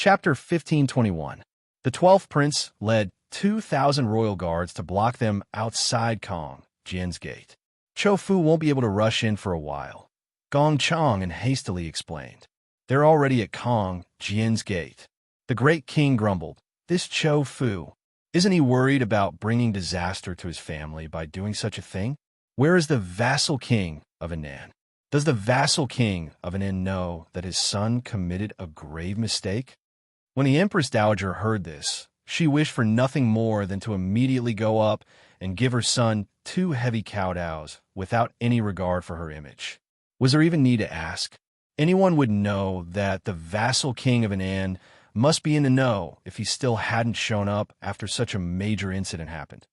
Chapter 1521. The 12th prince led 2,000 royal guards to block them outside Kong Jian's gate. Cho Fu won't be able to rush in for a while, Gong Chang hastily explained. They're already at Kong Jian's gate. The great king grumbled. This Cho Fu, isn't he worried about bringing disaster to his family by doing such a thing? Where is the vassal king of Anan? Does the vassal king of Anan know that his son committed a grave mistake? When the Empress Dowager heard this, she wished for nothing more than to immediately go up and give her son 2 heavy kowtows without any regard for her image. Was there even need to ask? Anyone would know that the vassal king of Anan must be in the know if he still hadn't shown up after such a major incident happened.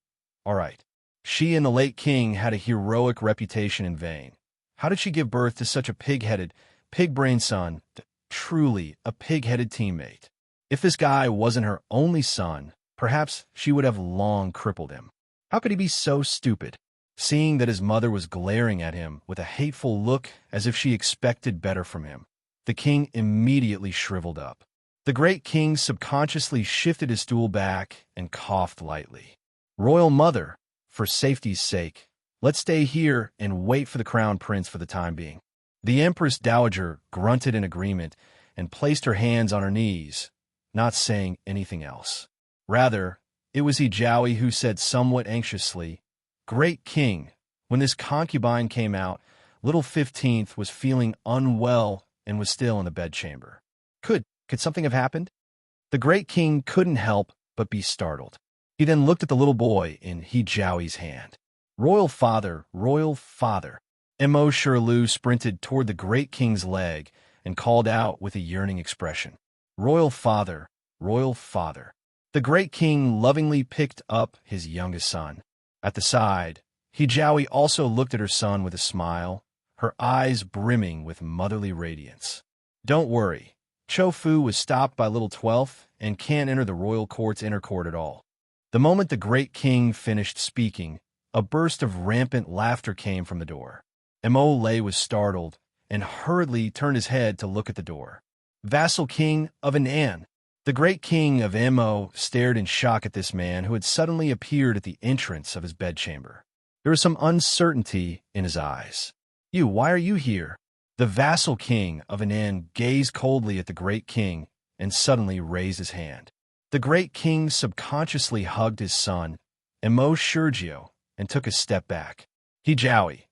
All right, she and the late king had a heroic reputation in vain. How did she give birth to such a pig-headed, pig-brained son, truly a pig-headed teammate? If this guy wasn't her only son, perhaps she would have long crippled him. How could he be so stupid? Seeing that his mother was glaring at him with a hateful look as if she expected better from him, the king immediately shriveled up. The great king subconsciously shifted his stool back and coughed lightly. Royal mother, for safety's sake, let's stay here and wait for the crown prince for the time being. The Empress Dowager grunted in agreement and placed her hands on her knees, not saying anything else. Rather, it was Hijaui who said somewhat anxiously, Great king, when this concubine came out, little 15th was feeling unwell and was still in the bedchamber. Could something have happened? The great king couldn't help but be startled. He then looked at the little boy in Hijaui's hand. Royal father, royal father. Mo Shirlu sprinted toward the great king's leg and called out with a yearning expression. Royal father, royal father. The great king lovingly picked up his youngest son. At the side, Hijaui also looked at her son with a smile, her eyes brimming with motherly radiance. Don't worry. Cho Fu was stopped by little 12th and can't enter the royal court's inner court at all. The moment the great king finished speaking, a burst of rampant laughter came from the door. Mo Lei was startled and hurriedly turned his head to look at the door. Vassal king of Anan. The great king of Mo stared in shock at this man who had suddenly appeared at the entrance of his bedchamber. There was some uncertainty in his eyes. Why are you here? The vassal king of Anan gazed coldly at the great king and suddenly raised his hand. The great king subconsciously hugged his son, Mo Shirgio, and took a step back. Hijaui,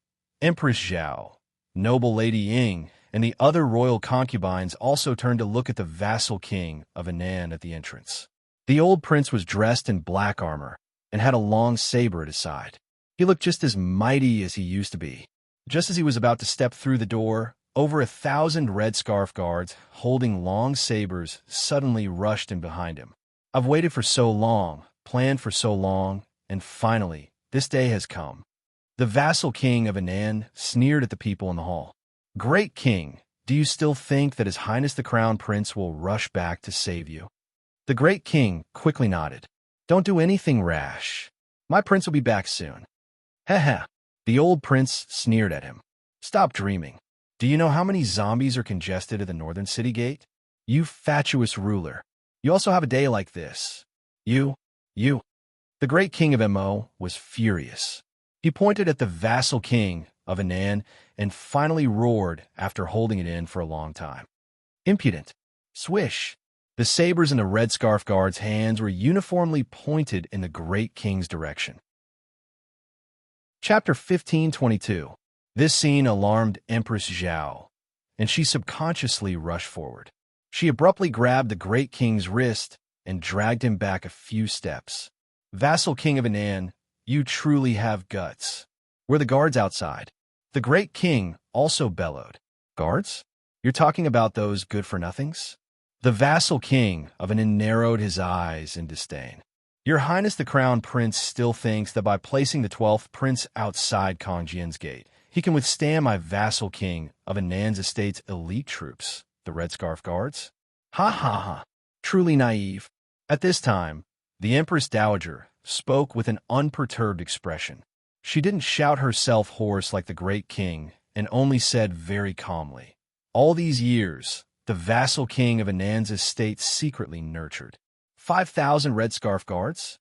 Empress Zhao, noble Lady Ying, and the other royal concubines also turned to look at the vassal king of Anan at the entrance. The old prince was dressed in black armor and had a long saber at his side. He looked just as mighty as he used to be. Just as he was about to step through the door, over 1,000 red scarf guards holding long sabers suddenly rushed in behind him. I've waited for so long, planned for so long, and finally, this day has come. The vassal king of Anan sneered at the people in the hall. Great king, do you still think that His Highness the Crown Prince will rush back to save you? The great king quickly nodded. Don't do anything rash. My prince will be back soon. Heh. The old prince sneered at him. Stop dreaming. Do you know how many zombies are congested at the northern city gate? You fatuous ruler. You also have a day like this. You. The great king of Mo was furious. He pointed at the vassal king of Anan and finally roared after holding it in for a long time. Impudent. Swish. The sabers in the red scarf guards' hands were uniformly pointed in the great king's direction. Chapter 1522. This scene alarmed Empress Zhao, and she subconsciously rushed forward. She abruptly grabbed the great king's wrist and dragged him back a few steps. Vassal king of Anan, you truly have guts. Were the guards outside? The great king also bellowed. Guards? You're talking about those good-for-nothings? The vassal king of Anan narrowed his eyes in disdain. Your Highness the Crown Prince still thinks that by placing the 12th prince outside Kong Jian's gate, he can withstand my vassal king of Anan's estate's elite troops, the Red Scarf Guards? Ha. Truly naive. At this time, the Empress Dowager spoke with an unperturbed expression. She didn't shout herself hoarse like the great king and only said very calmly, all these years, the vassal king of Anand's estate secretly nurtured. 5,000 red scarf guards?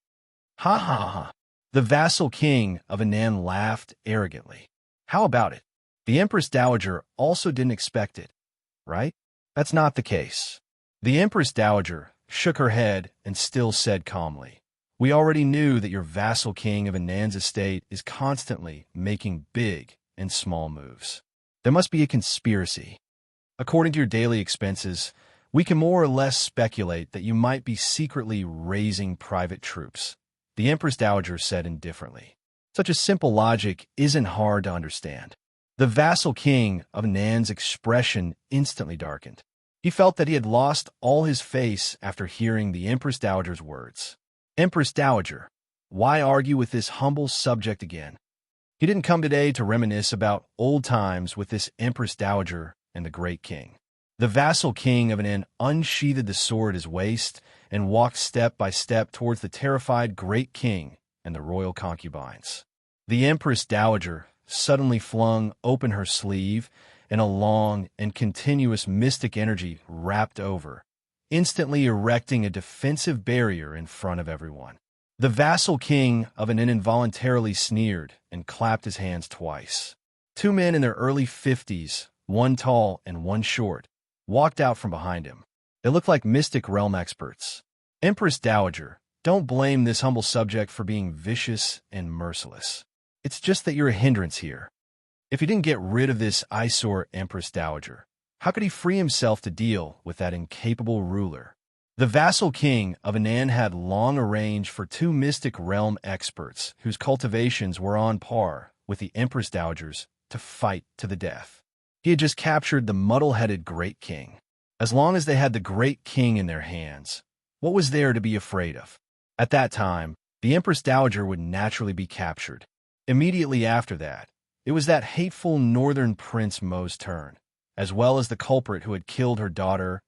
Ha ha ha. The vassal king of Anand laughed arrogantly. How about it? The Empress Dowager also didn't expect it, right? That's not the case. The Empress Dowager shook her head and still said calmly, "We already knew that your vassal king of Anand's estate is constantly making big and small moves. There must be a conspiracy. According to your daily expenses, we can more or less speculate that you might be secretly raising private troops," the Empress Dowager said indifferently. Such a simple logic isn't hard to understand. The vassal king of Anand's expression instantly darkened. He felt that he had lost all his face after hearing the Empress Dowager's words. Empress Dowager, why argue with this humble subject again? He didn't come today to reminisce about old times with this Empress Dowager and the great king. The vassal king of Anand unsheathed the sword at his waist and walked step by step towards the terrified great king and the royal concubines. The Empress Dowager suddenly flung open her sleeve, and a long and continuous mystic energy wrapped over, instantly erecting a defensive barrier in front of everyone. The vassal king of Anand involuntarily sneered and clapped his hands twice. Two men in their early 50s, one tall and one short, walked out from behind him. They looked like mystic realm experts. Empress Dowager, don't blame this humble subject for being vicious and merciless. It's just that you're a hindrance here. If he didn't get rid of this eyesore Empress Dowager, how could he free himself to deal with that incapable ruler? The vassal king of Anand had long arranged for two mystic realm experts whose cultivations were on par with the Empress Dowager's to fight to the death. He had just captured the muddle-headed great king. As long as they had the great king in their hands, what was there to be afraid of? At that time, the Empress Dowager would naturally be captured. Immediately after that, it was that hateful northern Prince Mo's turn, as well as the culprit who had killed her daughter,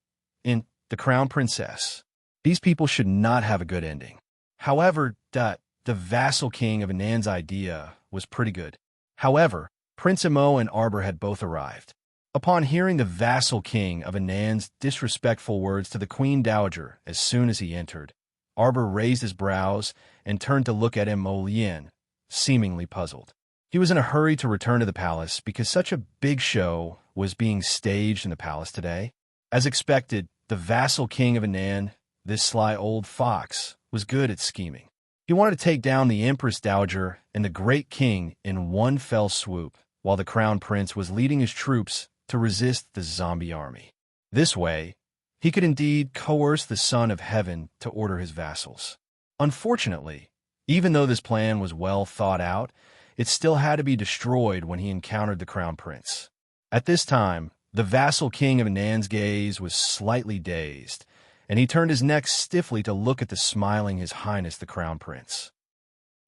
the crown princess. These people should not have a good ending. However, the vassal king of Anand's idea was pretty good. However, Prince Mo and Arbor had both arrived. Upon hearing the vassal king of Anand's disrespectful words to the Queen Dowager as soon as he entered, Arbor raised his brows and turned to look at Mo Lien, seemingly puzzled. He was in a hurry to return to the palace because such a big show was being staged in the palace today. As expected, the vassal king of Anand, this sly old fox, was good at scheming. He wanted to take down the Empress Dowager and the great king in one fell swoop, while the crown prince was leading his troops to resist the zombie army. This way, he could indeed coerce the Son of Heaven to order his vassals. Unfortunately, even though this plan was well thought out, it still had to be destroyed when he encountered the crown prince. At this time, the vassal king of Anand's gaze was slightly dazed, and he turned his neck stiffly to look at the smiling His Highness the Crown Prince.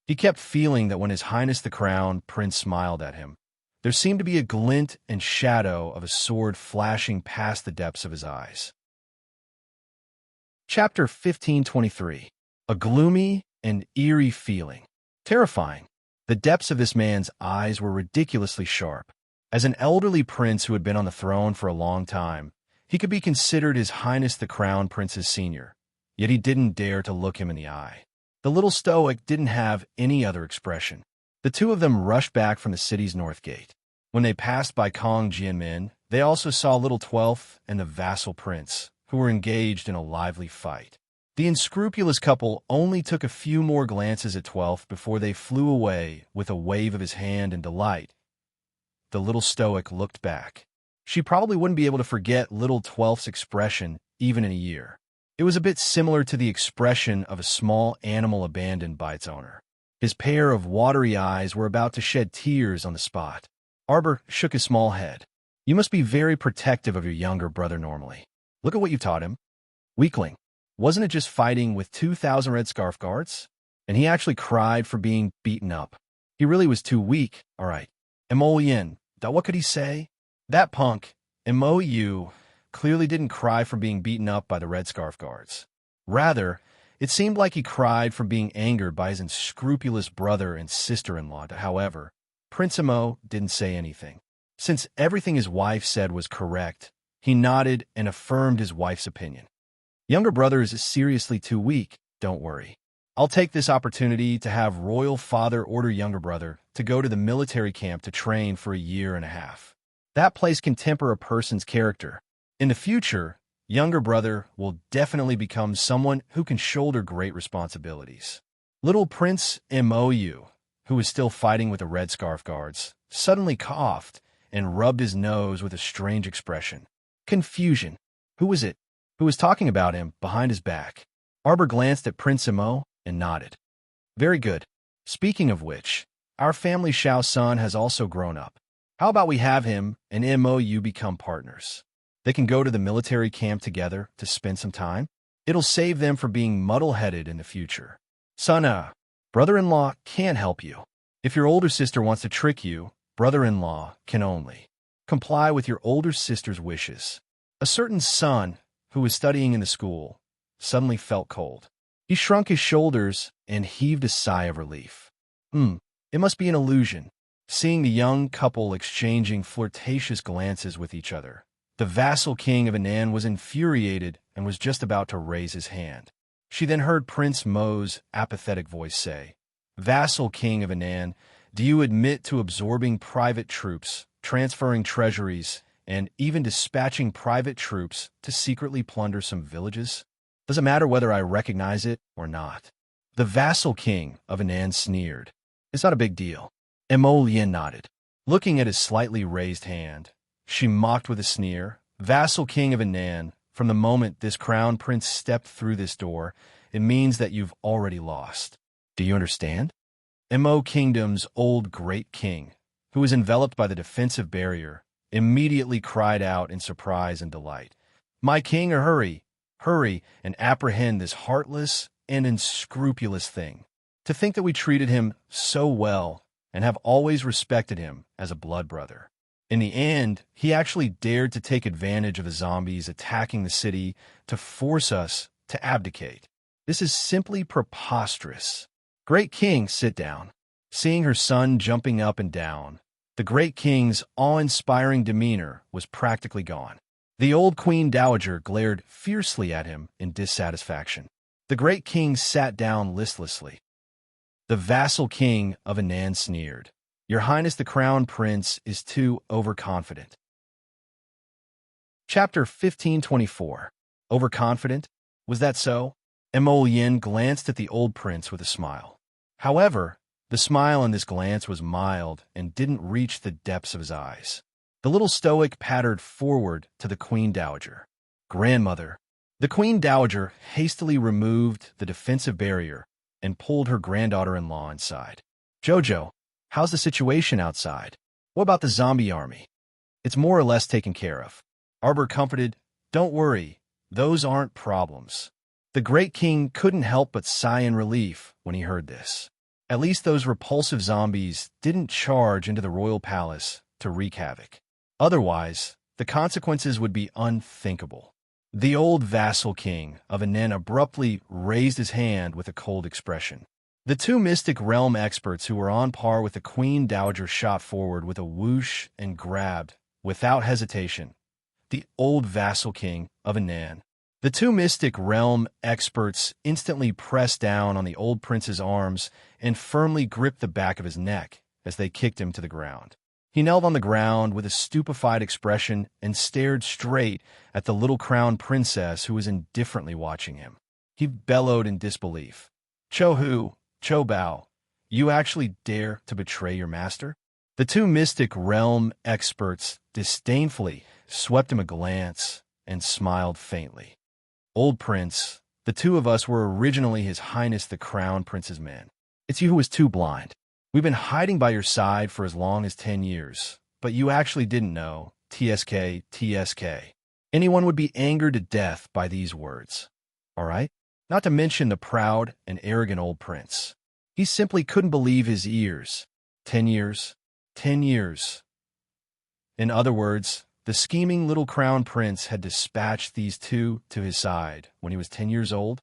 He kept feeling that when His Highness the Crown Prince smiled at him, there seemed to be a glint and shadow of a sword flashing past the depths of his eyes. Chapter 1523. A gloomy and eerie feeling. Terrifying. The depths of this man's eyes were ridiculously sharp. As an elderly prince who had been on the throne for a long time, he could be considered His Highness the Crown Prince's senior, yet he didn't dare to look him in the eye. The little stoic didn't have any other expression. The two of them rushed back from the city's north gate. When they passed by Kong Jianmin, they also saw Little Twelfth and the vassal prince, who were engaged in a lively fight. The unscrupulous couple only took a few more glances at Twelfth before they flew away with a wave of his hand in delight. The little stoic looked back. She probably wouldn't be able to forget Little Twelfth's expression even in a year. It was a bit similar to the expression of a small animal abandoned by its owner. His pair of watery eyes were about to shed tears on the spot. Arbor shook his small head. You must be very protective of your younger brother normally. Look at what you taught him. Weakling. Wasn't it just fighting with 2,000 red scarf guards? And he actually cried for being beaten up. He really was too weak, all right. Mo Yin, what could he say? That punk, Mo Yu, clearly didn't cry from being beaten up by the red scarf guards. Rather, it seemed like he cried from being angered by his unscrupulous brother and sister-in-law. However, Prince Mo didn't say anything. Since everything his wife said was correct, He nodded and affirmed his wife's opinion. Younger brother is seriously too weak, don't worry. I'll take this opportunity to have royal father order younger brother to go to the military camp to train for a year and a half. That place can temper a person's character. In the future, younger brother will definitely become someone who can shoulder great responsibilities. Little Prince Mou, who was still fighting with the Red Scarf guards, suddenly coughed and rubbed his nose with a strange expression. Confusion. Who was it? Who was talking about him behind his back? Arbor glanced at Prince Mou and nodded. Very good. Speaking of which, our family Xiao son has also grown up. How about we have him and Mou become partners? They can go to the military camp together to spend some time. It'll save them from being muddle-headed in the future. Son, brother-in-law can't help you. If your older sister wants to trick you, brother-in-law can only comply with your older sister's wishes. A certain son, who was studying in the school, suddenly felt cold. He shrunk his shoulders and heaved a sigh of relief. It must be an illusion. Seeing the young couple exchanging flirtatious glances with each other, the vassal king of Anan was infuriated and was just about to raise his hand. She then heard Prince Mou's apathetic voice say, "Vassal king of Anan, do you admit to absorbing private troops, transferring treasuries, and even dispatching private troops to secretly plunder some villages? Does it matter whether I recognize it or not?" The vassal king of Anan sneered. "It's not a big deal." Mo Lian nodded. Looking at his slightly raised hand, she mocked with a sneer, "Vassal king of Anan, from the moment this crown prince stepped through this door, it means that you've already lost. Do you understand?" Mo Kingdom's old great king, who was enveloped by the defensive barrier, immediately cried out in surprise and delight. "My king, hurry and apprehend this heartless and unscrupulous thing. To think that we treated him so well and have always respected him as a blood brother. In the end, he actually dared to take advantage of the zombies attacking the city to force us to abdicate. This is simply preposterous. Great King, sit down." Seeing her son jumping up and down, the Great King's awe-inspiring demeanor was practically gone. The old Queen Dowager glared fiercely at him in dissatisfaction. The Great King sat down listlessly. The vassal king of Anan sneered. "Your Highness the Crown Prince is too overconfident." Chapter 1524. Overconfident? Was that so? Mo Yin glanced at the old prince with a smile. However, the smile in this glance was mild and didn't reach the depths of his eyes. The little stoic pattered forward to the Queen Dowager. "Grandmother." The Queen Dowager hastily removed the defensive barrier and pulled her granddaughter-in-law inside. "Jojo, how's the situation outside? What about the zombie army?" "It's more or less taken care of." Arbor comforted. "Don't worry, those aren't problems." The Great King couldn't help but sigh in relief when he heard this. At least those repulsive zombies didn't charge into the royal palace to wreak havoc. Otherwise, the consequences would be unthinkable. The old vassal king of Anan abruptly raised his hand with a cold expression. The two Mystic Realm experts who were on par with the Queen Dowager shot forward with a whoosh and grabbed, without hesitation, the old vassal king of Anan. The two Mystic Realm experts instantly pressed down on the old prince's arms and firmly gripped the back of his neck as they kicked him to the ground. He knelt on the ground with a stupefied expression and stared straight at the little crown princess who was indifferently watching him. He bellowed in disbelief. "Cho Hu, Cho Bao, you actually dare to betray your master?" The two Mystic Realm experts disdainfully swept him a glance and smiled faintly. "Old prince, the two of us were originally His Highness the Crown Prince's men. It's you who was too blind. We've been hiding by your side for as long as 10 years, but you actually didn't know. TSK, TSK. Anyone would be angered to death by these words. All right? Not to mention the proud and arrogant old prince. He simply couldn't believe his ears. 10 years. 10 years. In other words, the scheming little crown prince had dispatched these two to his side when he was 10 years old?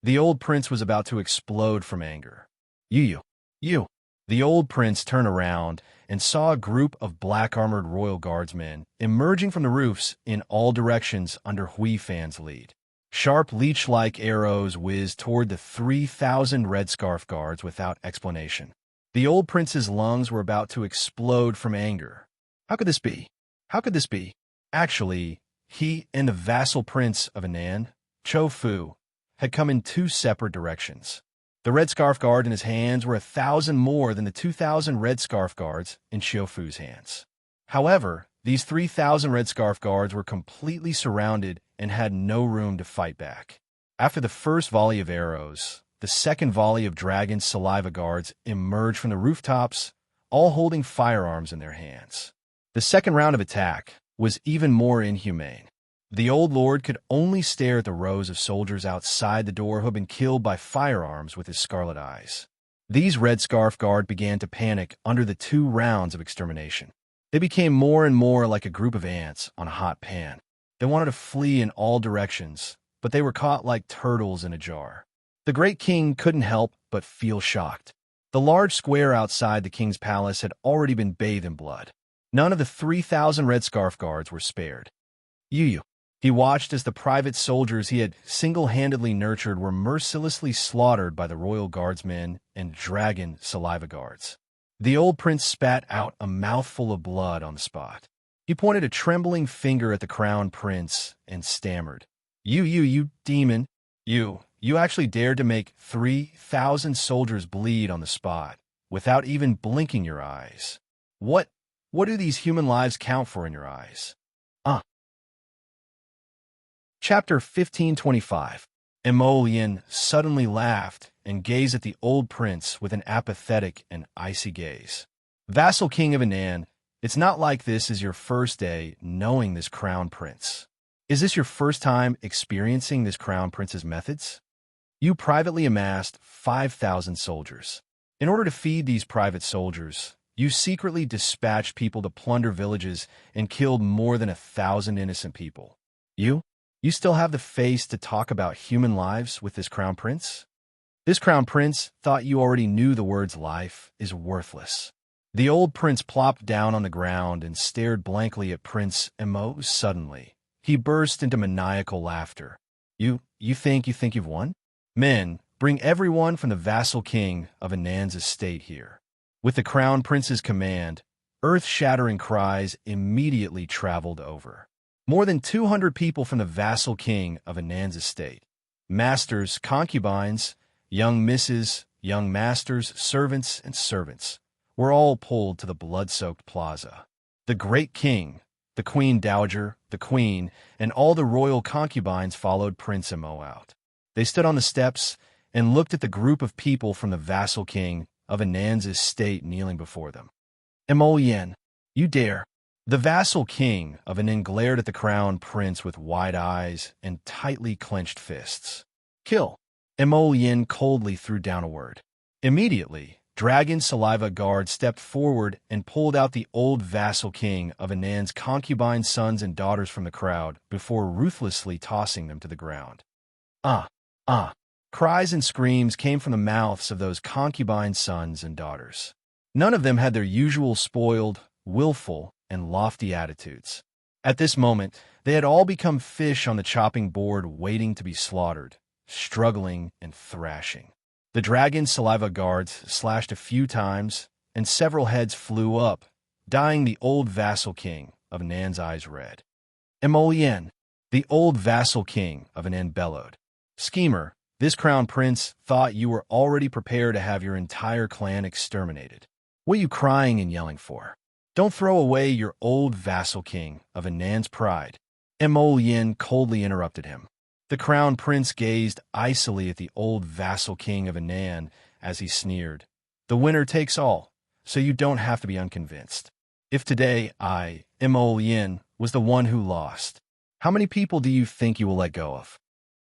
The old prince was about to explode from anger. You. The old prince turned around and saw a group of black-armored royal guardsmen emerging from the roofs in all directions under Hui Fan's lead. Sharp leech-like arrows whizzed toward the 3,000 red scarf guards without explanation. The old prince's lungs were about to explode from anger. How could this be? How could this be? Actually, he and the vassal prince of Anan, Cho Fu, had come in two separate directions. The red scarf guard in his hands were 1,000 more than the 2,000 red scarf guards in Cho Fu's hands. However, these 3,000 red scarf guards were completely surrounded and had no room to fight back. After the first volley of arrows, the second volley of dragon saliva guards emerged from the rooftops, all holding firearms in their hands. The second round of attack was even more inhumane. The old lord could only stare at the rows of soldiers outside the door who had been killed by firearms with his scarlet eyes. These red scarf guard began to panic under the 2 rounds of extermination. They became more and more like a group of ants on a hot pan. They wanted to flee in all directions, but they were caught like turtles in a jar. The great king couldn't help but feel shocked. The large square outside the king's palace had already been bathed in blood. None of the 3,000 red scarf guards were spared. Yu. He watched as the private soldiers he had single-handedly nurtured were mercilessly slaughtered by the royal guardsmen and dragon saliva guards. The old prince spat out a mouthful of blood on the spot. He pointed a trembling finger at the crown prince and stammered, You demon! You actually dared to make 3,000 soldiers bleed on the spot, without even blinking your eyes. What do these human lives count for in your eyes? Chapter 1525. Emolian suddenly laughed and gazed at the old prince with an apathetic and icy gaze. Vassal king of Anan, it's not like this is your first day knowing this crown prince. Is this your first time experiencing this crown prince's methods? You privately amassed 5,000 soldiers. In order to feed these private soldiers, you secretly dispatched people to plunder villages and killed more than 1,000 innocent people. You still have the face to talk about human lives with this crown prince? This crown prince thought you already knew the words life is worthless. The old prince plopped down on the ground and stared blankly at Prince Emo. Suddenly, he burst into maniacal laughter. You think you've won? Men, bring everyone from the vassal king of Anan's estate here. With the crown prince's command, earth-shattering cries immediately traveled over. More than 200 people from the vassal king of Anan's estate, masters, concubines, young misses, young masters, servants, and servants, were all pulled to the blood-soaked plaza. The great king, the queen dowager, the queen, and all the royal concubines followed Prince Emo out. They stood on the steps and looked at the group of people from the vassal king of Anan's estate kneeling before them. Emolian, you dare! The vassal king of Anan glared at the crown prince with wide eyes and tightly clenched fists. Kill! Emolian coldly threw down a word. Immediately, dragon saliva guard stepped forward and pulled out the old vassal king of Anan's concubine sons and daughters from the crowd before ruthlessly tossing them to the ground. Cries and screams came from the mouths of those concubine sons and daughters. None of them had their usual spoiled, willful, and lofty attitudes. At this moment, they had all become fish on the chopping board waiting to be slaughtered, struggling and thrashing. The dragon saliva guards slashed a few times, and several heads flew up, dyeing the old vassal king of Anan's eyes red. Emolian, the old vassal king of Anan bellowed. Schemer, this crown prince thought you were already prepared to have your entire clan exterminated. What are you crying and yelling for? Don't throw away your old vassal king of Anan's pride. Emolian coldly interrupted him. The crown prince gazed icily at the old vassal king of Anan as he sneered. The winner takes all, so you don't have to be unconvinced. If today I, Emolian, was the one who lost, how many people do you think you will let go of?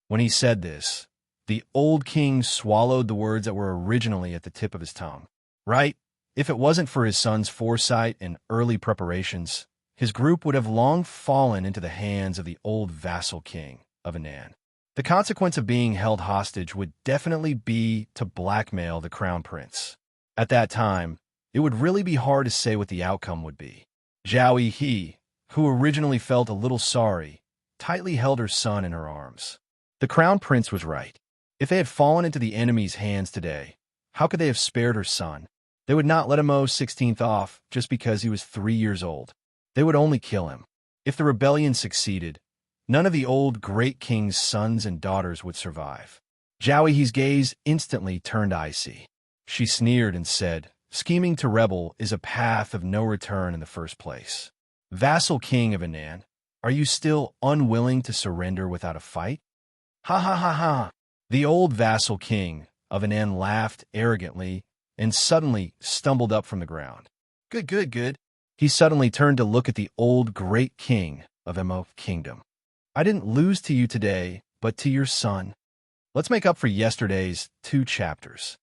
When he said this, the old king swallowed the words that were originally at the tip of his tongue. Right? If it wasn't for his son's foresight and early preparations, his group would have long fallen into the hands of the old vassal king of Anan. The consequence of being held hostage would definitely be to blackmail the crown prince. At that time, it would really be hard to say what the outcome would be. Zhao Yi, who originally felt a little sorry, tightly held her son in her arms. The crown prince was right. If they had fallen into the enemy's hands today, how could they have spared her son? They would not let him owe 16th off just because he was 3 years old. They would only kill him. If the rebellion succeeded, none of the old great king's sons and daughters would survive. Zhao Yi's gaze instantly turned icy. She sneered and said, "Scheming to rebel is a path of no return in the first place. Vassal king of Anan, are you still unwilling to surrender without a fight?" Ha ha ha ha! The old vassal king of Anan laughed arrogantly and suddenly stumbled up from the ground. Good, good, good. He suddenly turned to look at the old great king of Emo Kingdom. I didn't lose to you today, but to your son. Let's make up for yesterday's 2 chapters.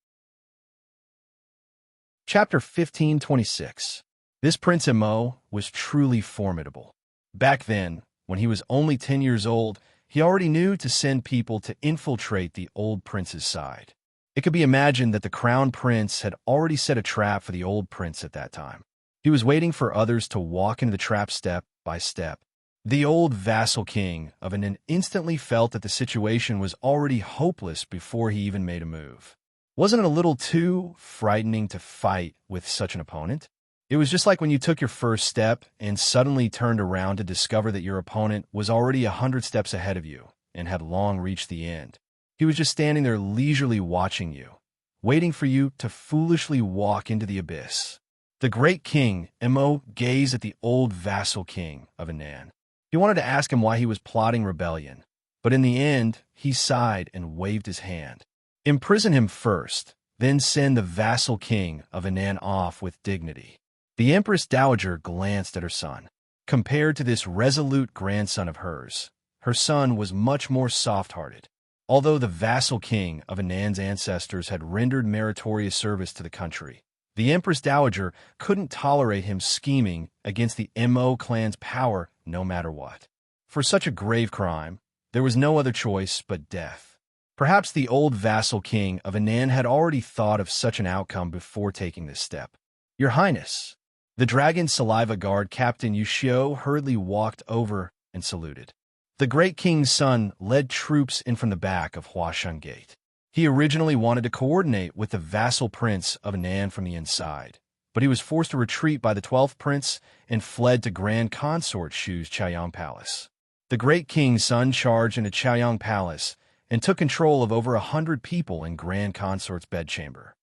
Chapter 1526. This Prince Emo was truly formidable. Back then, when he was only 10 years old, he already knew to send people to infiltrate the old prince's side. It could be imagined that the crown prince had already set a trap for the old prince at that time. He was waiting for others to walk into the trap step by step. The old vassal king of Anan instantly felt that the situation was already hopeless before he even made a move. Wasn't it a little too frightening to fight with such an opponent? It was just like when you took your first step and suddenly turned around to discover that your opponent was already 100 steps ahead of you and had long reached the end. He was just standing there leisurely watching you, waiting for you to foolishly walk into the abyss. The great king, Emo, gazed at the old vassal king of Anan. He wanted to ask him why he was plotting rebellion, but in the end, he sighed and waved his hand. Imprison him first, then send the vassal king of Anan off with dignity. The Empress Dowager glanced at her son. Compared to this resolute grandson of hers, her son was much more soft-hearted. Although the vassal king of Anan's ancestors had rendered meritorious service to the country, the Empress Dowager couldn't tolerate him scheming against the Mo clan's power no matter what. For such a grave crime, there was no other choice but death. Perhaps the old vassal king of Anan had already thought of such an outcome before taking this step. Your Highness, the Dragon Saliva Guard Captain Yushio hurriedly walked over and saluted. The great king's son led troops in from the back of Huashan Gate. He originally wanted to coordinate with the vassal prince of Anan from the inside, but he was forced to retreat by the 12th prince and fled to Grand Consort Shu's Chaoyang Palace. The great king's son charged into Chaoyang Palace and took control of over 100 people in Grand Consort's bedchamber.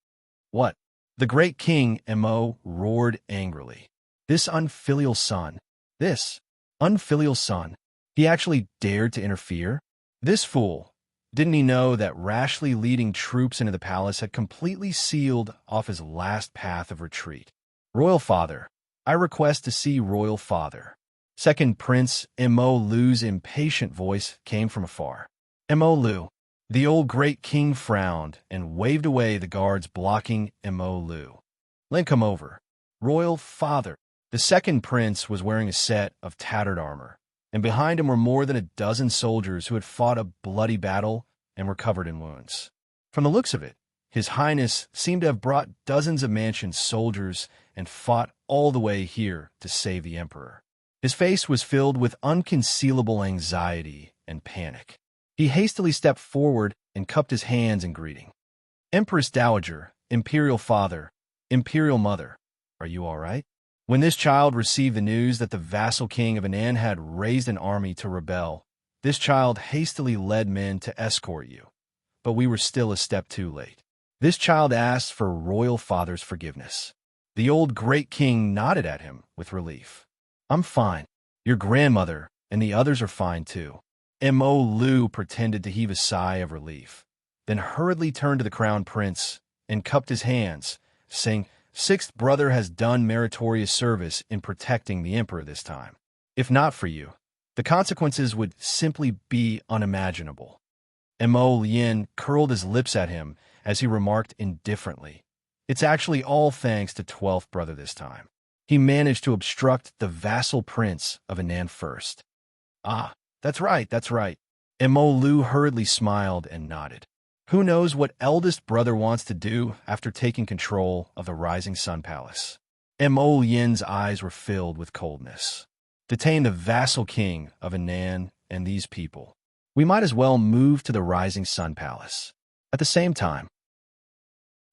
What? The great king, Mo, roared angrily. This unfilial son, he actually dared to interfere? This fool, didn't he know that rashly leading troops into the palace had completely sealed off his last path of retreat? Royal Father, I request to see Royal Father. Second Prince Mo Lu's impatient voice came from afar. Mo Lu. The old great king frowned and waved away the guards blocking Mo Lu. Then come over. Royal Father. The second prince was wearing a set of tattered armor, and behind him were more than a dozen soldiers who had fought a bloody battle and were covered in wounds. From the looks of it, His Highness seemed to have brought dozens of Mansion's soldiers and fought all the way here to save the Emperor. His face was filled with unconcealable anxiety and panic. He hastily stepped forward and cupped his hands in greeting. Empress Dowager, Imperial Father, Imperial Mother, are you all right? When this child received the news that the vassal king of Anan had raised an army to rebel, this child hastily led men to escort you. But we were still a step too late. This child asked for Royal Father's forgiveness. The old great king nodded at him with relief. I'm fine. Your grandmother and the others are fine too. Mo Lu pretended to heave a sigh of relief, then hurriedly turned to the crown prince and cupped his hands, saying, Sixth brother has done meritorious service in protecting the emperor this time. If not for you, the consequences would simply be unimaginable. Mo Lien curled his lips at him as he remarked indifferently, It's actually all thanks to 12th brother this time. He managed to obstruct the vassal prince of Anan first. Ah, that's right. Mo Lu hurriedly smiled and nodded. Who knows what eldest brother wants to do after taking control of the Rising Sun Palace? Mo Yin's eyes were filled with coldness. Detain the vassal king of Anan and these people. We might as well move to the Rising Sun Palace. At the same time,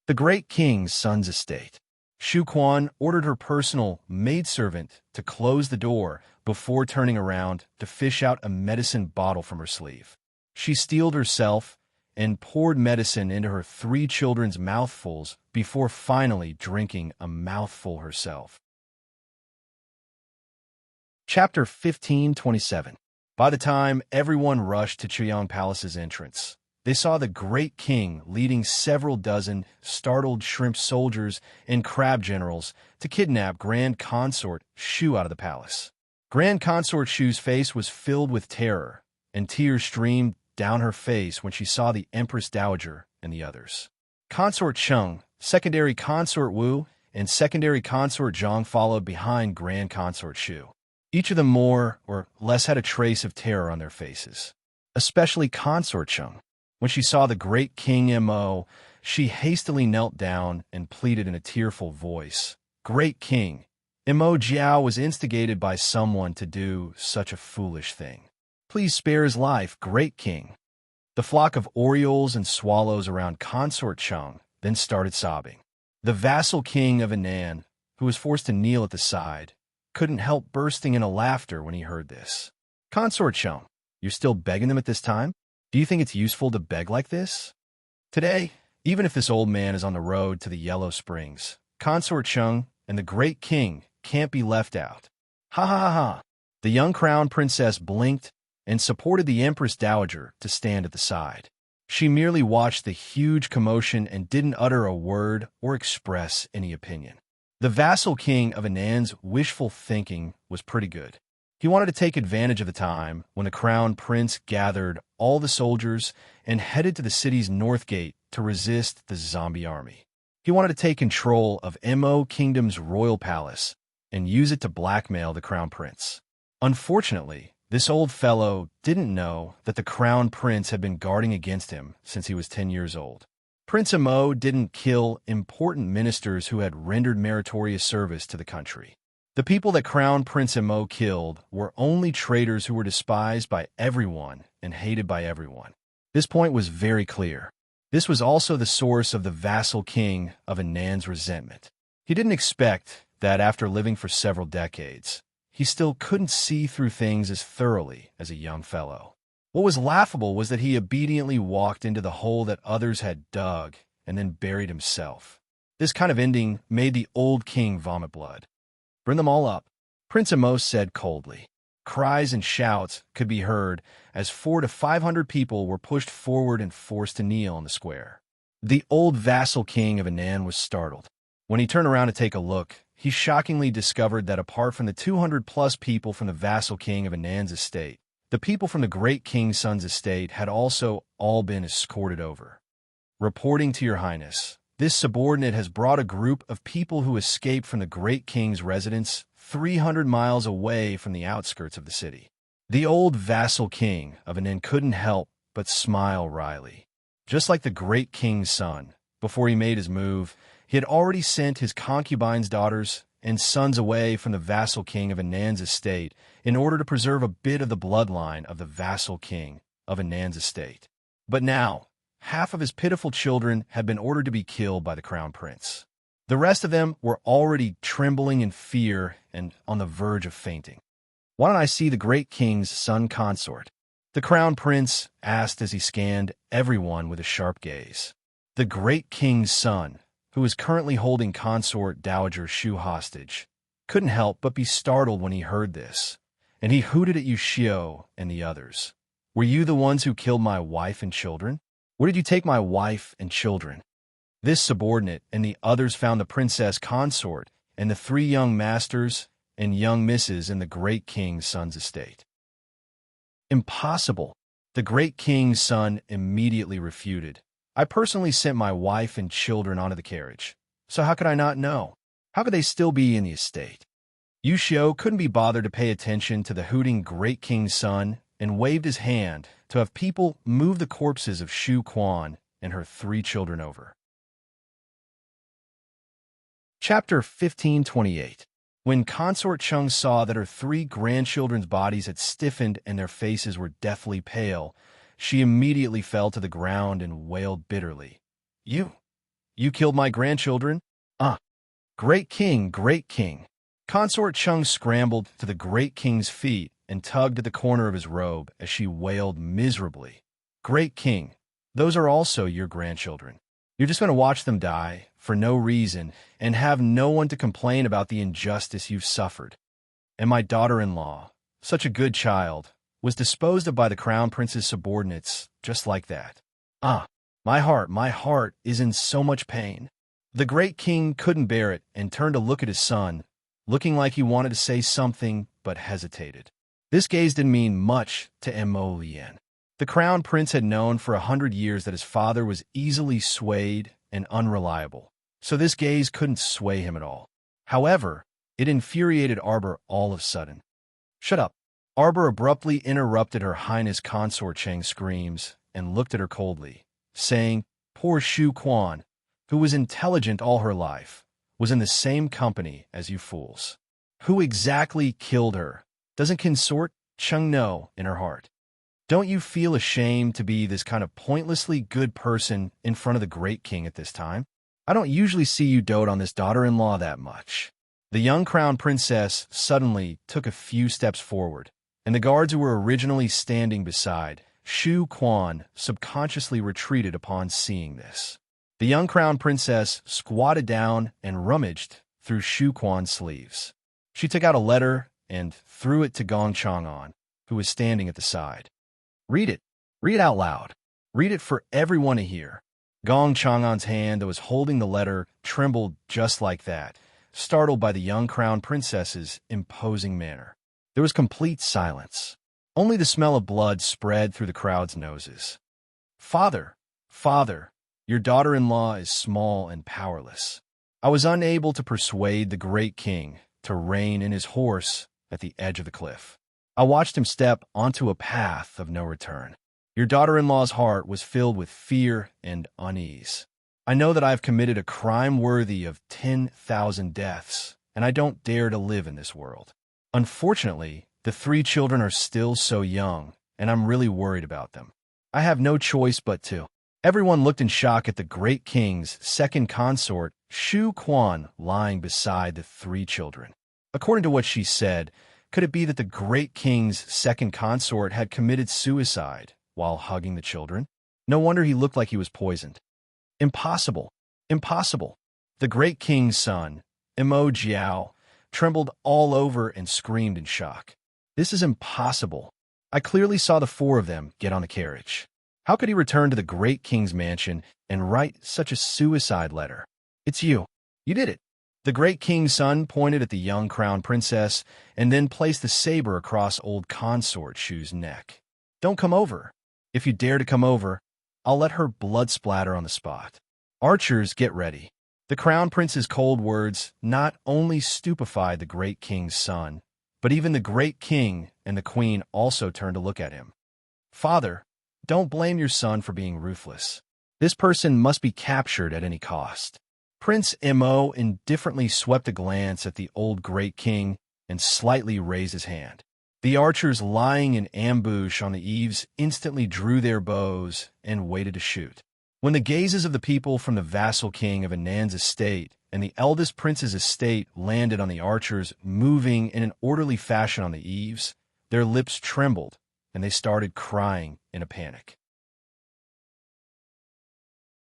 the great king's son's estate. Shu Quan ordered her personal maidservant to close the door before turning around to fish out a medicine bottle from her sleeve. She steeled herself and poured medicine into her 3 children's mouthfuls before finally drinking a mouthful herself. Chapter 1527. By the time everyone rushed to Chuyang Palace's entrance, they saw the great king leading several dozen startled shrimp soldiers and crab generals to kidnap Grand Consort Shu out of the palace. Grand Consort Shu's face was filled with terror, and tears streamed down her face when she saw the Empress Dowager and the others. Consort Cheng, Secondary Consort Wu, and Secondary Consort Zhang followed behind Grand Consort Shu. Each of them more or less had a trace of terror on their faces, especially Consort Cheng. When she saw the great King Mo, she hastily knelt down and pleaded in a tearful voice, "Great King, Mo Jiao was instigated by someone to do such a foolish thing. Please spare his life, great king." The flock of orioles and swallows around Consort Cheng then started sobbing. The vassal king of Anan, who was forced to kneel at the side, couldn't help bursting into laughter when he heard this. "Consort Cheng, you're still begging them at this time? Do you think it's useful to beg like this?" Today, even if this old man is on the road to the Yellow Springs, Consort Cheng and the great king can't be left out. Ha ha ha ha. The young crown princess blinked and supported the Empress Dowager to stand at the side. She merely watched the huge commotion and didn't utter a word or express any opinion. The vassal king of Anan's wishful thinking was pretty good. He wanted to take advantage of the time when the crown prince gathered all the soldiers and headed to the city's north gate to resist the zombie army. He wanted to take control of Mo Kingdom's royal palace and use it to blackmail the crown prince. Unfortunately, this old fellow didn't know that the crown prince had been guarding against him since he was 10 years old. Prince Mo didn't kill important ministers who had rendered meritorious service to the country. The people that Crown Prince Mo killed were only traitors who were despised by everyone and hated by everyone. This point was very clear. This was also the source of the vassal king of Anan's resentment. He didn't expect that after living for several decades, he still couldn't see through things as thoroughly as a young fellow. What was laughable was that he obediently walked into the hole that others had dug and then buried himself. This kind of ending made the old king vomit blood. "Bring them all up," Prince Amos said coldly. Cries and shouts could be heard as 400 to 500 people were pushed forward and forced to kneel in the square. The old vassal king of Anan was startled. When he turned around to take a look, he shockingly discovered that apart from the 200-plus people from the vassal king of Anan's estate, the people from the great king's son's estate had also all been escorted over. "Reporting to your highness, this subordinate has brought a group of people who escaped from the great king's residence 300 miles away from the outskirts of the city." The old vassal king of Anan couldn't help but smile wryly. Just like the great king's son, before he made his move, he had already sent his concubines' daughters and sons away from the vassal king of Anan's estate in order to preserve a bit of the bloodline of the vassal king of Anan's estate. But now, half of his pitiful children had been ordered to be killed by the crown prince. The rest of them were already trembling in fear and on the verge of fainting. "Why don't I see the great king's son consort?" the crown prince asked as he scanned everyone with a sharp gaze. The great king's son, who was currently holding consort Dowager Shu hostage, couldn't help but be startled when he heard this, and he hooted at Yushio and the others. "Were you the ones who killed my wife and children? Where did you take my wife and children?" This subordinate and the others found the princess consort and the 3 young masters and young misses in the great king's son's estate. "Impossible," the great king's son immediately refuted. "I personally sent my wife and children onto the carriage, so how could I not know? How could they still be in the estate?" Yushio couldn't be bothered to pay attention to the hooting great king's son and waved his hand to have people move the corpses of Shu Quan and her 3 children over. Chapter 1528. When Consort Chung saw that her 3 grandchildren's bodies had stiffened and their faces were deathly pale, she immediately fell to the ground and wailed bitterly. You killed my grandchildren? Great king, great king. Consort Chung scrambled to the great king's feet and tugged at the corner of his robe as she wailed miserably. Great king, those are also your grandchildren. You're just going to watch them die for no reason and have no one to complain about the injustice you've suffered. And my daughter-in-law, such a good child, was disposed of by the crown prince's subordinates just like that. My heart is in so much pain. The great king couldn't bear it and turned to look at his son, looking like he wanted to say something but hesitated. This gaze didn't mean much to Mo Lien. The crown prince had known for 100 years that his father was easily swayed and unreliable, so this gaze couldn't sway him at all. However, it infuriated Arbor all of a sudden. Shut up! Arbor abruptly interrupted Her Highness Consort Cheng's screams and looked at her coldly, saying, Poor Shu Quan, who was intelligent all her life, was in the same company as you fools. Who exactly killed her? Doesn't Consort Chung know in her heart? Don't you feel ashamed to be this kind of pointlessly good person in front of the great king at this time? I don't usually see you dote on this daughter-in-law that much. The young crown princess suddenly took a few steps forward, and the guards who were originally standing beside Shu Quan subconsciously retreated upon seeing this. The young crown princess squatted down and rummaged through Shu Quan's sleeves. She took out a letter and threw it to Gong Chang'an, who was standing at the side. Read it. Read it out loud. Read it for everyone to hear. Gong Chang'an's hand that was holding the letter trembled just like that, startled by the young crown princess's imposing manner. There was complete silence. Only the smell of blood spread through the crowd's noses. Father, your daughter-in-law is small and powerless. I was unable to persuade the great king to rein in his horse at the edge of the cliff. I watched him step onto a path of no return. Your daughter-in-law's heart was filled with fear and unease. I know that I have committed a crime worthy of 10,000 deaths, and I don't dare to live in this world. Unfortunately, the 3 children are still so young, and I'm really worried about them. I have no choice but to. Everyone looked in shock at the great king's second consort, Shu Quan, lying beside the 3 children. According to what she said, could it be that the great king's second consort had committed suicide while hugging the children? No wonder he looked like he was poisoned. Impossible! Impossible! The great king's son, Mo Jiao, trembled all over and screamed in shock. This is impossible. I clearly saw the 4 of them get on the carriage. How could he return to the great king's mansion and write such a suicide letter? It's you. You did it. The great king's son pointed at the young crown princess and then placed the saber across old Consort Shu's neck. Don't come over. If you dare to come over, I'll let her blood splatter on the spot. Archers, get ready. The crown prince's cold words not only stupefied the great king's son, but even the great king and the queen also turned to look at him. Father, don't blame your son for being ruthless. This person must be captured at any cost. Prince Mo indifferently swept a glance at the old great king and slightly raised his hand. The archers lying in ambush on the eaves instantly drew their bows and waited to shoot. When the gazes of the people from the vassal king of Anan's estate and the eldest prince's estate landed on the archers moving in an orderly fashion on the eaves, their lips trembled and they started crying in a panic.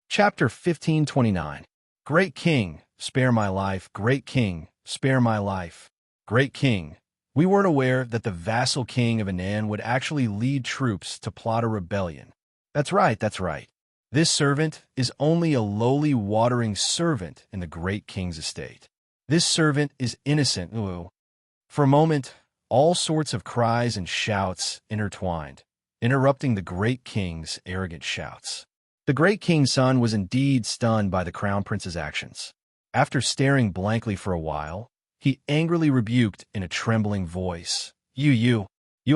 Chapter 1529. Great king, spare my life. Great king, spare my life. Great king, we weren't aware that the vassal king of Anan would actually lead troops to plot a rebellion. That's right. This servant is only a lowly watering servant in the great king's estate. This servant is innocent. For a moment, all sorts of cries and shouts intertwined, interrupting the great king's arrogant shouts. The great king's son was indeed stunned by the crown prince's actions. After staring blankly for a while, he angrily rebuked in a trembling voice, You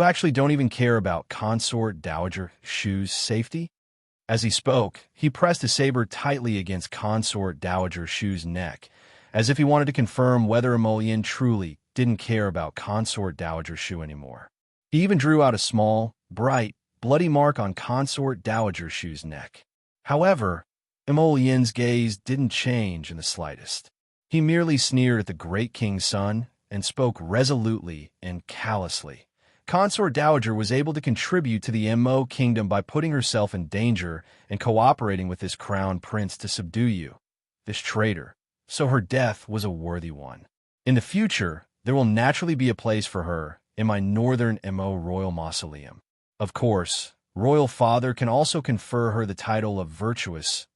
actually don't even care about Consort Dowager Shu's safety? As he spoke, he pressed his saber tightly against Consort Dowager Shu's neck, as if he wanted to confirm whether Imogen truly didn't care about Consort Dowager Shu anymore. He even drew out a small, bright, bloody mark on Consort Dowager Shu's neck. However, Imogen's gaze didn't change in the slightest. He merely sneered at the great king's son and spoke resolutely and callously. Consort Dowager was able to contribute to the Mo kingdom by putting herself in danger and cooperating with this crown prince to subdue you, this traitor, so her death was a worthy one. In the future, there will naturally be a place for her in my northern Mo royal mausoleum. Of course, royal father can also confer her the title of virtuous,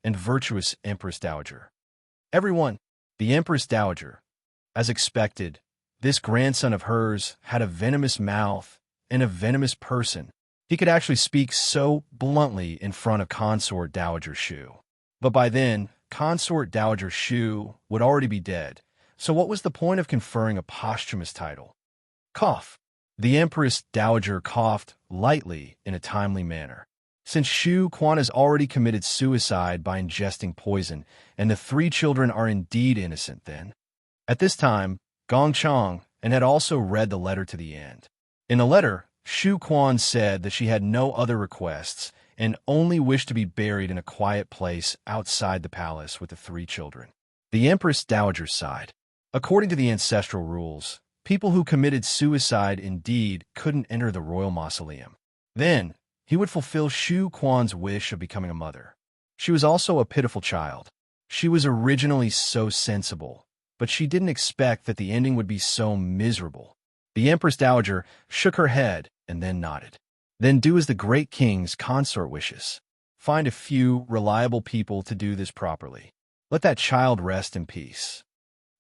and virtuous Empress Dowager. Everyone, the Empress Dowager. As expected, this grandson of hers had a venomous mouth and a venomous person. He could actually speak so bluntly in front of Consort Dowager Shu. But by then, Consort Dowager Shu would already be dead, so what was the point of conferring a posthumous title? Cough. The Empress Dowager coughed lightly in a timely manner. Since Shu Quan has already committed suicide by ingesting poison, and the 3 children are indeed innocent then. At this time, Gong Chang and had also read the letter to the end. In the letter, Shu Quan said that she had no other requests and only wished to be buried in a quiet place outside the palace with the 3 children. The Empress Dowager sighed. According to the ancestral rules, people who committed suicide indeed couldn't enter the royal mausoleum. Then, he would fulfill Shu Quan's wish of becoming a mother. She was also a pitiful child. She was originally so sensible, but she didn't expect that the ending would be so miserable. The Empress Dowager shook her head and then nodded. Then do as the great king's consort wishes. Find a few reliable people to do this properly. Let that child rest in peace.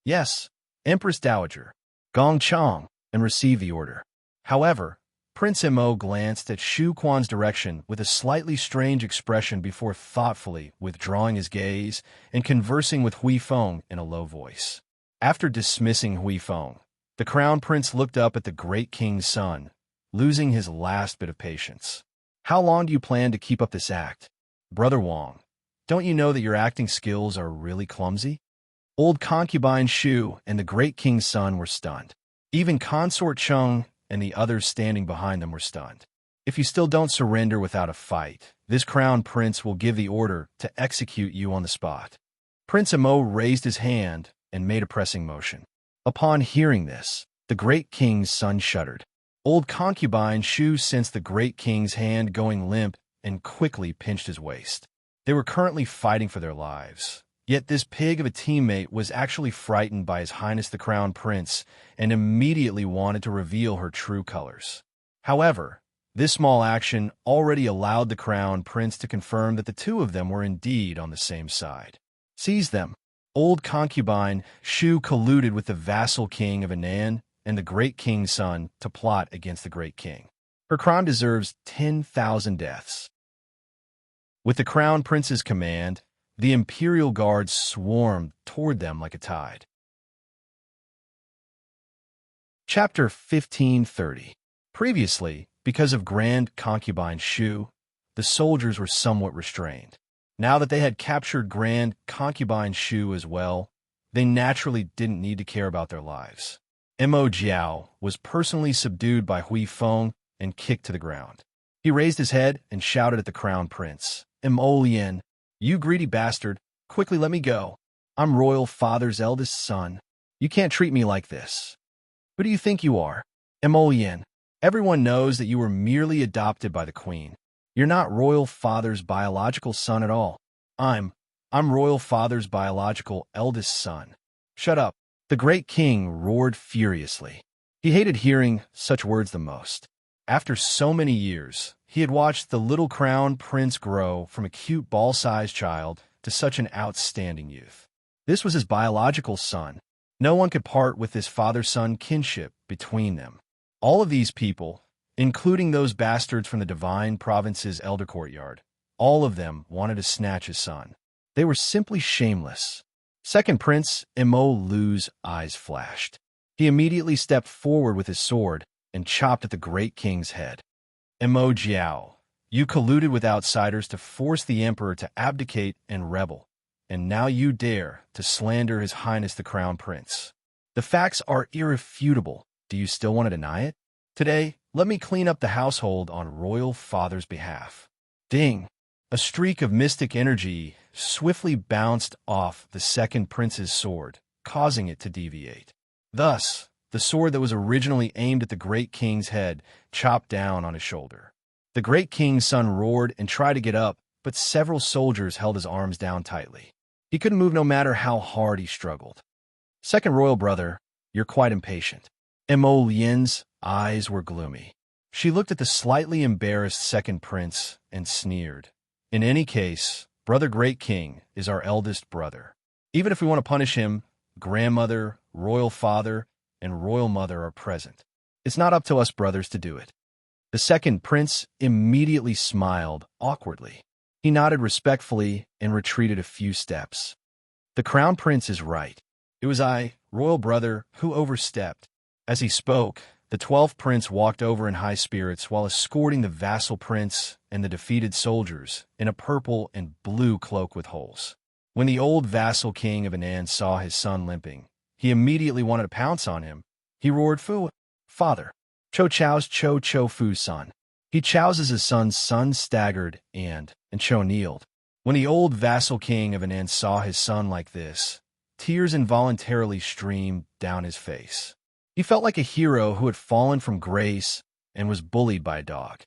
Yes, Empress Dowager, Gong Chang, and receive the order. However, Prince Mo glanced at Shu Quan's direction with a slightly strange expression before thoughtfully withdrawing his gaze and conversing with Hui Feng in a low voice. After dismissing Hui Feng, the crown prince looked up at the great king's son, losing his last bit of patience. How long do you plan to keep up this act? Brother Wang, don't you know that your acting skills are really clumsy? Old concubine Shu and the great king's son were stunned. Even Consort Chung and the others standing behind them were stunned. If you still don't surrender without a fight, this crown prince will give the order to execute you on the spot. Prince Mo raised his hand and made a pressing motion. Upon hearing this, the great king's son shuddered. Old concubine Shu sensed the great king's hand going limp and quickly pinched his waist. They were currently fighting for their lives. Yet this pig of a teammate was actually frightened by His Highness the Crown Prince and immediately wanted to reveal her true colors. However, this small action already allowed the Crown Prince to confirm that the 2 of them were indeed on the same side. Seize them. Old concubine Shu colluded with the vassal king of Anan and the great king's son to plot against the great king. Her crime deserves 10,000 deaths. With the Crown Prince's command, the Imperial Guards swarmed toward them like a tide. Chapter 1530. Previously, because of Grand Concubine Shu, the soldiers were somewhat restrained. Now that they had captured Grand Concubine Shu as well, they naturally didn't need to care about their lives. Mo Jiao was personally subdued by Hui Feng and kicked to the ground. He raised his head and shouted at the Crown Prince, Mo Lian, you greedy bastard, quickly let me go. I'm royal father's eldest son. You can't treat me like this. Who do you think you are? Mo Lian. Everyone knows that you were merely adopted by the queen. You're not royal father's biological son at all. I'm royal father's biological eldest son. Shut up. The great king roared furiously. He hated hearing such words the most. After so many years, he had watched the little crown prince grow from a cute ball-sized child to such an outstanding youth. This was his biological son. No one could part with this father-son kinship between them. All of these people, including those bastards from the Divine Province's Elder Courtyard, all of them wanted to snatch his son. They were simply shameless. Second Prince Mo Lu's eyes flashed. He immediately stepped forward with his sword and chopped at the great king's head. Mo Jiao, You colluded with outsiders to force the emperor to abdicate and rebel, and now you dare to slander His Highness the Crown Prince. The facts are irrefutable. Do you still want to deny it? Today, let me clean up the household on Royal Father's behalf. Ding! A streak of mystic energy swiftly bounced off the second prince's sword, causing it to deviate. Thus, the sword that was originally aimed at the great king's head chopped down on his shoulder. The great king's son roared and tried to get up, but several soldiers held his arms down tightly. He couldn't move no matter how hard he struggled. Second royal brother, you're quite impatient. Mo Lian's eyes were gloomy. She looked at the slightly embarrassed second prince and sneered. In any case, brother great king is our eldest brother. Even if we want to punish him, grandmother, royal father, and royal mother are present. It's not up to us brothers to do it. The second prince immediately smiled awkwardly. He nodded respectfully and retreated a few steps. The crown prince is right. It was I, royal brother, who overstepped. As he spoke, the 12th prince walked over in high spirits while escorting the vassal prince and the defeated soldiers in a purple and blue cloak with holes. When the old vassal king of Anan saw his son limping, he immediately wanted to pounce on him. He roared, "Fu, father! Cho Chao's Cho Fu's son." He Chao's as his son's son staggered and Cho kneeled. When the old vassal king of Anan saw his son like this, tears involuntarily streamed down his face. He felt like a hero who had fallen from grace and was bullied by a dog.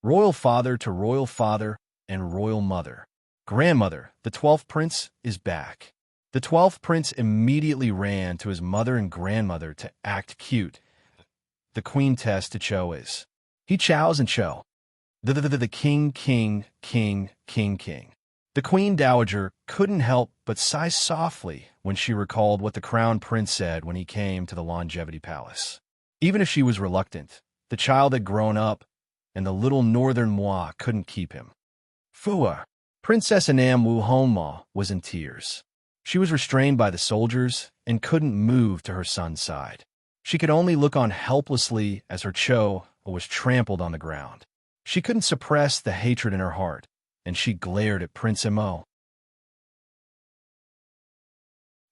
Royal father to royal father and royal mother. Grandmother, the 12th prince is back. The 12th prince immediately ran to his mother and grandmother to act cute. The queen test to Cho is. He chows and Cho. The king. The queen dowager couldn't help but sigh softly when she recalled what the crown prince said when he came to the longevity palace. Even if she was reluctant, the child had grown up, and the little northern moi couldn't keep him. Fua, Princess Anam Wu Honma, was in tears. She was restrained by the soldiers and couldn't move to her son's side. She could only look on helplessly as her Cho was trampled on the ground. She couldn't suppress the hatred in her heart, and she glared at Prince Mo.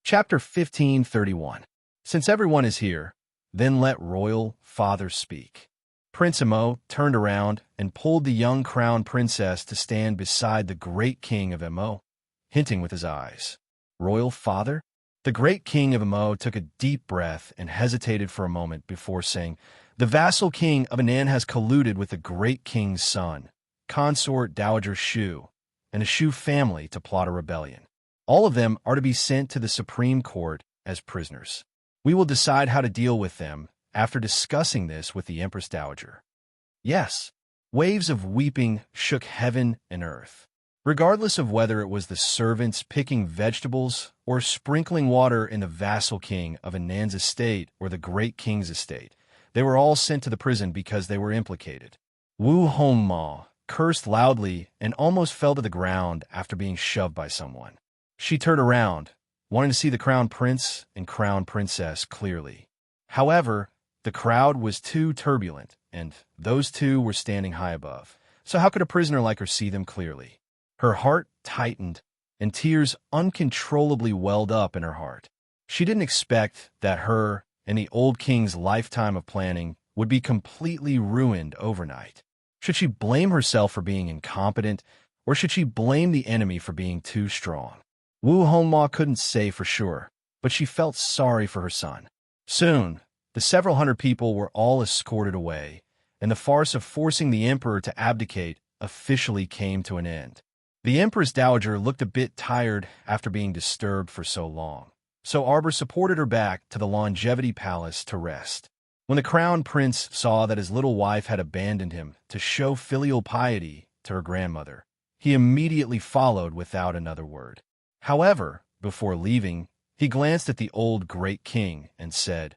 Chapter 1531. Since everyone is here, then let royal father speak. Prince Mo turned around and pulled the young crown princess to stand beside the great king of Mo, hinting with his eyes. Royal father? The great king of Mo took a deep breath and hesitated for a moment before saying, "The vassal king of Anan has colluded with the great king's son, Consort Dowager Shu, and the Shu family to plot a rebellion. All of them are to be sent to the Supreme Court as prisoners. We will decide how to deal with them after discussing this with the Empress Dowager." Yes, waves of weeping shook heaven and earth. Regardless of whether it was the servants picking vegetables or sprinkling water in the vassal king of Anan's estate or the great king's estate, they were all sent to the prison because they were implicated. Wu Honma cursed loudly and almost fell to the ground after being shoved by someone. She turned around, wanting to see the crown prince and crown princess clearly. However, the crowd was too turbulent, and those two were standing high above. So how could a prisoner like her see them clearly? Her heart tightened, and tears uncontrollably welled up in her heart. She didn't expect that her and the old king's lifetime of planning would be completely ruined overnight. Should she blame herself for being incompetent, or should she blame the enemy for being too strong? Wu Honma couldn't say for sure, but she felt sorry for her son. Soon, the several hundred people were all escorted away, and the farce of forcing the emperor to abdicate officially came to an end. The Empress Dowager looked a bit tired after being disturbed for so long, so Arbor supported her back to the longevity palace to rest. When the crown prince saw that his little wife had abandoned him to show filial piety to her grandmother, he immediately followed without another word. However, before leaving, he glanced at the old great king and said,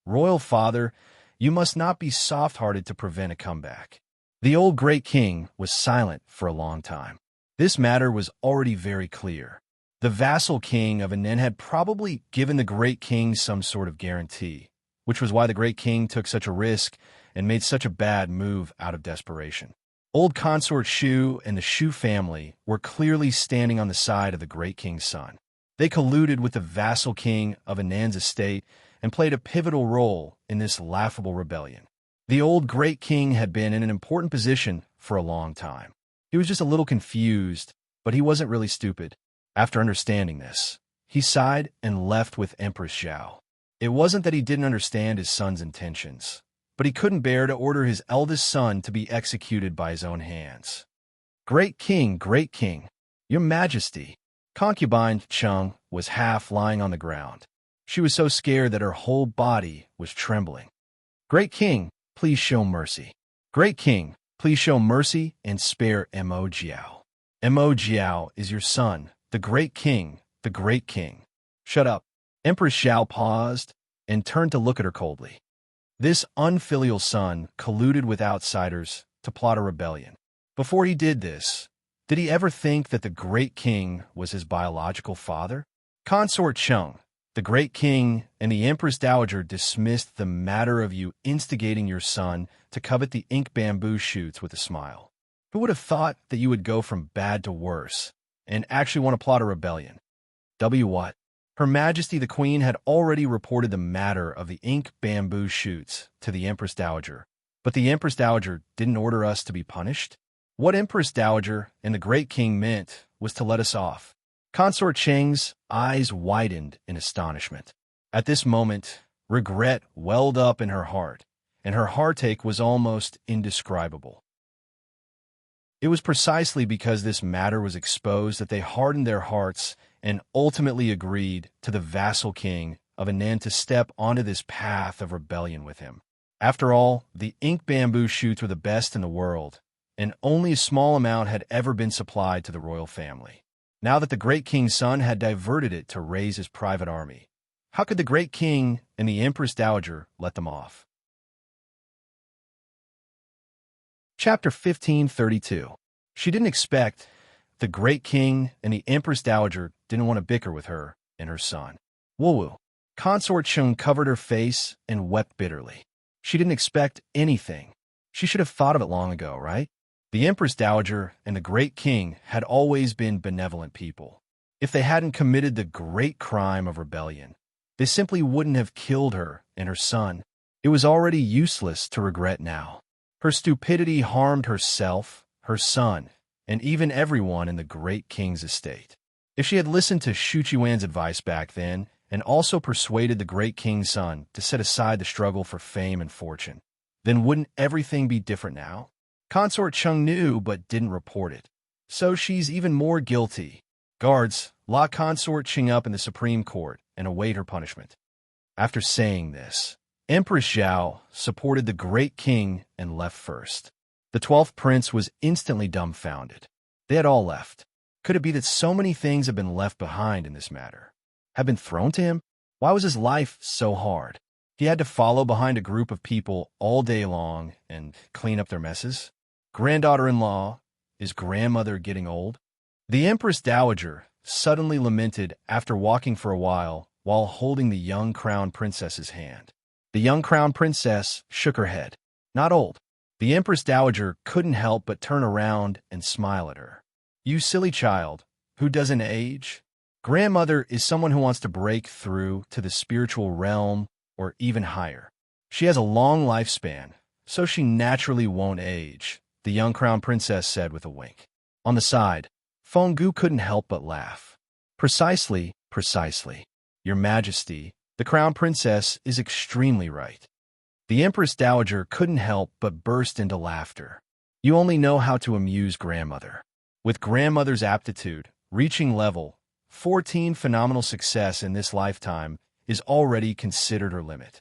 "Royal father, you must not be soft-hearted to prevent a comeback." The old great king was silent for a long time. This matter was already very clear. The vassal king of Anan had probably given the great king some sort of guarantee, which was why the great king took such a risk and made such a bad move out of desperation. Old Consort Shu and the Shu family were clearly standing on the side of the great king's son. They colluded with the vassal king of Anand's estate and played a pivotal role in this laughable rebellion. The old great king had been in an important position for a long time. He was just a little confused, but he wasn't really stupid. After understanding this, he sighed and left with Empress Zhao. It wasn't that he didn't understand his son's intentions, but he couldn't bear to order his eldest son to be executed by his own hands. Great King, your majesty. Concubine Cheng was half lying on the ground. She was so scared that her whole body was trembling. Great King, please show mercy. Great King, please show mercy and spare Mo Jiao. Mo Jiao is your son, the Great King, the Great King. Shut up. Empress Zhao paused and turned to look at her coldly. This unfilial son colluded with outsiders to plot a rebellion. Before he did this, did he ever think that the Great King was his biological father? Consort Cheng, the Great King, and the Empress Dowager dismissed the matter of you instigating your son to covet the ink bamboo shoots with a smile. Who would have thought that you would go from bad to worse and actually want to plot a rebellion? What? Her Majesty the Queen had already reported the matter of the ink bamboo shoots to the Empress Dowager, but the Empress Dowager didn't order us to be punished. What Empress Dowager and the Great King meant was to let us off. Consort Cheng's eyes widened in astonishment. At this moment, regret welled up in her heart, and her heartache was almost indescribable. It was precisely because this matter was exposed that they hardened their hearts and ultimately agreed to the vassal king of Anand to step onto this path of rebellion with him. After all, the ink bamboo shoots were the best in the world, and only a small amount had ever been supplied to the royal family. Now that the great king's son had diverted it to raise his private army, how could the great king and the Empress Dowager let them off? Chapter 1532. She didn't expect the great king and the Empress Dowager didn't want to bicker with her and her son. Woo-woo. Consort Cheng covered her face and wept bitterly. She didn't expect anything. She should have thought of it long ago, right? The Empress Dowager and the great king had always been benevolent people. If they hadn't committed the great crime of rebellion, they simply wouldn't have killed her and her son. It was already useless to regret now. Her stupidity harmed herself, her son, and even everyone in the great king's estate. If she had listened to Shu Qiwan's advice back then, and also persuaded the great king's son to set aside the struggle for fame and fortune, then wouldn't everything be different now? Consort Cheng knew but didn't report it, so she's even more guilty. Guards, lock Consort Cheng up in the Supreme Court and await her punishment. After saying this, Empress Zhao supported the great king and left first. The 12th prince was instantly dumbfounded. They had all left. Could it be that so many things have been left behind in this matter? Have been thrown to him? Why was his life so hard? He had to follow behind a group of people all day long and clean up their messes? Granddaughter-in-law, is grandmother getting old? The Empress Dowager suddenly lamented after walking for a while holding the young crown princess's hand. The young crown princess shook her head. Not old. The Empress Dowager couldn't help but turn around and smile at her. You silly child, who doesn't age? Grandmother is someone who wants to break through to the spiritual realm or even higher. She has a long lifespan, so she naturally won't age, the young crown princess said with a wink. On the side, Fenggu couldn't help but laugh. Precisely. Your Majesty, the crown princess is extremely right. The Empress Dowager couldn't help but burst into laughter. You only know how to amuse grandmother. With grandmother's aptitude, reaching level 14 phenomenal success in this lifetime is already considered her limit.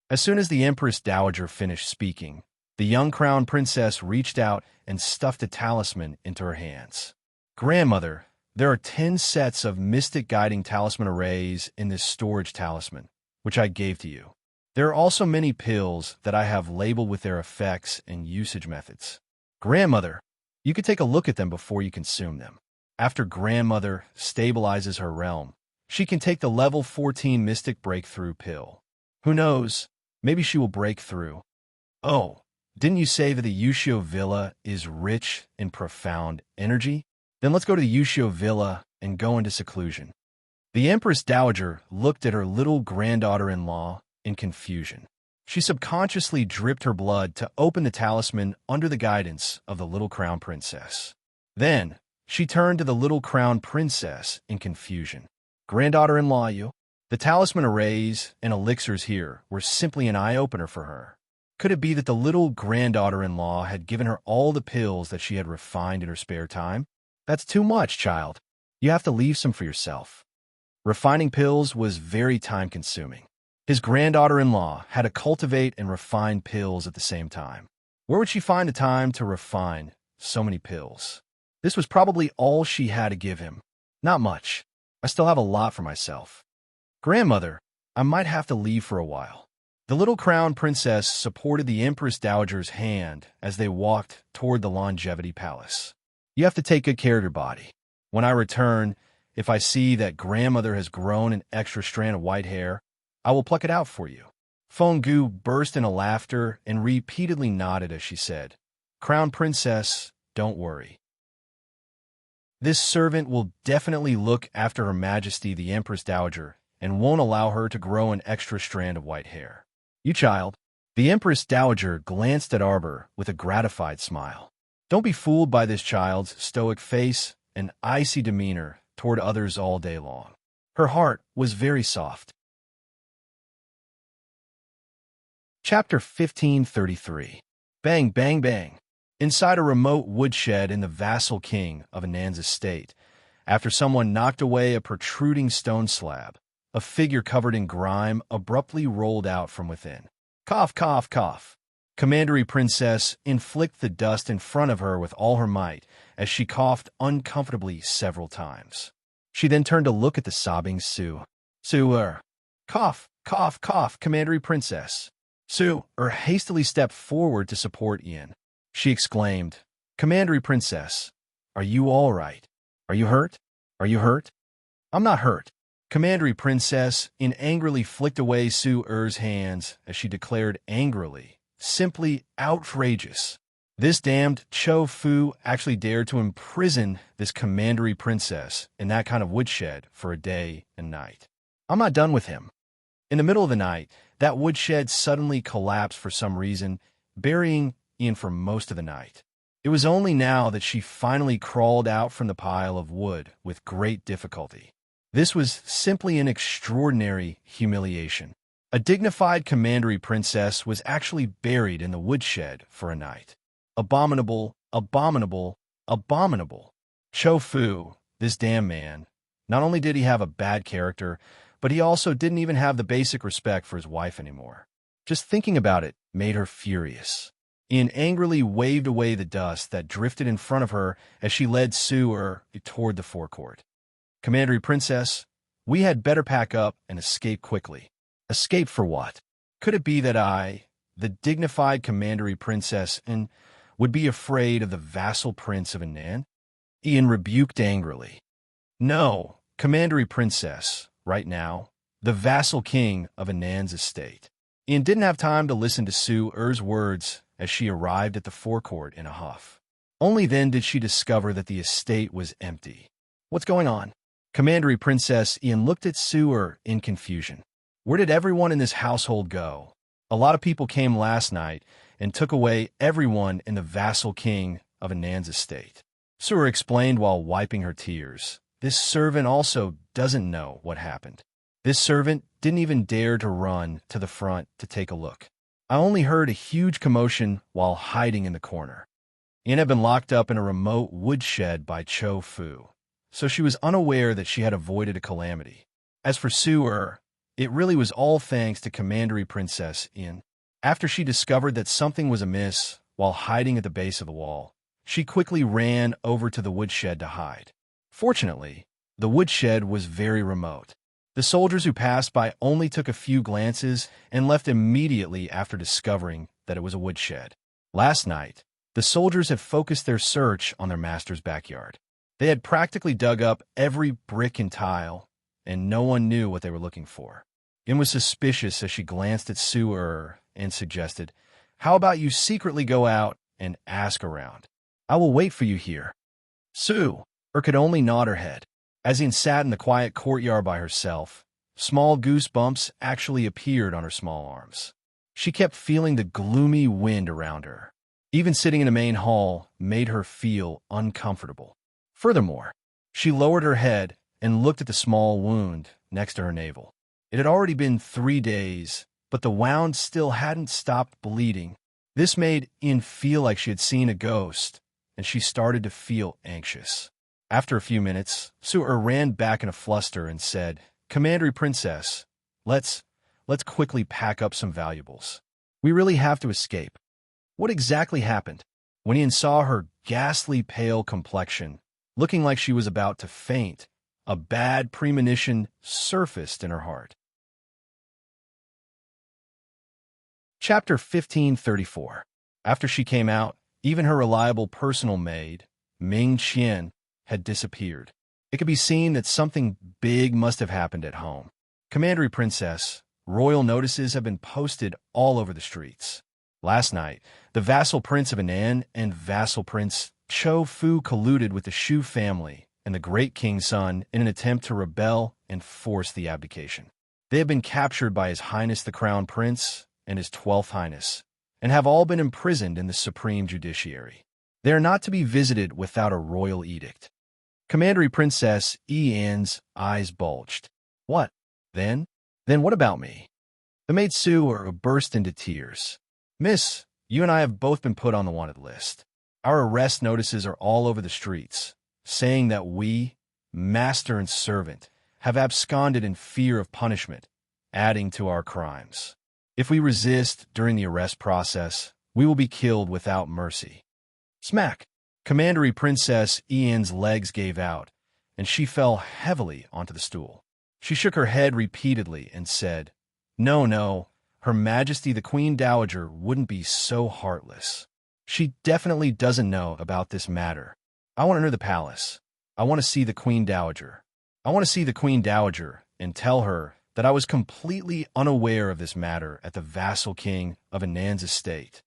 As soon as the Empress Dowager finished speaking, the young crown princess reached out and stuffed a talisman into her hands. Grandmother, there are 10 sets of mystic guiding talisman arrays in this storage talisman, which I gave to you. There are also many pills that I have labeled with their effects and usage methods. Grandmother, you could take a look at them before you consume them. After grandmother stabilizes her realm, she can take the level 14 mystic breakthrough pill. Who knows, maybe she will break through. Oh, Didn't you say that the Ushio Villa is rich in profound energy? Then let's go to the Ushio Villa and go into seclusion. The Empress Dowager looked at her little granddaughter-in-law in confusion. She subconsciously dripped her blood to open the talisman under the guidance of the little crown princess. Then, she turned to the little crown princess in confusion. Granddaughter-in-law, you? The talisman arrays and elixirs here were simply an eye-opener for her. Could it be that the little granddaughter-in-law had given her all the pills that she had refined in her spare time? That's too much, child. You have to leave some for yourself. Refining pills was very time-consuming. His granddaughter-in-law had to cultivate and refine pills at the same time. Where would she find the time to refine so many pills? This was probably all she had to give him. Not much. I still have a lot for myself. Grandmother, I might have to leave for a while. The little crown princess supported the Empress Dowager's hand as they walked toward the Longevity Palace. You have to take good care of your body. When I return, if I see that grandmother has grown an extra strand of white hair, I will pluck it out for you. Fenggu burst into laughter and repeatedly nodded as she said, Crown Princess, don't worry. This servant will definitely look after Her Majesty the Empress Dowager and won't allow her to grow an extra strand of white hair. You child. The Empress Dowager glanced at Arbor with a gratified smile. Don't be fooled by this child's stoic face and icy demeanor toward others all day long. Her heart was very soft. Chapter 1533. Bang, bang, bang. Inside a remote woodshed in the vassal king of Anand's estate, after someone knocked away a protruding stone slab, a figure covered in grime abruptly rolled out from within. Cough, cough, cough. Commandery Princess inflicted the dust in front of her with all her might as she coughed uncomfortably several times. She then turned to look at the sobbing Sue. Cough, cough, cough, Commandery Princess. Sue hastily stepped forward to support Ian. She exclaimed, Commandery Princess, are you all right? Are you hurt? Are you hurt? I'm not hurt. Commandery Princess angrily flicked away Sue-er's hands as she declared angrily, simply outrageous. This damned Cho Fu actually dared to imprison this Commandery Princess in that kind of woodshed for a day and night. I'm not done with him. In the middle of the night, that woodshed suddenly collapsed for some reason, burying Ian for most of the night. It was only now that she finally crawled out from the pile of wood with great difficulty. This was simply an extraordinary humiliation. A dignified Commandery Princess was actually buried in the woodshed for a night. Abominable, abominable, abominable. Cho Fu, this damn man, not only did he have a bad character, but he also didn't even have the basic respect for his wife anymore. Just thinking about it made her furious. Ian angrily waved away the dust that drifted in front of her as she led Sue toward the forecourt. Commandery Princess, we had better pack up and escape quickly. Escape for what? Could it be that I, the dignified Commandery Princess, would be afraid of the vassal prince of Anand? Ian rebuked angrily. No, Commandery Princess, right now, the vassal king of Anand's estate. Ian didn't have time to listen to Sue-er's words as she arrived at the forecourt in a huff. Only then did she discover that the estate was empty. What's going on? Commandery Princess, Ian looked at Sue in confusion. Where did everyone in this household go? A lot of people came last night and took away everyone in the vassal king of Anand's estate. Sue explained while wiping her tears. This servant also doesn't know what happened. This servant didn't even dare to run to the front to take a look. I only heard a huge commotion while hiding in the corner. Ian had been locked up in a remote woodshed by Cho Fu, so she was unaware that she had avoided a calamity. As for Sue, it really was all thanks to Commandery Princess Ian. After she discovered that something was amiss while hiding at the base of the wall, she quickly ran over to the woodshed to hide. Fortunately, the woodshed was very remote. The soldiers who passed by only took a few glances and left immediately after discovering that it was a woodshed. Last night, the soldiers had focused their search on their master's backyard. They had practically dug up every brick and tile, and no one knew what they were looking for. Ian was suspicious as she glanced at Sue and suggested, How about you secretly go out and ask around? I will wait for you here. Sue, could only nod her head. As Ian sat in the quiet courtyard by herself, small goosebumps actually appeared on her small arms. She kept feeling the gloomy wind around her. Even sitting in the main hall made her feel uncomfortable. Furthermore, she lowered her head and looked at the small wound next to her navel. It had already been 3 days, but the wound still hadn't stopped bleeding. This made Ian feel like she had seen a ghost, and she started to feel anxious. After a few minutes, Sue ran back in a fluster and said, "Commandery Princess, let's quickly pack up some valuables. We really have to escape." What exactly happened? When Ian saw her ghastly pale complexion, looking like she was about to faint, a bad premonition surfaced in her heart. Chapter 1534. After she came out, even her reliable personal maid, Ming Qian, had disappeared. It could be seen that something big must have happened at home. Commandery Princess, royal notices have been posted all over the streets. Last night, the vassal prince of Anan and vassal prince Cho Fu colluded with the Shu family and the great king's son in an attempt to rebel and force the abdication. They have been captured by His Highness the Crown Prince and His 12th Highness, and have all been imprisoned in the Supreme Judiciary. They are not to be visited without a royal edict. Commandery Princess Ian's eyes bulged. What? Then what about me? The maid Sue burst into tears. Miss, you and I have both been put on the wanted list. Our arrest notices are all over the streets, saying that we, master and servant, have absconded in fear of punishment, adding to our crimes. If we resist during the arrest process, we will be killed without mercy. Smack! Commandery Princess Ian's legs gave out, and she fell heavily onto the stool. She shook her head repeatedly and said, No, Her Majesty the Queen Dowager wouldn't be so heartless. She definitely doesn't know about this matter. I want to enter the palace. I want to see the Queen Dowager. I want to see the Queen Dowager and tell her that I was completely unaware of this matter at the vassal king of Anan's estate.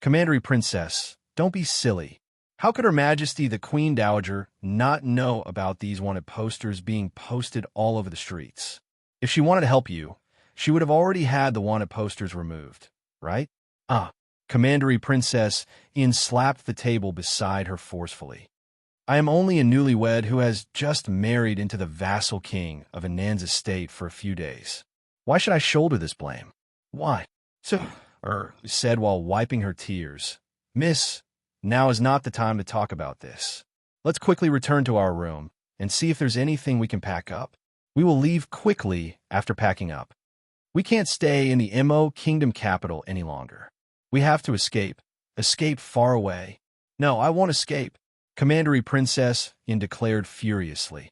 Commandery Princess, don't be silly. How could Her Majesty the Queen Dowager not know about these wanted posters being posted all over the streets? If she wanted to help you, she would have already had the wanted posters removed, right? Commandery Princess Ian slapped the table beside her forcefully. I am only a newlywed who has just married into the vassal king of Anan's estate for a few days. Why should I shoulder this blame? Why? Said while wiping her tears. Miss, now is not the time to talk about this. Let's quickly return to our room and see if there's anything we can pack up. We will leave quickly after packing up. We can't stay in the Mo Kingdom capital any longer. We have to escape. Escape far away. No, I won't escape. Commandery Princess Ian declared furiously.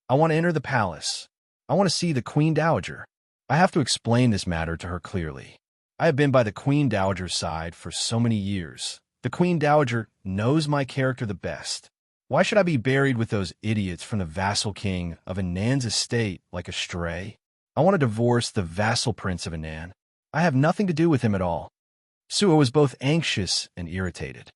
I want to enter the palace. I want to see the Queen Dowager. I have to explain this matter to her clearly. I have been by the Queen Dowager's side for so many years. The Queen Dowager knows my character the best. Why should I be buried with those idiots from the vassal king of Anan's estate like a stray? I want to divorce the vassal prince of Anan. I have nothing to do with him at all. Sue was both anxious and irritated.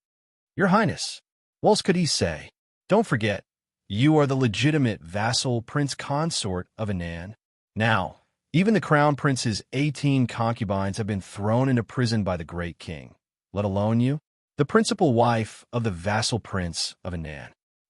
Your Highness, what else could he say? Don't forget, you are the legitimate vassal prince consort of Anan. Now, even the crown prince's 18 concubines have been thrown into prison by the great king, let alone you, the principal wife of the vassal prince of Anan.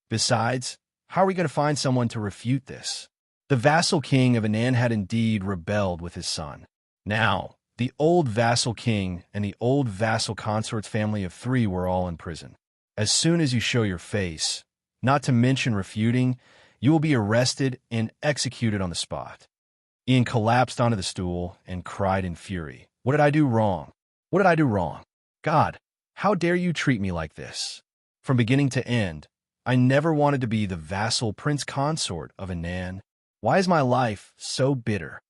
Besides, how are we going to find someone to refute this? The vassal king of Anan had indeed rebelled with his son. Now, the old vassal king and the old vassal consort's family of 3 were all in prison. As soon as you show your face, not to mention refuting, you will be arrested and executed on the spot. Ian collapsed onto the stool and cried in fury. What did I do wrong? What did I do wrong? God, how dare you treat me like this? From beginning to end, I never wanted to be the vassal prince consort of Anan. Why is my life so bitter?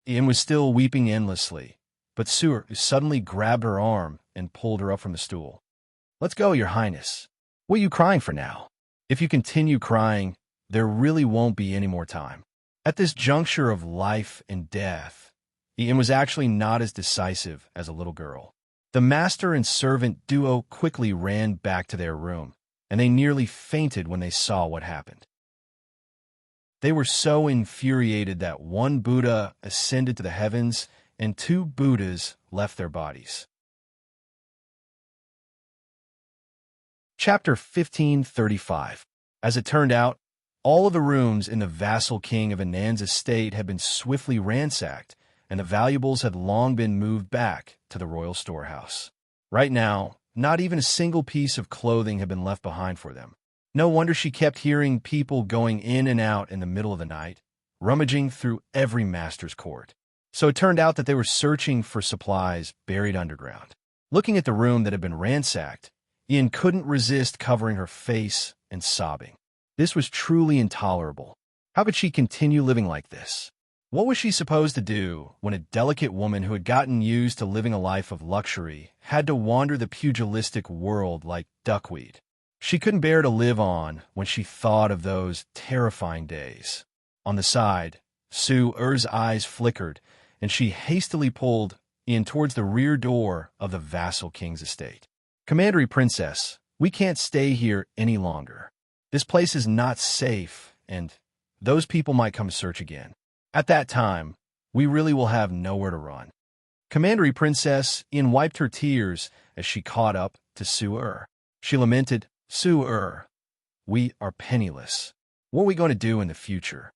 Ian was still weeping endlessly, but Sue suddenly grabbed her arm and pulled her up from the stool. Let's go, Your Highness. What are you crying for now? If you continue crying, there really won't be any more time. At this juncture of life and death, Ian was actually not as decisive as a little girl. The master and servant duo quickly ran back to their room, and they nearly fainted when they saw what happened. They were so infuriated that one Buddha ascended to the heavens and two Buddhas left their bodies. Chapter 1535. As it turned out, all of the rooms in the vassal king of Anand's estate had been swiftly ransacked, and the valuables had long been moved back to the royal storehouse. Right now, not even a single piece of clothing had been left behind for them. No wonder she kept hearing people going in and out in the middle of the night, rummaging through every master's court. So it turned out that they were searching for supplies buried underground. Looking at the room that had been ransacked, Ian couldn't resist covering her face and sobbing. This was truly intolerable. How could she continue living like this? What was she supposed to do when a delicate woman who had gotten used to living a life of luxury had to wander the pugilistic world like duckweed? She couldn't bear to live on when she thought of those terrifying days. On the side, Su-er's eyes flickered, and she hastily pulled Ian towards the rear door of the vassal king's estate. "Commandery Princess, we can't stay here any longer. This place is not safe, and those people might come to search again. At that time, we really will have nowhere to run." Commandery Princess, Ian wiped her tears as she caught up to Su-er. She lamented, "Su-er, we are penniless. What are we going to do in the future?"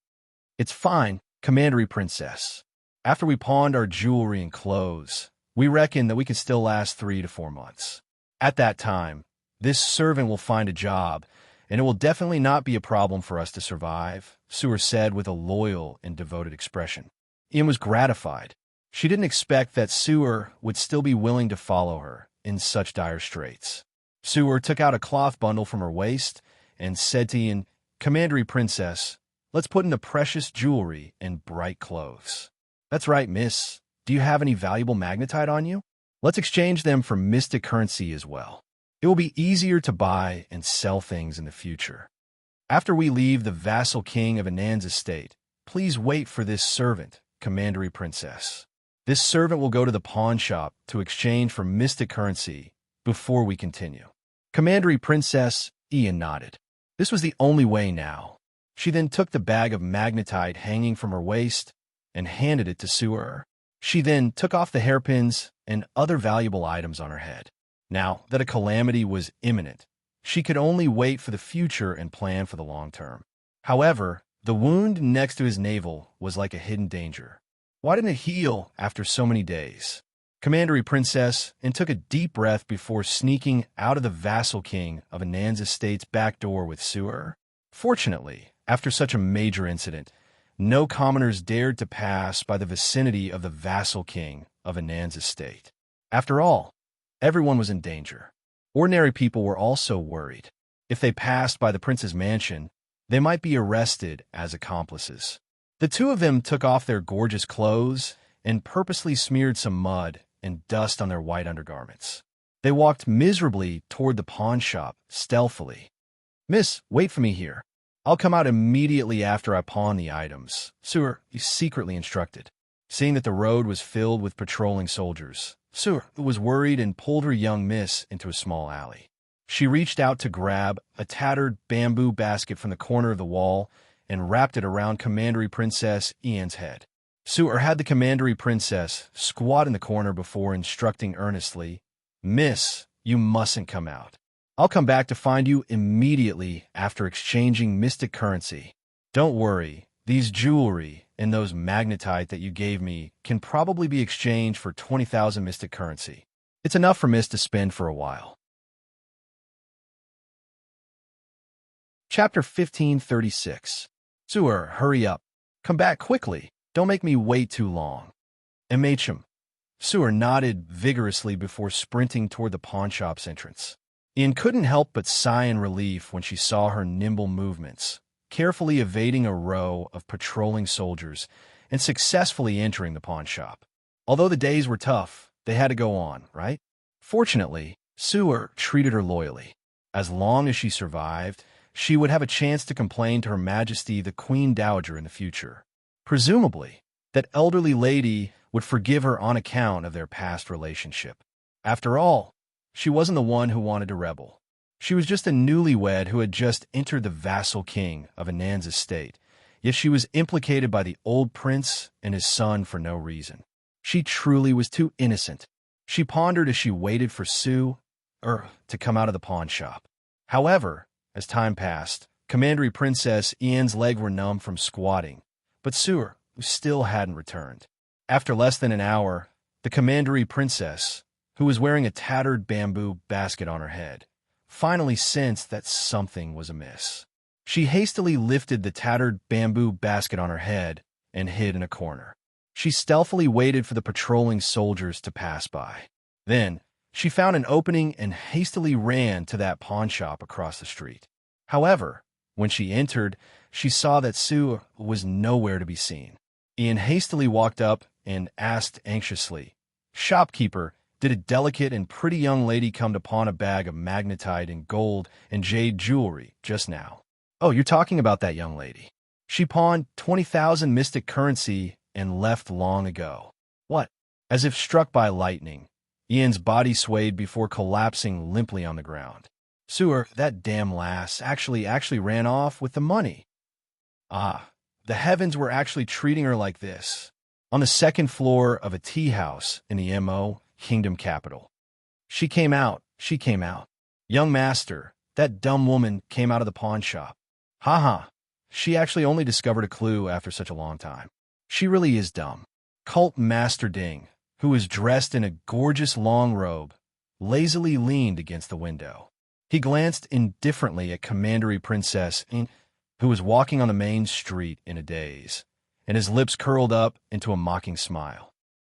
"It's fine, Commandery Princess. After we pawned our jewelry and clothes, we reckon that we can still last 3 to 4 months. At that time, this servant will find a job, and it will definitely not be a problem for us to survive," Su-er said with a loyal and devoted expression. Ian was gratified. She didn't expect that Su-er would still be willing to follow her in such dire straits. Su-er took out a cloth bundle from her waist and said to Ian, "Commandery Princess, let's put in the precious jewelry and bright clothes." "That's right, miss. Do you have any valuable magnetite on you? Let's exchange them for mystic currency as well. It will be easier to buy and sell things in the future. After we leave the vassal king of Anand's estate, please wait for this servant, Commandery Princess. This servant will go to the pawn shop to exchange for mystic currency before we continue." Commandery Princess, Ian nodded. This was the only way now. She then took the bag of magnetite hanging from her waist and handed it to Su-er. She then took off the hairpins and other valuable items on her head. Now that a calamity was imminent, she could only wait for the future and plan for the long term. However, the wound next to his navel was like a hidden danger. Why didn't it heal after so many days? Commandery Princess and took a deep breath before sneaking out of the vassal king of Anand's estate's back door with Su-er. Fortunately, after such a major incident, no commoners dared to pass by the vicinity of the vassal king of Anand's estate. After all, everyone was in danger. Ordinary people were also worried. If they passed by the prince's mansion, they might be arrested as accomplices. The two of them took off their gorgeous clothes and purposely smeared some mud and dust on their white undergarments. They walked miserably toward the pawn shop, stealthily. "Miss, wait for me here. I'll come out immediately after I pawn the items," Su-er secretly instructed. Seeing that the road was filled with patrolling soldiers, Su-er was worried and pulled her young miss into a small alley. She reached out to grab a tattered bamboo basket from the corner of the wall and wrapped it around Commandery Princess Ian's head. Su-er had the Commandery Princess squat in the corner before instructing earnestly, "Miss, you mustn't come out. I'll come back to find you immediately after exchanging mystic currency. Don't worry, these jewelry and those magnetite that you gave me can probably be exchanged for 20,000 mystic currency. It's enough for Miss to spend for a while." Chapter 1536. Su-er, hurry up. Come back quickly. Don't make me wait too long. Immerse. Su-er nodded vigorously before sprinting toward the pawnshop's entrance. Ian couldn't help but sigh in relief when she saw her nimble movements, carefully evading a row of patrolling soldiers and successfully entering the pawn shop. Although the days were tough, they had to go on, right? Fortunately, Su-er treated her loyally. As long as she survived, she would have a chance to complain to Her Majesty the Queen Dowager in the future. Presumably, that elderly lady would forgive her on account of their past relationship. After all, she wasn't the one who wanted to rebel. She was just a newlywed who had just entered the vassal king of Anand's estate, yet she was implicated by the old prince and his son for no reason. She truly was too innocent. She pondered as she waited for Sue to come out of the pawn shop. However, as time passed, Commandery Princess Ian's legs were numb from squatting, but Sue still hadn't returned. After less than an hour, the Commandery Princess, who was wearing a tattered bamboo basket on her head, finally sensed that something was amiss. She hastily lifted the tattered bamboo basket on her head and hid in a corner. She stealthily waited for the patrolling soldiers to pass by. Then, she found an opening and hastily ran to that pawn shop across the street. However, when she entered, she saw that Sue was nowhere to be seen. Ian hastily walked up and asked anxiously, "Shopkeeper, did a delicate and pretty young lady come to pawn a bag of magnetite and gold and jade jewelry just now?" "Oh, you're talking about that young lady. She pawned 20,000 mystic currency and left long ago." "What?" As if struck by lightning, Ian's body swayed before collapsing limply on the ground. "Sue, that damn lass actually ran off with the money." Ah, the heavens were actually treating her like this. On the second floor of a tea house in the M.O. Kingdom capital. She came out. Young master, that dumb woman came out of the pawn shop. Ha. She actually only discovered a clue after such a long time. She really is dumb. Cult Master Ding, who was dressed in a gorgeous long robe, lazily leaned against the window. He glanced indifferently at Commandery Princess, who was walking on the main street in a daze, and his lips curled up into a mocking smile.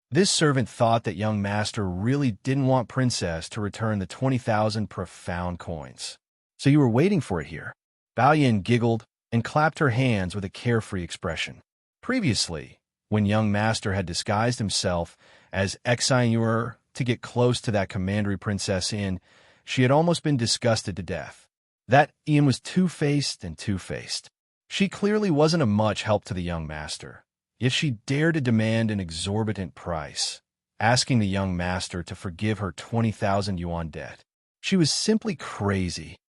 This servant thought that young master really didn't want Princess to return the 20,000 profound coins. "So you were waiting for it here?" Bao giggled and clapped her hands with a carefree expression. Previously, when young master had disguised himself as Exinur to get close to that Commandery Princess Inn, she had almost been disgusted to death. That Ian was two-faced. She clearly wasn't of much help to the young master. Yet she dared to demand an exorbitant price, asking the young master to forgive her 20,000 yuan debt. She was simply crazy,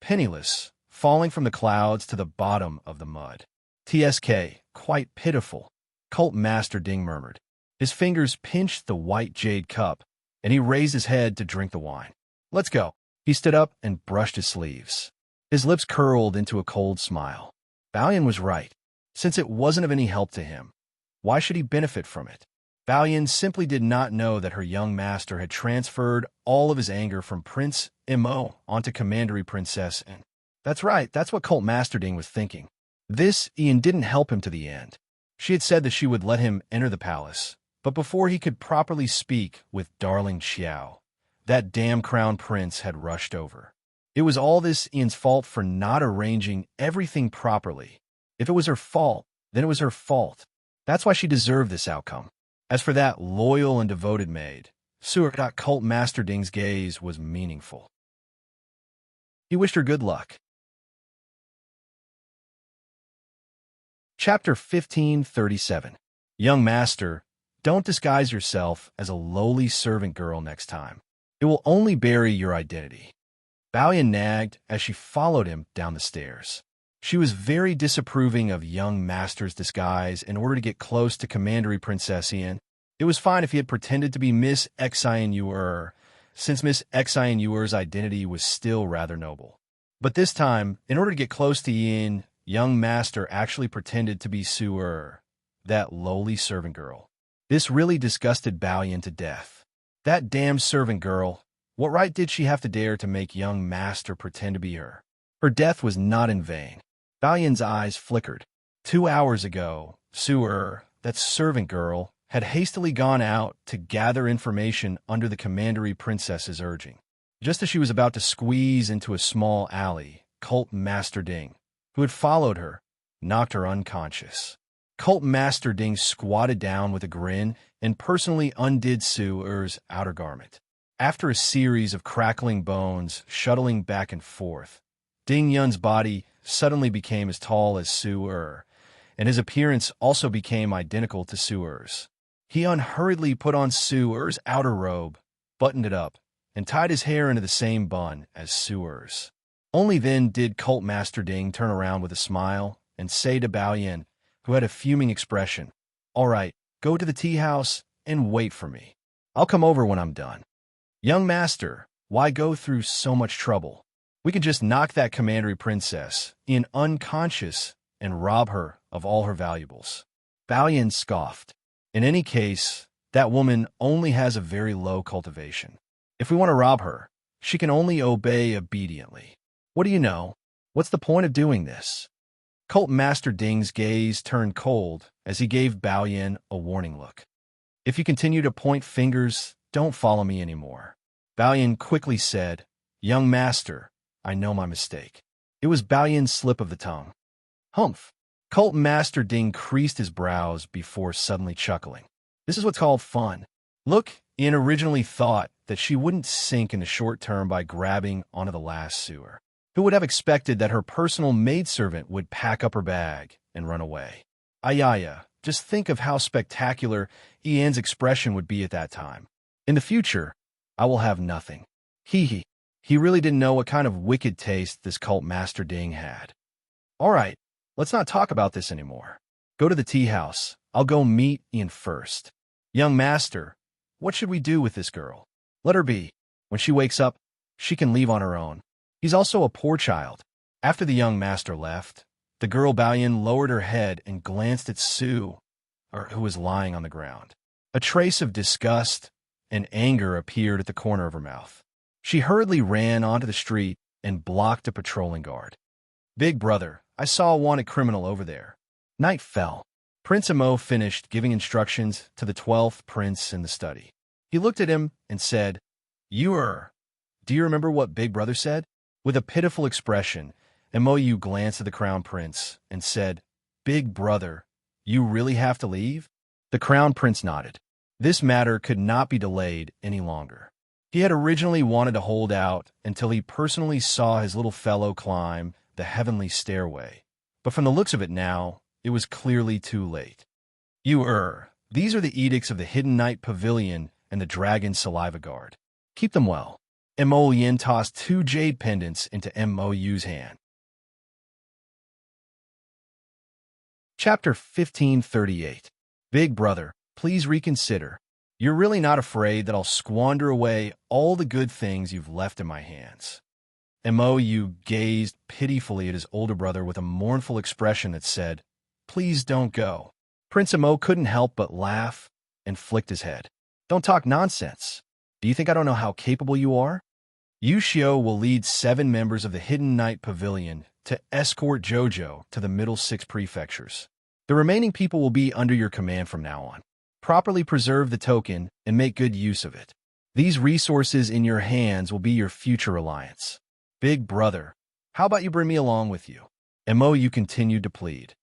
penniless, falling from the clouds to the bottom of the mud. "TSK, quite pitiful," Cult Master Ding murmured. His fingers pinched the white jade cup, and he raised his head to drink the wine. "Let's go." He stood up and brushed his sleeves. His lips curled into a cold smile. Bao was right. Since it wasn't of any help to him, why should he benefit from it? Bao simply did not know that her young master had transferred all of his anger from Prince M.O. onto Commandery Princess, and that's right, that's what Cult Master Ding was thinking. This Ian didn't help him to the end. She had said that she would let him enter the palace, but before he could properly speak with darling Xiao, that damn crown prince had rushed over. It was all this Ian's fault for not arranging everything properly. If it was her fault, then it was her fault. That's why she deserved this outcome. As for that loyal and devoted maid, Cult Master Ding's gaze was meaningful. He wished her good luck. Chapter 1537. Young Master, don't disguise yourself as a lowly servant girl next time. It will only bury your identity. Bao nagged as she followed him down the stairs. She was very disapproving of young master's disguise in order to get close to Commandery Princess Ian. It was fine if he had pretended to be Miss Exinur, since Miss Exinur's identity was still rather noble. But this time, in order to get close to Ian, young master actually pretended to be Sue, that lowly servant girl. This really disgusted Bao to death. That damn servant girl, what right did she have to dare to make young master pretend to be her? Her death was not in vain. Bao's eyes flickered. 2 hours ago, Sue, that servant girl, had hastily gone out to gather information under the Commandery Princess's urging. Just as she was about to squeeze into a small alley, Cult Master Ding, who had followed her, knocked her unconscious. Cult Master Ding squatted down with a grin and personally undid Sue's outer garment. After a series of crackling bones shuttling back and forth, Ding Yun's body suddenly became as tall as Sue, and his appearance also became identical to Sue's. He unhurriedly put on Sue's outer robe, buttoned it up, and tied his hair into the same bun as Sewer's. Only then did Cult Master Ding turn around with a smile and say to Bao Yin, who had a fuming expression, "All right, go to the tea house and wait for me. I'll come over when I'm done." "Young master, why go through so much trouble? We can just knock that commandery princess in unconscious and rob her of all her valuables." Bao Yin scoffed. "In any case, that woman only has a very low cultivation. If we want to rob her, she can only obey obediently. What do you know? What's the point of doing this?" Cult Master Ding's gaze turned cold as he gave Bao Yin a warning look. "If you continue to point fingers, don't follow me anymore." Bao Yin quickly said, "Young master, I know my mistake." It was Bao Yin's slip of the tongue. "Humph." Cult Master Ding creased his brows before suddenly chuckling. "This is what's called fun. Look, Ian originally thought that she wouldn't sink in the short term by grabbing onto the last sewer. Who would have expected that her personal maidservant would pack up her bag and run away? Ayaya, just think of how spectacular Ian's expression would be at that time. In the future, I will have nothing. Hee. He really didn't know what kind of wicked taste this Cult Master Ding had. All right, let's not talk about this anymore. Go to the tea house. I'll go meet Ian first. Young master, what should we do with this girl? Let her be. When she wakes up, she can leave on her own. He's also a poor child." After the young master left, the girl Bao Yin lowered her head and glanced at Sue, who was lying on the ground. A trace of disgust and anger appeared at the corner of her mouth. She hurriedly ran onto the street and blocked a patrolling guard. "Big brother, I saw a wanted criminal over there." Night fell. Prince Imo finished giving instructions to the 12th prince in the study. He looked at him and said, Do you remember what Big Brother said?" With a pitiful expression, Imo glanced at the Crown Prince and said, "Big brother, you really have to leave?" The Crown Prince nodded. This matter could not be delayed any longer. He had originally wanted to hold out until he personally saw his little fellow climb the heavenly stairway, but from the looks of it now, it was clearly too late. These are the edicts of the Hidden Night Pavilion and the Dragon Saliva Guard. Keep them well." Mo Yin tossed 2 jade pendants into Mo's hand. Chapter 1538. Big brother, please reconsider. You're really not afraid that I'll squander away all the good things you've left in my hands. Mo gazed pitifully at his older brother with a mournful expression that said, "Please don't go." Prince Mo couldn't help but laugh and flicked his head. "Don't talk nonsense. Do you think I don't know how capable you are? Yu Xiao will lead 7 members of the Hidden Night Pavilion to escort Jojo to the middle 6 prefectures. The remaining people will be under your command from now on. Properly preserve the token and make good use of it. These resources in your hands will be your future reliance. Big brother, how about you bring me along with you?" Mo continued to plead.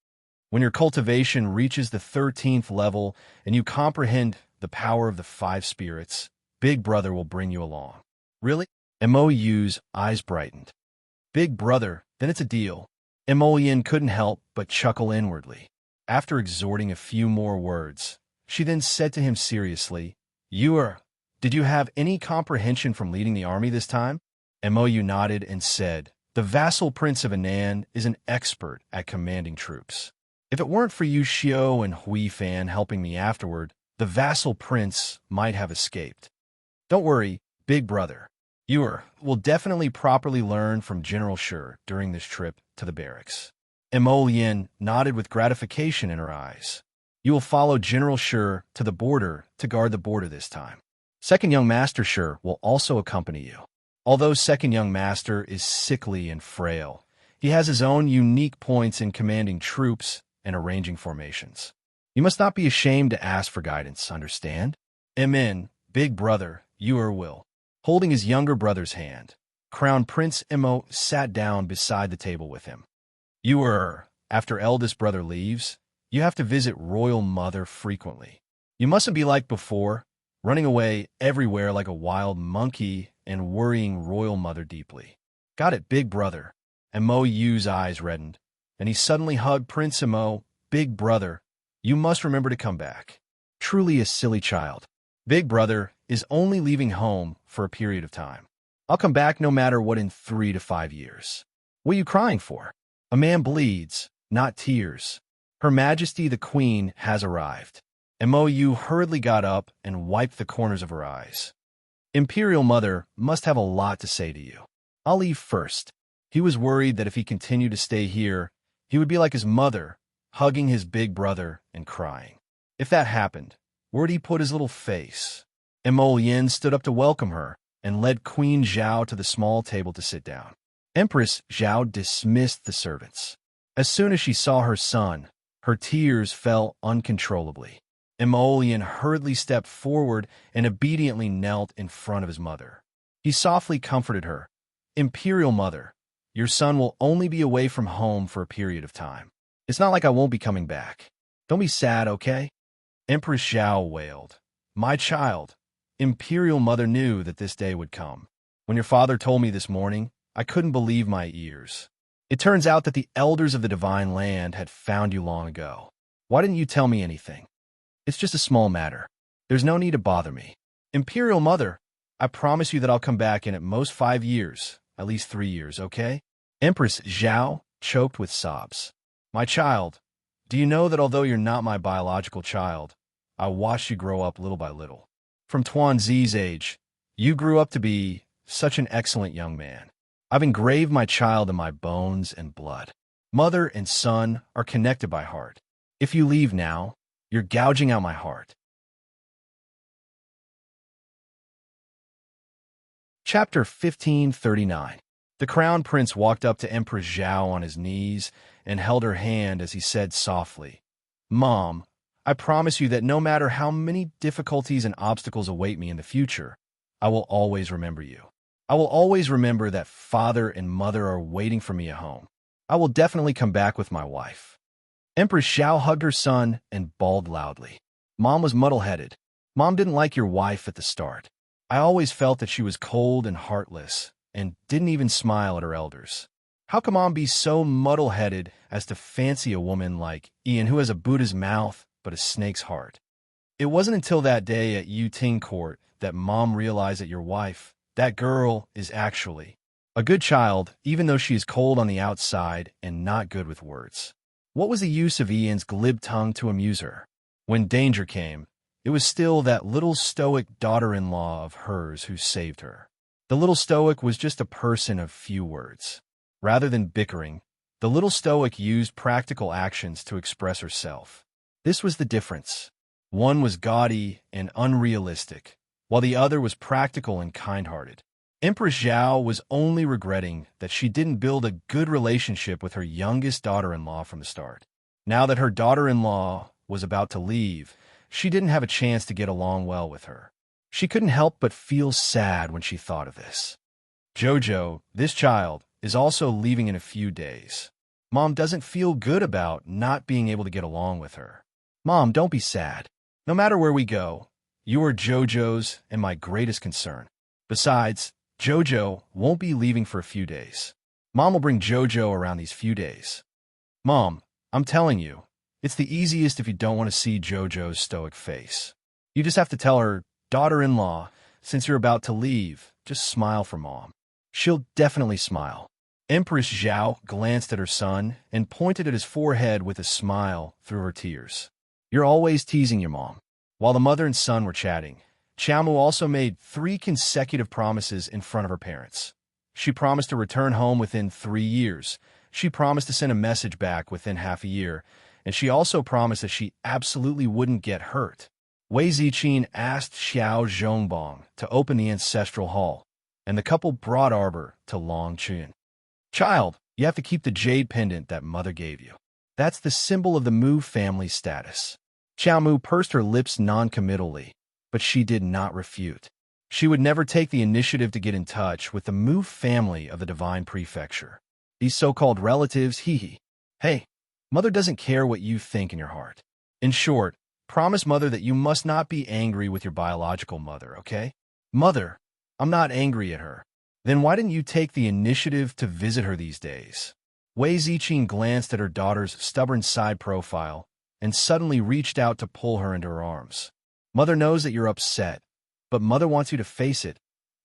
"When your cultivation reaches the 13th level and you comprehend the power of the 5 spirits, Big brother will bring you along." "Really?" Mo's eyes brightened. "Big brother, then it's a deal." Mo Yin couldn't help but chuckle inwardly. After exhorting a few more words, she then said to him seriously, Did you have any comprehension from leading the army this time?" Mo nodded and said, "The vassal prince of Anan is an expert at commanding troops. If it weren't for Yu Xiao and Hui Fan helping me afterward, the vassal prince might have escaped. Don't worry, big brother. You will definitely properly learn from General Shi during this trip to the barracks." Mo Yin nodded with gratification in her eyes. "You will follow General Shi to the border to guard the border this time. Second Young Master Shi will also accompany you. Although Second Young Master is sickly and frail, he has his own unique points in commanding troops and arranging formations. You must not be ashamed to ask for guidance, understand? Amen, big brother, you will." Holding his younger brother's hand, Crown Prince Imo sat down beside the table with him. After eldest brother leaves, you have to visit Royal Mother frequently. You mustn't be like before, running away everywhere like a wild monkey and worrying Royal Mother deeply. Got it, big brother. Mo's eyes reddened, and he suddenly hugged Prince Imo. Big brother, you must remember to come back. Truly a silly child. Big brother, is only leaving home for a period of time. I'll come back no matter what in 3 to 5 years. What are you crying for? A man bleeds, not tears. Her Majesty the Queen has arrived. Mou hurriedly got up and wiped the corners of her eyes. Imperial Mother must have a lot to say to you. I'll leave first. He was worried that if he continued to stay here, he would be like his mother, hugging his big brother and crying. If that happened, where'd he put his little face? Mou Yin stood up to welcome her and led Queen Zhao to the small table to sit down. Empress Zhao dismissed the servants. As soon as she saw her son, her tears fell uncontrollably. Mou Yin hurriedly stepped forward and obediently knelt in front of his mother. He softly comforted her. Imperial Mother, your son will only be away from home for a period of time. It's not like I won't be coming back. Don't be sad, okay? Empress Zhao wailed. My child, Imperial Mother knew that this day would come. When your father told me this morning, I couldn't believe my ears. It turns out that the elders of the divine land had found you long ago. Why didn't you tell me anything? It's just a small matter. There's no need to bother me. Imperial Mother, I promise you that I'll come back in at most 5 years, at least 3 years, okay? Empress Zhao choked with sobs. My child, do you know that although you're not my biological child, I watched you grow up little by little. From Tuanzi's age, you grew up to be such an excellent young man. I've engraved my child in my bones and blood. Mother and son are connected by heart. If you leave now, you're gouging out my heart. Chapter 1539. The Crown Prince walked up to Empress Zhao on his knees and held her hand as he said softly, Mom, I promise you that no matter how many difficulties and obstacles await me in the future, I will always remember you. I will always remember that father and mother are waiting for me at home. I will definitely come back with my wife. Empress Zhao hugged her son and bawled loudly. Mom was muddle-headed. Mom didn't like your wife at the start. I always felt that she was cold and heartless and didn't even smile at her elders. How can Mom be so muddle-headed as to fancy a woman like Ian who has a Buddha's mouth but a snake's heart? It wasn't until that day at Yuting Court that Mom realized that your wife, that girl, is actually a good child, even though she is cold on the outside and not good with words. What was the use of Ian's glib tongue to amuse her? When danger came, it was still that little stoic daughter-in-law of hers who saved her. The little stoic was just a person of few words. Rather than bickering, the little stoic used practical actions to express herself. This was the difference. One was gaudy and unrealistic, while the other was practical and kind-hearted. Empress Zhao was only regretting that she didn't build a good relationship with her youngest daughter-in-law from the start. Now that her daughter-in-law was about to leave, she didn't have a chance to get along well with her. She couldn't help but feel sad when she thought of this. Jojo, this child, is also leaving in a few days. Mom doesn't feel good about not being able to get along with her. Mom, don't be sad. No matter where we go, you are Jojo's and my greatest concern. Besides, Jojo won't be leaving for a few days. Mom will bring Jojo around these few days. Mom, I'm telling you, it's the easiest if you don't want to see Jojo's stoic face. You just have to tell her, daughter-in-law, since you're about to leave, just smile for Mom. She'll definitely smile. Empress Zhao glanced at her son and pointed at his forehead with a smile through her tears. You're always teasing your mom. While the mother and son were chatting, Qiaomu also made 3 consecutive promises in front of her parents. She promised to return home within 3 years. She promised to send a message back within half a year. And she also promised that she absolutely wouldn't get hurt. Wei Ziqin asked Xiao Zhongbong to open the ancestral hall, and the couple brought arbor to Long Chun. Child, you have to keep the jade pendant that mother gave you. That's the symbol of the Mu family's status. Qiaomu pursed her lips non-committally, but she did not refute. She would never take the initiative to get in touch with the Mu family of the Divine Prefecture. These so-called relatives, hee. Hey, Mother doesn't care what you think in your heart. In short, promise Mother that you must not be angry with your biological mother, okay? Mother, I'm not angry at her. Then why didn't you take the initiative to visit her these days? Wei Ziqin glanced at her daughter's stubborn side profile and suddenly reached out to pull her into her arms. Mother knows that you're upset, but Mother wants you to face it,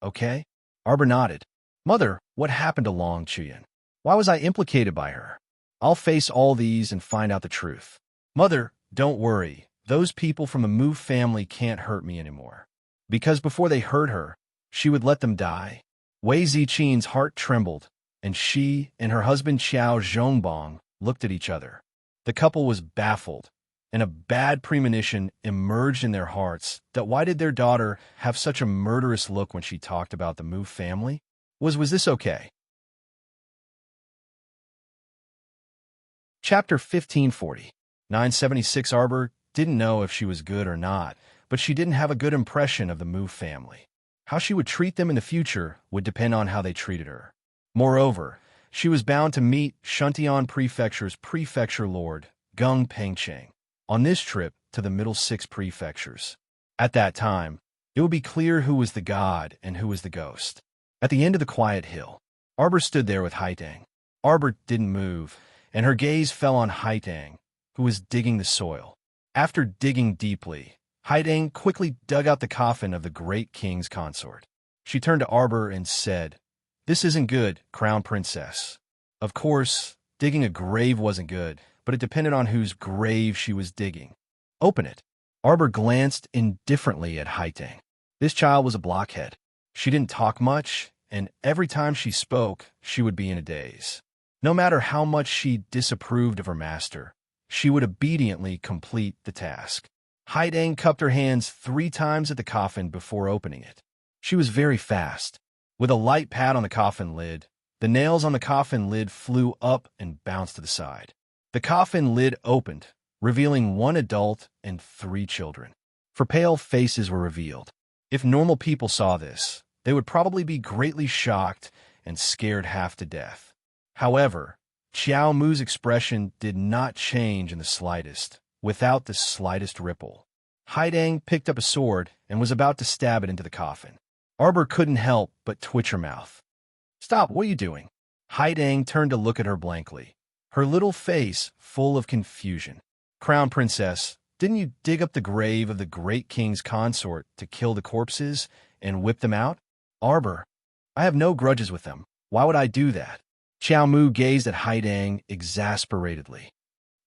okay? Arbor nodded. Mother, what happened to Long Chuyan? Why was I implicated by her? I'll face all these and find out the truth. Mother, don't worry. Those people from the Mu family can't hurt me anymore. Because before they hurt her, she would let them die. Wei Ziqin's heart trembled, and she and her husband Qiao Zhongbong looked at each other. The couple was baffled, and a bad premonition emerged in their hearts that why did their daughter have such a murderous look when she talked about the Mu family? Was this okay? Chapter 1540. 976 Arbor didn't know if she was good or not, but she didn't have a good impression of the Mu family. How she would treat them in the future would depend on how they treated her. Moreover, she was bound to meet Shuntian Prefecture's prefecture lord, Gung Pengcheng, on this trip to the middle 6 prefectures. At that time, it would be clear who was the god and who was the ghost. At the end of the quiet hill, Arbor stood there with Haitang. Arbor didn't move, and her gaze fell on Haitang, who was digging the soil. After digging deeply, Haitang quickly dug out the coffin of the great king's consort. She turned to Arbor and said, "This isn't good, Crown Princess." Of course, digging a grave wasn't good, but it depended on whose grave she was digging. "Open it." Arbor glanced indifferently at Haitang. This child was a blockhead. She didn't talk much, and every time she spoke, she would be in a daze. No matter how much she disapproved of her master, she would obediently complete the task. Haitang cupped her hands 3 times at the coffin before opening it. She was very fast. With a light pat on the coffin lid, the nails on the coffin lid flew up and bounced to the side. The coffin lid opened, revealing 1 adult and 3 children. 4 pale faces were revealed. If normal people saw this, they would probably be greatly shocked and scared half to death. However, Qiao Mu's expression did not change in the slightest, without the slightest ripple. Haitang picked up a sword and was about to stab it into the coffin. Arbor couldn't help but twitch her mouth. "Stop, what are you doing?" Haitang turned to look at her blankly, her little face full of confusion. "Crown Princess, didn't you dig up the grave of the great king's consort to kill the corpses and whip them out?" "Arbor, I have no grudges with them. Why would I do that?" Qiao Mu gazed at Haitang exasperatedly.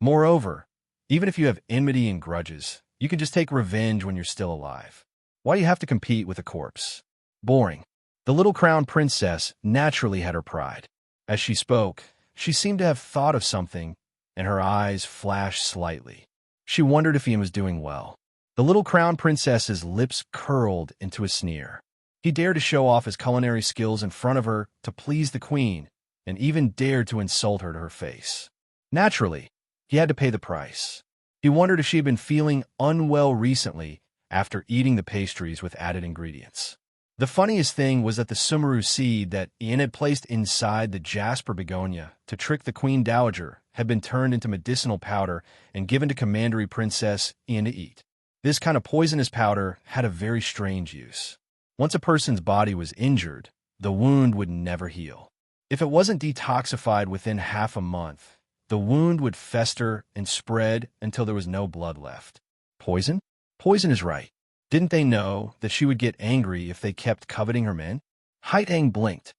"Moreover, even if you have enmity and grudges, you can just take revenge when you're still alive. Why do you have to compete with a corpse? Boring." The little crown princess naturally had her pride. As she spoke, she seemed to have thought of something, and her eyes flashed slightly. She wondered if Ian was doing well. The little crown princess's lips curled into a sneer. He dared to show off his culinary skills in front of her to please the queen, and even dared to insult her to her face. Naturally, he had to pay the price. He wondered if she had been feeling unwell recently after eating the pastries with added ingredients. The funniest thing was that the sumaru seed that Ian had placed inside the jasper begonia to trick the queen dowager had been turned into medicinal powder and given to Commandery Princess Ian to eat. This kind of poisonous powder had a very strange use. Once a person's body was injured, the wound would never heal. If it wasn't detoxified within half a month, the wound would fester and spread until there was no blood left. Poison? Poison is right. Didn't they know that she would get angry if they kept coveting her men? Haitang blinked.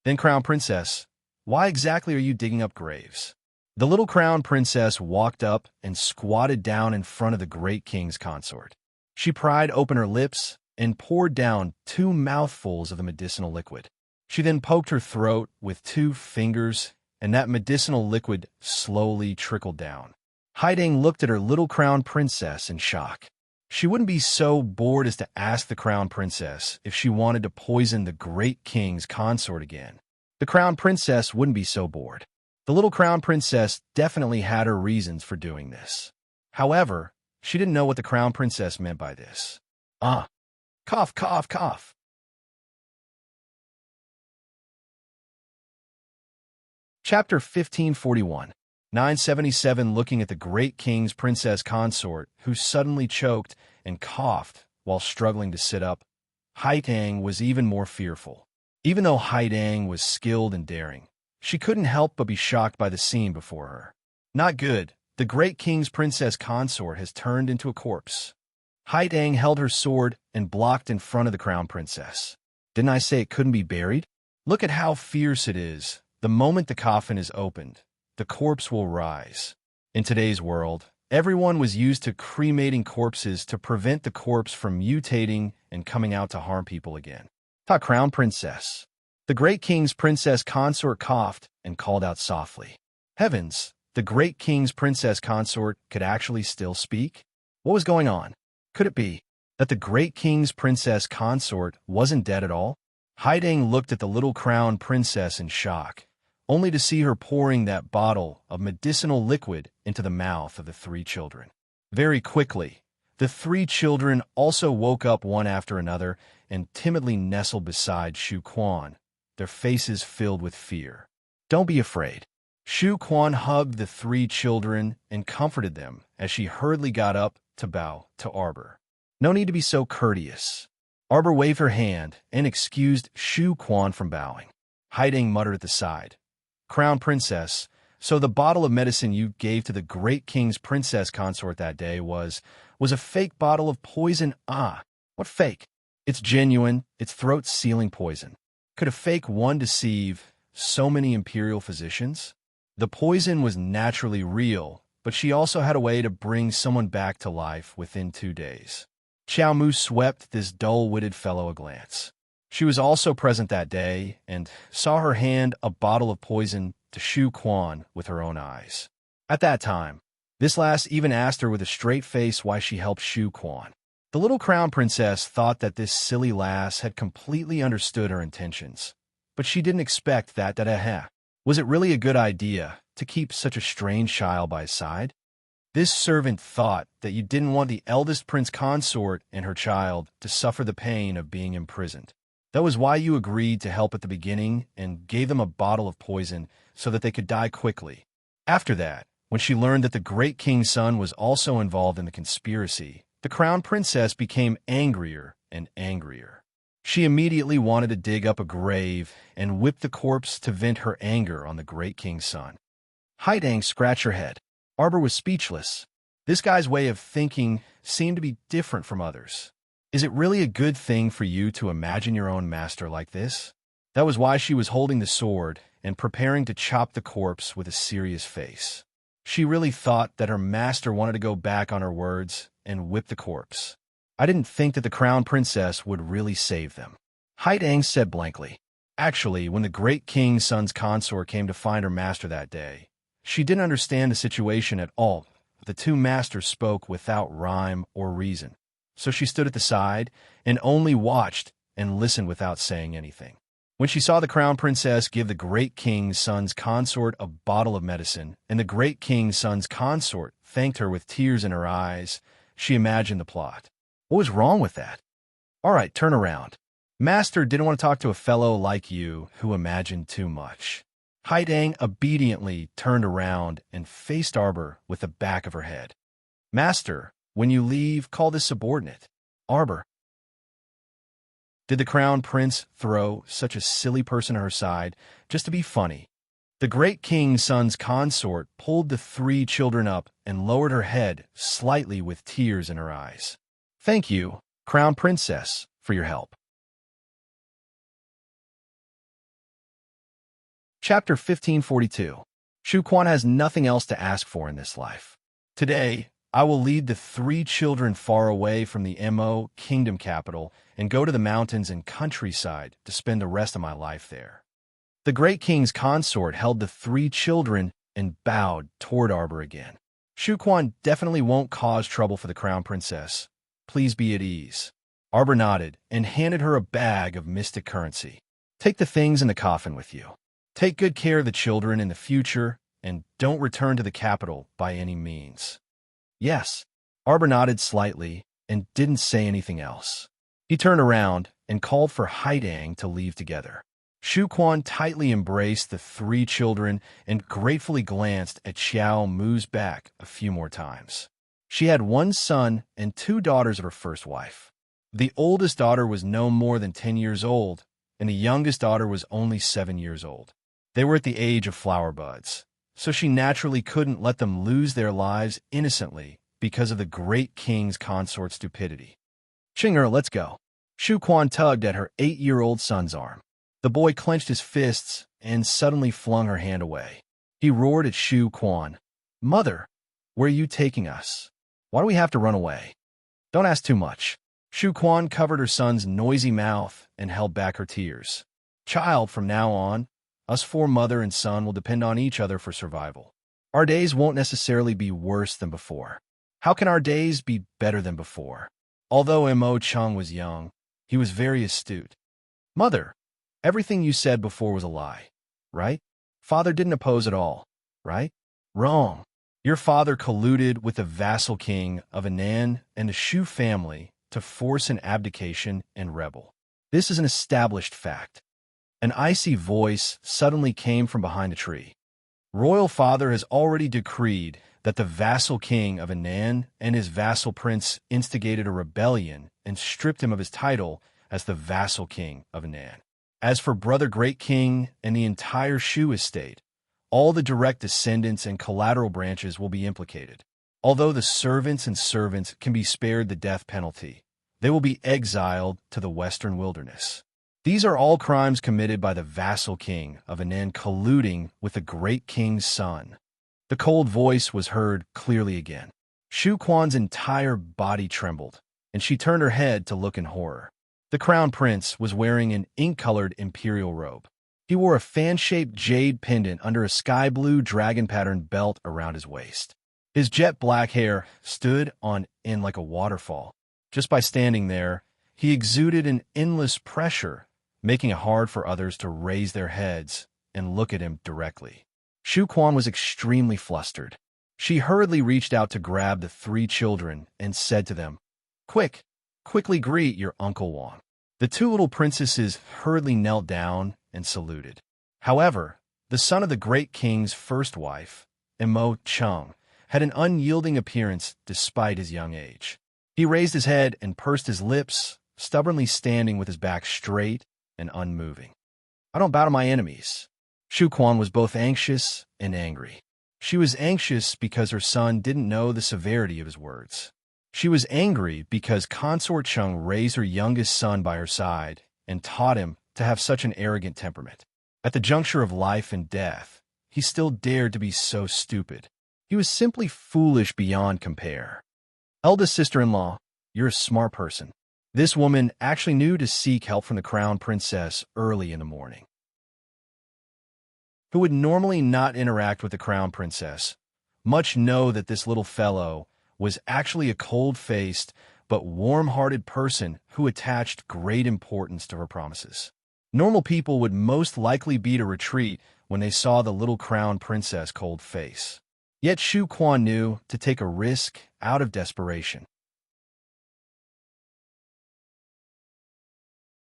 "Then, Crown Princess, why exactly are you digging up graves?" The little crown princess walked up and squatted down in front of the great king's consort. She pried open her lips and poured down 2 mouthfuls of the medicinal liquid. She then poked her throat with 2 fingers, and that medicinal liquid slowly trickled down. Haitang looked at her little crown princess in shock. She wouldn't be so bored as to ask the crown princess if she wanted to poison the great king's consort again. The crown princess wouldn't be so bored. The little crown princess definitely had her reasons for doing this. However, she didn't know what the crown princess meant by this. Cough, cough, cough. Chapter 1541. 977 Looking at the great king's princess consort, who suddenly choked and coughed while struggling to sit up, Haitang was even more fearful. Even though Haitang was skilled and daring, she couldn't help but be shocked by the scene before her. Not good. The great king's princess consort has turned into a corpse. Haidang held her sword and blocked in front of the crown princess. Didn't I say it couldn't be buried? Look at how fierce it is. The moment the coffin is opened, the corpse will rise. In today's world, everyone was used to cremating corpses to prevent the corpse from mutating and coming out to harm people again. The crown princess. The great king's princess consort coughed and called out softly. Heavens, the great king's princess consort could actually still speak? What was going on? Could it be that the great king's princess consort wasn't dead at all? Haidang looked at the little crown princess in shock, only to see her pouring that bottle of medicinal liquid into the mouth of the three children. Very quickly, the three children also woke up one after another and timidly nestled beside Shu Quan, their faces filled with fear. Don't be afraid. Shu Quan hugged the three children and comforted them as she hurriedly got up to bow to Arbor. No need to be so courteous. Arbor waved her hand and excused Shu Quan from bowing. Haidang muttered at the side. Crown Princess, so the bottle of medicine you gave to the great king's princess consort that day was a fake bottle of poison? Ah, what fake? It's genuine. It's throat-sealing poison. Could a fake one deceive so many imperial physicians? The poison was naturally real, but she also had a way to bring someone back to life within 2 days. Xiao Mu swept this dull-witted fellow a glance. She was also present that day and saw her hand a bottle of poison to Shu Quan with her own eyes. At that time, this lass even asked her with a straight face why she helped Shu Quan. The little crown princess thought that this silly lass had completely understood her intentions, but she didn't expect that. Was it really a good idea to keep such a strange child by his side? This servant thought that you didn't want the eldest prince consort and her child to suffer the pain of being imprisoned. That was why you agreed to help at the beginning and gave them a bottle of poison so that they could die quickly. After that, when she learned that the great king's son was also involved in the conspiracy, the crown princess became angrier and angrier. She immediately wanted to dig up a grave and whip the corpse to vent her anger on the great king's son. Haidang scratched her head. Arbor was speechless. This guy's way of thinking seemed to be different from others. Is it really a good thing for you to imagine your own master like this? That was why she was holding the sword and preparing to chop the corpse with a serious face. She really thought that her master wanted to go back on her words and whip the corpse. I didn't think that the crown princess would really save them. Haidang said blankly. Actually, when the great king's son's consort came to find her master that day, she didn't understand the situation at all. The two masters spoke without rhyme or reason, so she stood at the side and only watched and listened without saying anything. When she saw the crown princess give the great king's son's consort a bottle of medicine, and the great king's son's consort thanked her with tears in her eyes, she imagined the plot. What was wrong with that? All right, turn around. Master didn't want to talk to a fellow like you who imagined too much. Haidang obediently turned around and faced Arbor with the back of her head. Master, when you leave, call this subordinate. Arbor. Did the crown prince throw such a silly person to her side just to be funny? The great king's son's consort pulled the three children up and lowered her head slightly with tears in her eyes. Thank you, crown princess, for your help. Chapter 1542. Shu Quan has nothing else to ask for in this life. Today, I will lead the three children far away from the Mo kingdom capital and go to the mountains and countryside to spend the rest of my life there. The great king's consort held the three children and bowed toward Arbor again. Shu Quan definitely won't cause trouble for the crown princess. Please be at ease. Arbor nodded and handed her a bag of mystic currency. Take the things in the coffin with you. Take good care of the children in the future and don't return to the capital by any means. Yes. Arbor nodded slightly and didn't say anything else. He turned around and called for Haidang to leave together. Shu Quan tightly embraced the three children and gratefully glanced at Xiao Mu's back a few more times. She had one son and two daughters of her first wife. The oldest daughter was no more than 10 years old, and the youngest daughter was only 7 years old. They were at the age of flower buds, so she naturally couldn't let them lose their lives innocently because of the great king's consort's stupidity. Qinger, let's go. Shu Quan tugged at her 8-year-old son's arm. The boy clenched his fists and suddenly flung her hand away. He roared at Shu Quan. Mother, where are you taking us? Why do we have to run away? Don't ask too much. Shu Quan covered her son's noisy mouth and held back her tears. Child, from now on, us 4 mother and son will depend on each other for survival. Our days won't necessarily be worse than before. How can our days be better than before? Although Mo Chung was young, he was very astute. Mother, everything you said before was a lie, right? Father didn't oppose at all, right? Wrong. Your father colluded with the vassal king of Anan and the Shu family to force an abdication and rebel. This is an established fact. An icy voice suddenly came from behind a tree. Royal father has already decreed that the vassal king of Anan and his vassal prince instigated a rebellion and stripped him of his title as the vassal king of Anan. As for brother great king and the entire Shu estate, all the direct descendants and collateral branches will be implicated. Although the servants can be spared the death penalty, they will be exiled to the western wilderness. These are all crimes committed by the vassal king of Anan colluding with the great king's son. The cold voice was heard clearly again. Shu Quan's entire body trembled, and she turned her head to look in horror. The crown prince was wearing an ink-colored imperial robe. He wore a fan-shaped jade pendant under a sky-blue dragon-patterned belt around his waist. His jet-black hair stood on end like a waterfall. Just by standing there, he exuded an endless pressure, making it hard for others to raise their heads and look at him directly. Shu Quan was extremely flustered. She hurriedly reached out to grab the 3 children and said to them, Quickly greet your Uncle Wang. The 2 little princesses hurriedly knelt down and saluted. However, the son of the great king's first wife, Mo Chung, had an unyielding appearance despite his young age. He raised his head and pursed his lips, stubbornly standing with his back straight and unmoving. I don't bow to my enemies. Shu Quan was both anxious and angry. She was anxious because her son didn't know the severity of his words. She was angry because Consort Chung raised her youngest son by her side and taught him to have such an arrogant temperament. At the juncture of life and death, he still dared to be so stupid. He was simply foolish beyond compare. Eldest sister-in-law, you're a smart person. This woman actually knew to seek help from the crown princess early in the morning, who would normally not interact with the crown princess. Much know that this little fellow was actually a cold-faced but warm-hearted person who attached great importance to her promises. Normal people would most likely beat a retreat when they saw the little crown princess' cold face. Yet Shu Quan knew to take a risk out of desperation.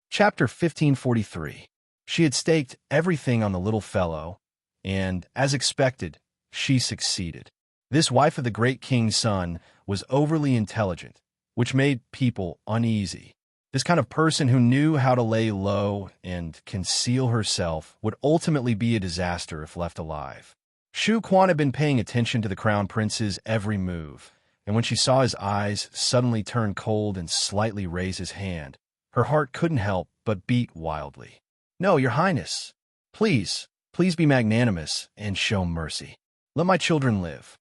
Chapter 1543. She had staked everything on the little fellow, and, as expected, she succeeded. This wife of the great king's son was overly intelligent, which made people uneasy. This kind of person who knew how to lay low and conceal herself would ultimately be a disaster if left alive. Shu Quan had been paying attention to the crown prince's every move, and when she saw his eyes suddenly turn cold and slightly raise his hand, her heart couldn't help but beat wildly. No, your highness. Please be magnanimous and show mercy. Let my children live.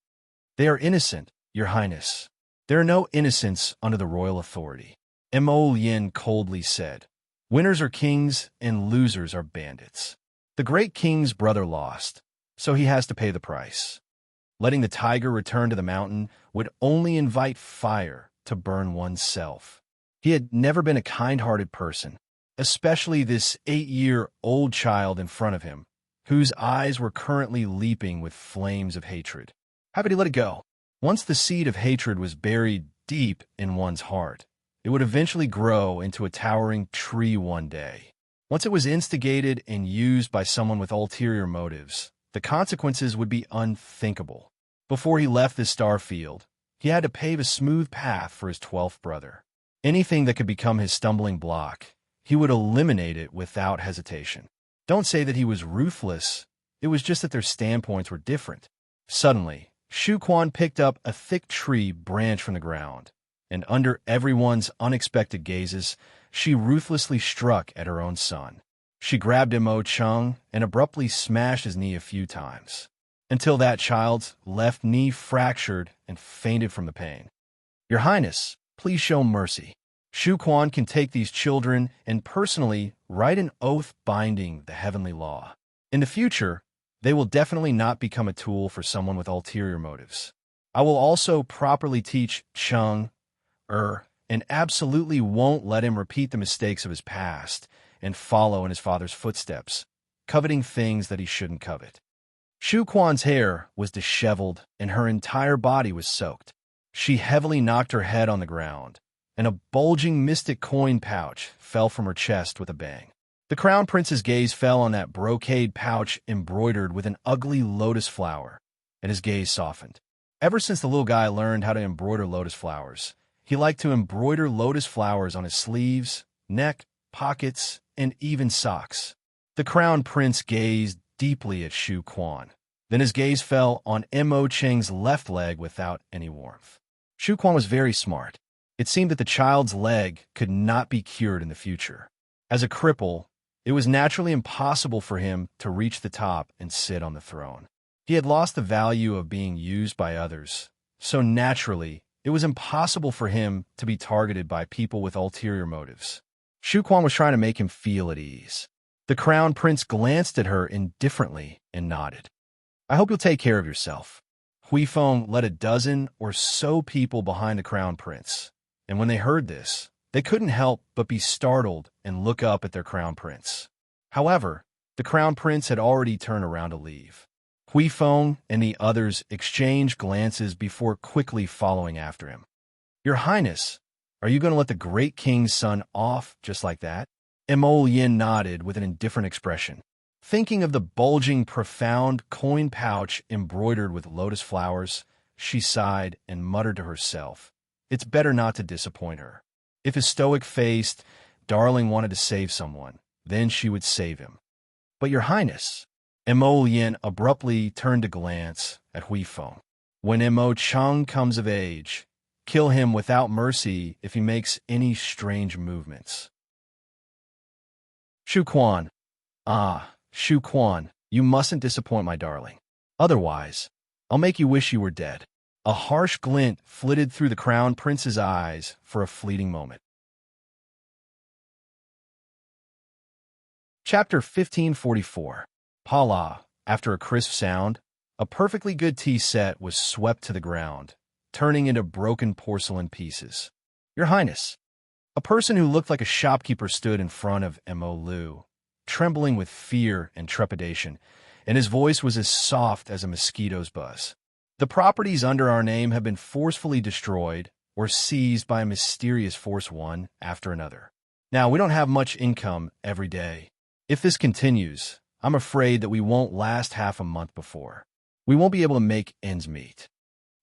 They are innocent, your highness. There are no innocents under the royal authority. Mo Yin coldly said. Winners are kings and losers are bandits. The great king's brother lost, so he has to pay the price. Letting the tiger return to the mountain would only invite fire to burn oneself. He had never been a kind-hearted person, especially this 8-year-old child in front of him, whose eyes were currently leaping with flames of hatred. How could he let it go? Once the seed of hatred was buried deep in one's heart, it would eventually grow into a towering tree one day. Once it was instigated and used by someone with ulterior motives, the consequences would be unthinkable. Before he left the star field, he had to pave a smooth path for his 12th brother. Anything that could become his stumbling block, he would eliminate it without hesitation. Don't say that he was ruthless, it was just that their standpoints were different. Suddenly, Shu Quan picked up a thick tree branch from the ground, and under everyone's unexpected gazes, she ruthlessly struck at her own son. She grabbed Mo Chung and abruptly smashed his knee a few times, until that child's left knee fractured and fainted from the pain. Your Highness, please show mercy. Shu Quan can take these children and personally write an oath binding the heavenly law. In the future, they will definitely not become a tool for someone with ulterior motives. I will also properly teach Chung, and absolutely won't let him repeat the mistakes of his past and follow in his father's footsteps, coveting things that he shouldn't covet. Shu Quan's hair was disheveled and her entire body was soaked. She heavily knocked her head on the ground, and a bulging mystic coin pouch fell from her chest with a bang. The Crown Prince's gaze fell on that brocade pouch embroidered with an ugly lotus flower, and his gaze softened. Ever since the little guy learned how to embroider lotus flowers, he liked to embroider lotus flowers on his sleeves, neck, pockets, and even socks. The Crown Prince gazed deeply at Shu Quan. Then his gaze fell on Mo Cheng's left leg without any warmth. Shu Quan was very smart. It seemed that the child's leg could not be cured in the future. As a cripple, it was naturally impossible for him to reach the top and sit on the throne. He had lost the value of being used by others, so naturally, it was impossible for him to be targeted by people with ulterior motives. Shu Quan was trying to make him feel at ease. The Crown Prince glanced at her indifferently and nodded. I hope you'll take care of yourself. Hui Feng led a dozen or so people behind the Crown Prince, and when they heard this, they couldn't help but be startled and look up at their Crown Prince. However, the Crown Prince had already turned around to leave. Hui Feng and the others exchanged glances before quickly following after him. Your Highness, are you going to let the great king's son off just like that? Mo Yin nodded with an indifferent expression. Thinking of the bulging, profound coin pouch embroidered with lotus flowers, she sighed and muttered to herself, it's better not to disappoint her. If his stoic-faced darling wanted to save someone, then she would save him. But your Highness, Mo Yin abruptly turned to glance at Hui Feng. When Mo Chung comes of age, kill him without mercy if he makes any strange movements. Shu Quan. Shu Quan, you mustn't disappoint my darling. Otherwise, I'll make you wish you were dead. A harsh glint flitted through the Crown Prince's eyes for a fleeting moment. Chapter 1544. Pala, after a crisp sound, a perfectly good tea set was swept to the ground, turning into broken porcelain pieces. Your Highness, a person who looked like a shopkeeper stood in front of Mo Lu, trembling with fear and trepidation, and his voice was as soft as a mosquito's buzz. The properties under our name have been forcefully destroyed or seized by a mysterious force one after another. Now, we don't have much income every day. If this continues, I'm afraid that we won't last half a month before. We won't be able to make ends meet.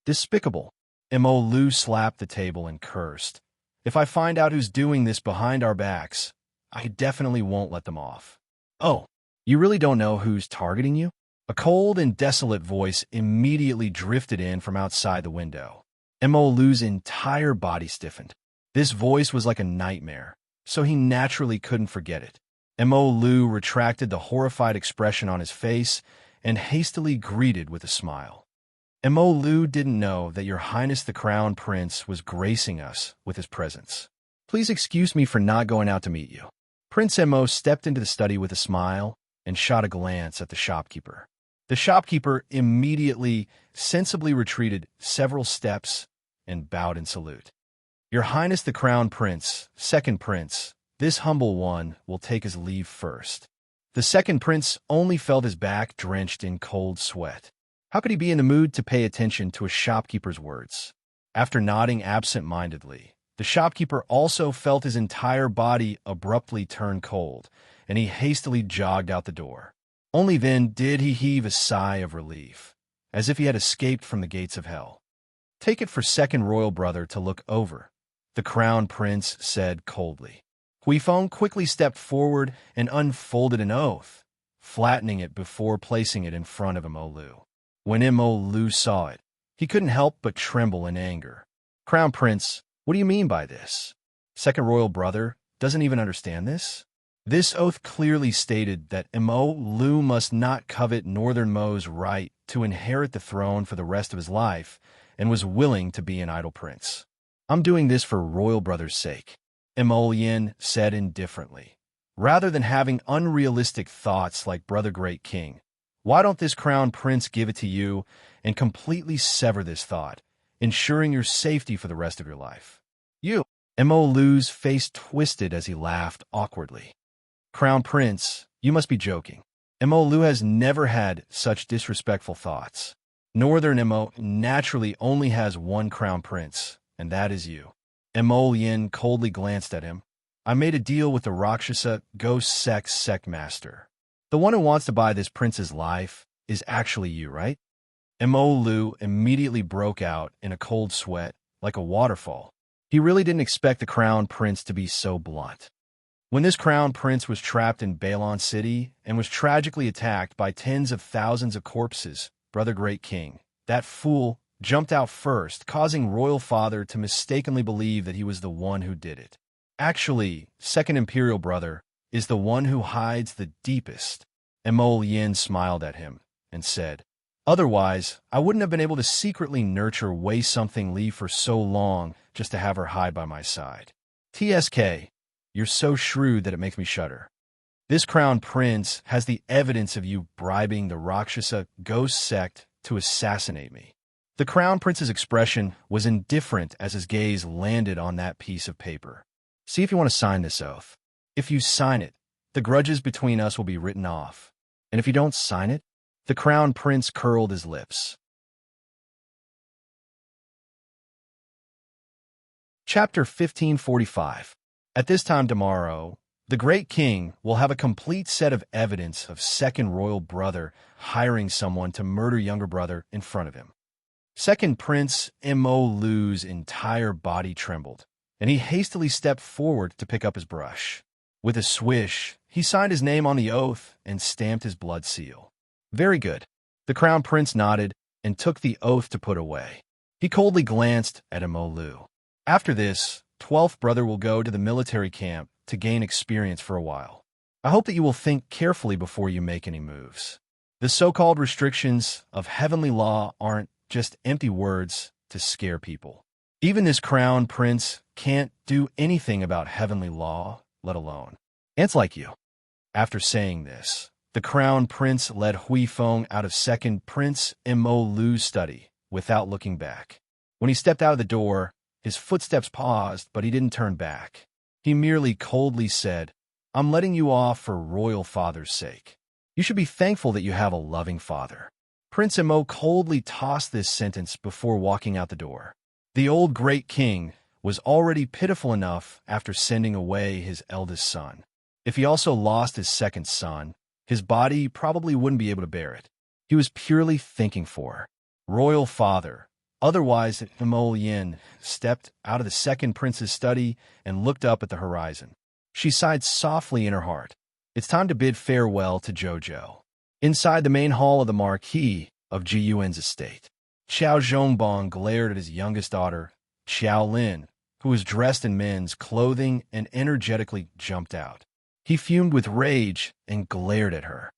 Despicable. Mo Lu slapped the table and cursed. If I find out who's doing this behind our backs, I definitely won't let them off. Oh, you really don't know who's targeting you? A cold and desolate voice immediately drifted in from outside the window. Mo Lu's entire body stiffened. This voice was like a nightmare, so he naturally couldn't forget it. Mo Lu retracted the horrified expression on his face and hastily greeted with a smile. Mo Lu didn't know that Your Highness the Crown Prince was gracing us with his presence. Please excuse me for not going out to meet you. Prince Mo stepped into the study with a smile and shot a glance at the shopkeeper. The shopkeeper immediately, sensibly retreated several steps and bowed in salute. Your Highness the Crown Prince, second prince, this humble one will take his leave first. The second prince only felt his back drenched in cold sweat. How could he be in the mood to pay attention to a shopkeeper's words? After nodding absent-mindedly, the shopkeeper also felt his entire body abruptly turn cold, and he hastily jogged out the door. Only then did he heave a sigh of relief, as if he had escaped from the gates of hell. Take it for second royal brother to look over, the Crown Prince said coldly. Hui Feng quickly stepped forward and unfolded an oath, flattening it before placing it in front of Mo Lu. When Mo Lu saw it, He couldn't help but tremble in anger. Crown Prince, what do you mean by this? Second royal brother doesn't even understand this? This oath clearly stated that Mo Lu must not covet Northern Mo's right to inherit the throne for the rest of his life and was willing to be an idle prince. I'm doing this for royal brother's sake, Mo Yin said indifferently. Rather than having unrealistic thoughts like Brother Great King, why don't this crown prince give it to you and completely sever this thought, ensuring your safety for the rest of your life? You. Mo Lu's face twisted as he laughed awkwardly. Crown Prince, you must be joking. Mo Lu has never had such disrespectful thoughts. Northern Mo naturally only has one crown prince, and that is you. Mo Yin coldly glanced at him. I made a deal with the Rakshasa ghost sect master. The one who wants to buy this prince's life is actually you, right? Mo Lu immediately broke out in a cold sweat, like a waterfall. He really didn't expect the crown prince to be so blunt. When this crown prince was trapped in Balon City and was tragically attacked by tens of thousands of corpses, Brother Great King, that fool jumped out first, causing Royal Father to mistakenly believe that he was the one who did it. Actually, Second Imperial Brother is the one who hides the deepest. Mo Yin smiled at him and said, otherwise, I wouldn't have been able to secretly nurture Wei Something Li for so long just to have her hide by my side. TSK. You're so shrewd that it makes me shudder. This crown prince has the evidence of you bribing the Rakshasa ghost sect to assassinate me. The crown prince's expression was indifferent as his gaze landed on that piece of paper. See if you want to sign this oath. If you sign it, the grudges between us will be written off. And if you don't sign it, the crown prince curled his lips. Chapter 1545. At this time tomorrow, the Great King will have a complete set of evidence of second royal brother hiring someone to murder younger brother in front of him. Second Prince Mo Lu's entire body trembled, and he hastily stepped forward to pick up his brush. With a swish, he signed his name on the oath and stamped his blood seal. Very good. The crown prince nodded and took the oath to put away. He coldly glanced at Mo Lu. After this, 12th brother will go to the military camp to gain experience for a while. I hope that you will think carefully before you make any moves. The so-called restrictions of heavenly law aren't just empty words to scare people. Even this crown prince can't do anything about heavenly law, let alone ants like you. After saying this, the crown prince led Hui Feng out of Second Prince Mo Lu's study without looking back. When he stepped out of the door, his footsteps paused, but he didn't turn back. He merely coldly said, I'm letting you off for royal father's sake. You should be thankful that you have a loving father. Prince Mo coldly tossed this sentence before walking out the door. The old Great King was already pitiful enough after sending away his eldest son. If he also lost his second son, his body probably wouldn't be able to bear it. He was purely thinking for royal father. Otherwise, Mo Yin stepped out of the second prince's study and looked up at the horizon. She sighed softly in her heart. It's time to bid farewell to Jojo. Inside the main hall of the Marquis of Jiyuan's estate, Xiao Zhongbong glared at his youngest daughter, Xiao Lin, who was dressed in men's clothing and energetically jumped out. He fumed with rage and glared at her.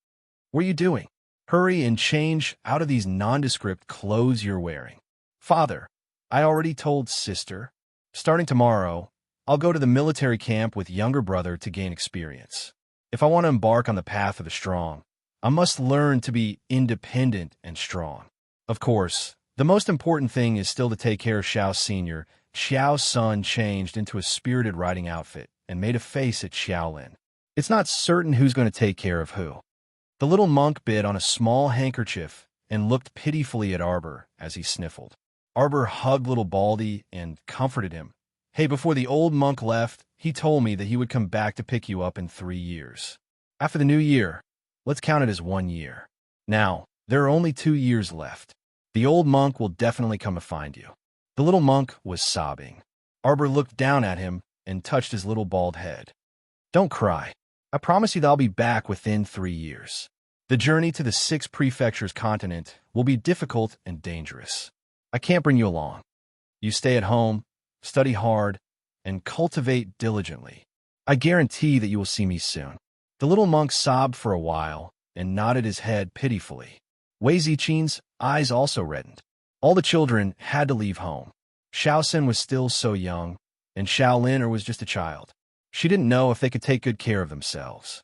What are you doing? Hurry and change out of these nondescript clothes you're wearing. Father, I already told sister. Starting tomorrow, I'll go to the military camp with younger brother to gain experience. If I want to embark on the path of the strong, I must learn to be independent and strong. Of course, the most important thing is still to take care of Xiao Sr. Xiao's son changed into a spirited riding outfit and made a face at Xiaolin. It's not certain who's going to take care of who. The little monk bit on a small handkerchief and looked pitifully at Arbor as he sniffled. Arbor hugged little Baldy and comforted him. Hey, before the old monk left, he told me that he would come back to pick you up in 3 years. After the new year, let's count it as 1 year. Now, there are only 2 years left. The old monk will definitely come to find you. The little monk was sobbing. Arbor looked down at him and touched his little bald head. Don't cry. I promise you that I'll be back within 3 years. The journey to the 6 prefectures continent will be difficult and dangerous. I can't bring you along. You stay at home, study hard, and cultivate diligently. I guarantee that you will see me soon." The little monk sobbed for a while and nodded his head pitifully. Wei Zichen's eyes also reddened. All the children had to leave home. Xiaoxin was still so young, and Xiaolin was just a child. She didn't know if they could take good care of themselves.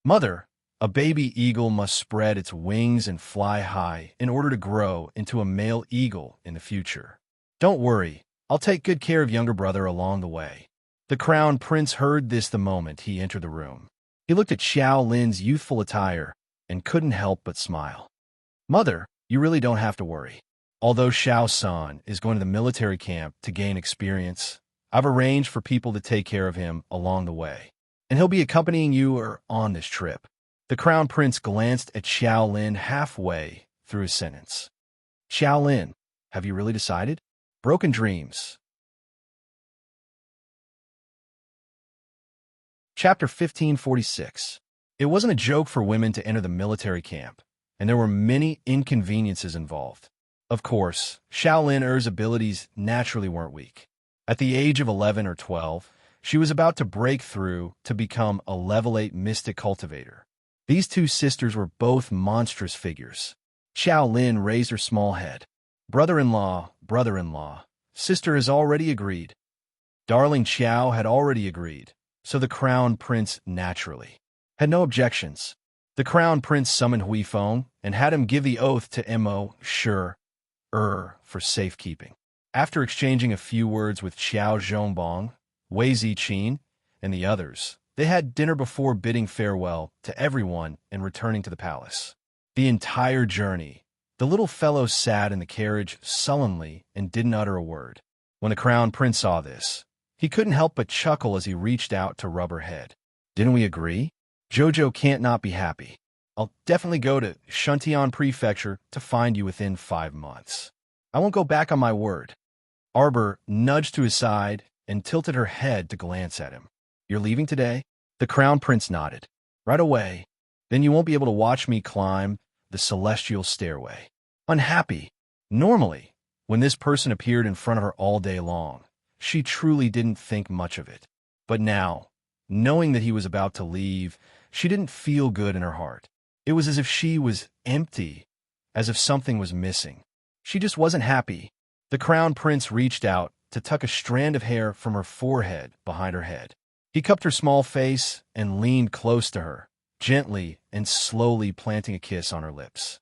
"Mother, a baby eagle must spread its wings and fly high in order to grow into a male eagle in the future. Don't worry, I'll take good care of younger brother along the way." The crown prince heard this the moment he entered the room. He looked at Xiao Lin's youthful attire and couldn't help but smile. "Mother, you really don't have to worry. Although Xiao San is going to the military camp to gain experience, I've arranged for people to take care of him along the way, and he'll be accompanying you on this trip." The crown prince glanced at Xiao Lin halfway through his sentence. "Xiao Lin, have you really decided?" Broken Dreams. Chapter 1546. It wasn't a joke for women to enter the military camp, and there were many inconveniences involved. Of course, Xiaolin abilities naturally weren't weak. At the age of 11 or 12, she was about to break through to become a level 8 mystic cultivator. These two sisters were both monstrous figures. Xiaolin raised her small head. Brother-in-law, sister has already agreed. Darling Xiao had already agreed, so the crown prince naturally had no objections. The crown prince summoned Huifeng and had him give the oath to Mo, for safekeeping. After exchanging a few words with Xiao Zhongbong, Wei Ziqin, and the others, they had dinner before bidding farewell to everyone and returning to the palace. The entire journey, the little fellow sat in the carriage sullenly and didn't utter a word. When the crown prince saw this, he couldn't help but chuckle as he reached out to rub her head. "Didn't we agree? Jojo can't not be happy. I'll definitely go to Shuntian Prefecture to find you within 5 months. I won't go back on my word." Arbor nudged to his side and tilted her head to glance at him. "You're leaving today?" The crown prince nodded. "Right away. Then you won't be able to watch me climb the celestial stairway." Unhappy. Normally, when this person appeared in front of her all day long, she truly didn't think much of it. But now, knowing that he was about to leave, she didn't feel good in her heart. It was as if she was empty, as if something was missing. She just wasn't happy. The crown prince reached out to tuck a strand of hair from her forehead behind her head. He cupped her small face and leaned close to her, gently and slowly planting a kiss on her lips.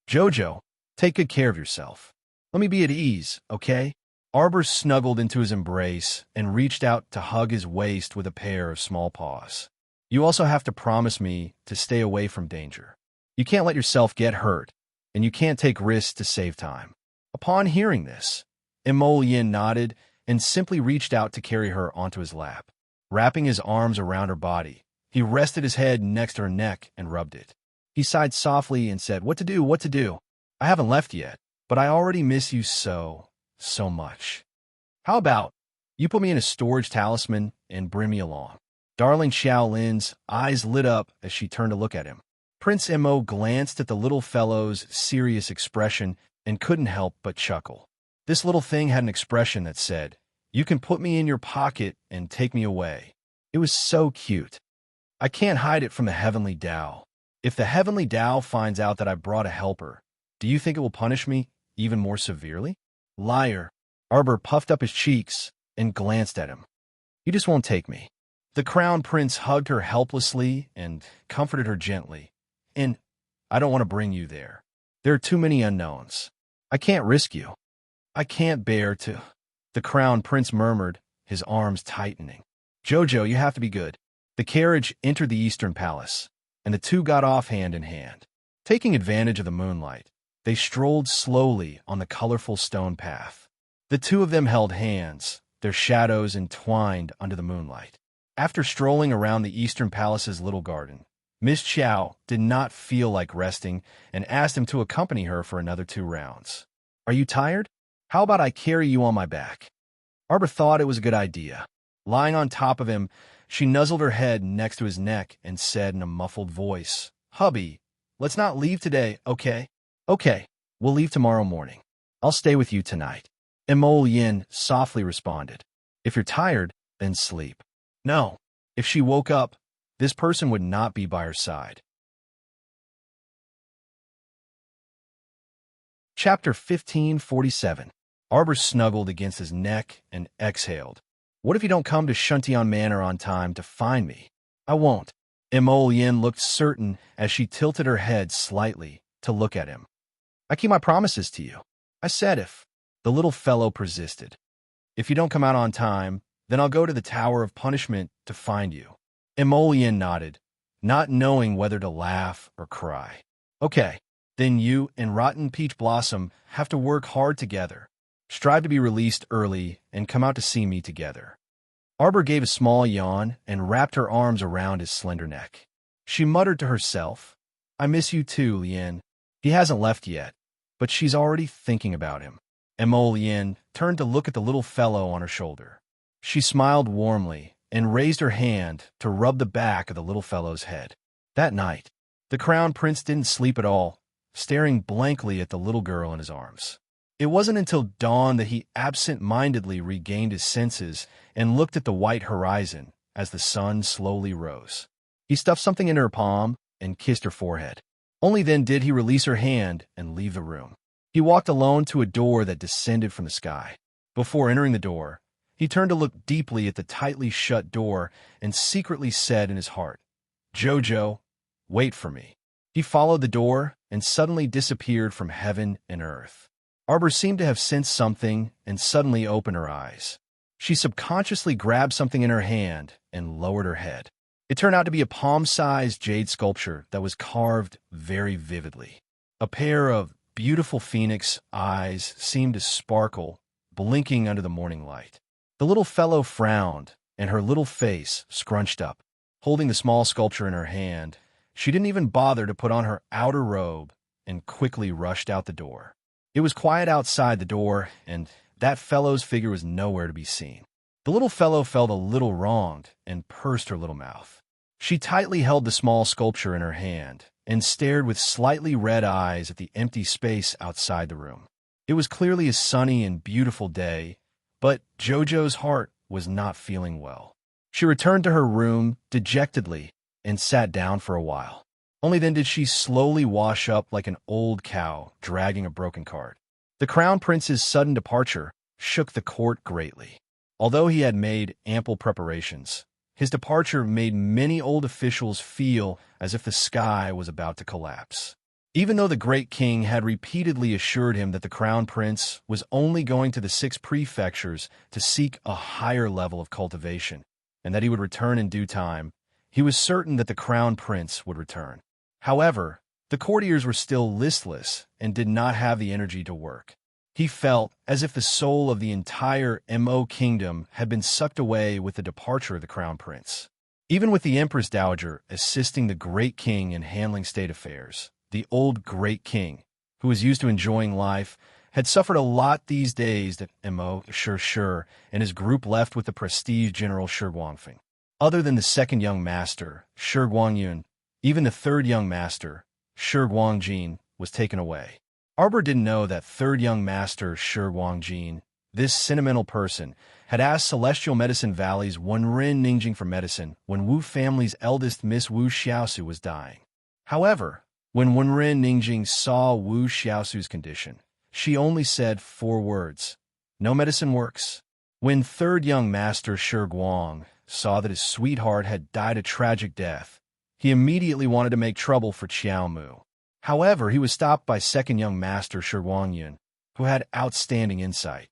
"Jojo, take good care of yourself. Let me be at ease, okay?" Arbor snuggled into his embrace and reached out to hug his waist with a pair of small paws. "You also have to promise me to stay away from danger. You can't let yourself get hurt, and you can't take risks to save time." Upon hearing this, Yin nodded and simply reached out to carry her onto his lap. Wrapping his arms around her body, he rested his head next to her neck and rubbed it. He sighed softly and said, What to do? I haven't left yet, but I already miss you so much. How about you put me in a storage talisman and bring me along?" Darling Xiaolin's eyes lit up as she turned to look at him. Prince Mo glanced at the little fellow's serious expression and couldn't help but chuckle. This little thing had an expression that said, "You can put me in your pocket and take me away." It was so cute. "I can't hide it from the Heavenly Tao. If the Heavenly Tao finds out that I brought a helper, do you think it will punish me even more severely?" Liar. Arbor puffed up his cheeks and glanced at him. "You just won't take me." The crown prince hugged her helplessly and comforted her gently. "And I don't want to bring you there. There are too many unknowns. I can't risk you. I can't bear to." The crown prince murmured, his arms tightening. "Jojo, you have to be good." The carriage entered the Eastern Palace, and the two got off hand in hand. Taking advantage of the moonlight, they strolled slowly on the colorful stone path. The two of them held hands, their shadows entwined under the moonlight. After strolling around the Eastern Palace's little garden, Miss Qiao did not feel like resting and asked him to accompany her for another 2 rounds. "Are you tired? How about I carry you on my back?" Arbor thought it was a good idea. Lying on top of him, she nuzzled her head next to his neck and said in a muffled voice, "Hubby, let's not leave today, okay?" "Okay, we'll leave tomorrow morning." I'll stay with you tonight. Emol Yin softly responded. If you're tired, then sleep. No. If she woke up, this person would not be by her side. Chapter 1547. Arbor snuggled against his neck and exhaled. What if you don't come to Shuntian Manor on time to find me? I won't. Emol Yin looked certain as she tilted her head slightly to look at him. I keep my promises to you. I said if. The little fellow persisted. If you don't come out on time, then I'll go to the Tower of Punishment to find you. Emol Yin nodded, not knowing whether to laugh or cry. Okay, then you and Rotten Peach Blossom have to work hard together. Strive to be released early and come out to see me together. Arbor gave a small yawn and wrapped her arms around his slender neck. She muttered to herself, I miss you too, Lien. He hasn't left yet, but she's already thinking about him. Emol Yin turned to look at the little fellow on her shoulder. She smiled warmly and raised her hand to rub the back of the little fellow's head. That night, the Crown Prince didn't sleep at all, staring blankly at the little girl in his arms. It wasn't until dawn that he absent-mindedly regained his senses and looked at the white horizon as the sun slowly rose. He stuffed something in her palm and kissed her forehead. Only then did he release her hand and leave the room. He walked alone to a door that descended from the sky. Before entering the door, he turned to look deeply at the tightly shut door and secretly said in his heart, Jojo, wait for me. He followed the door and suddenly disappeared from heaven and earth. Arbor seemed to have sensed something and suddenly opened her eyes. She subconsciously grabbed something in her hand and lowered her head. It turned out to be a palm-sized jade sculpture that was carved very vividly. A pair of beautiful phoenix eyes seemed to sparkle, blinking under the morning light. The little fellow frowned, and her little face scrunched up. Holding the small sculpture in her hand, she didn't even bother to put on her outer robe and quickly rushed out the door. It was quiet outside the door, and that fellow's figure was nowhere to be seen. The little fellow felt a little wronged and pursed her little mouth. She tightly held the small sculpture in her hand and stared with slightly red eyes at the empty space outside the room. It was clearly a sunny and beautiful day, but Jojo's heart was not feeling well. She returned to her room dejectedly and sat down for a while. Only then did she slowly wash up like an old cow dragging a broken cart. The Crown Prince's sudden departure shook the court greatly. Although he had made ample preparations, his departure made many old officials feel as if the sky was about to collapse. Even though the great king had repeatedly assured him that the Crown Prince was only going to the 6 prefectures to seek a higher level of cultivation, and that he would return in due time, he was certain that the Crown Prince would return. However, the courtiers were still listless and did not have the energy to work. He felt as if the soul of the entire Mo kingdom had been sucked away with the departure of the Crown Prince. Even with the Empress Dowager assisting the great king in handling state affairs, the old great king, who was used to enjoying life, had suffered a lot these days that Mo Sure and his group left with the prestige General Shi Guangfeng. Other than the second young master, Shi Guangyun, even the third young master, Shi Guangjin, was taken away. Arbor didn't know that third young master Shi Guangjin, this sentimental person, had asked Celestial Medicine Valley's Wenren Ningjing for medicine when Wu family's eldest Miss Wu Xiaosu was dying. However, when Wenren Ningjing saw Wu Xiaosu's condition, she only said 4 words, "No medicine works." When third young master Shi Guang saw that his sweetheart had died a tragic death, he immediately wanted to make trouble for Qiao Mu. However, he was stopped by second young master Shi Guangyun, who had outstanding insight.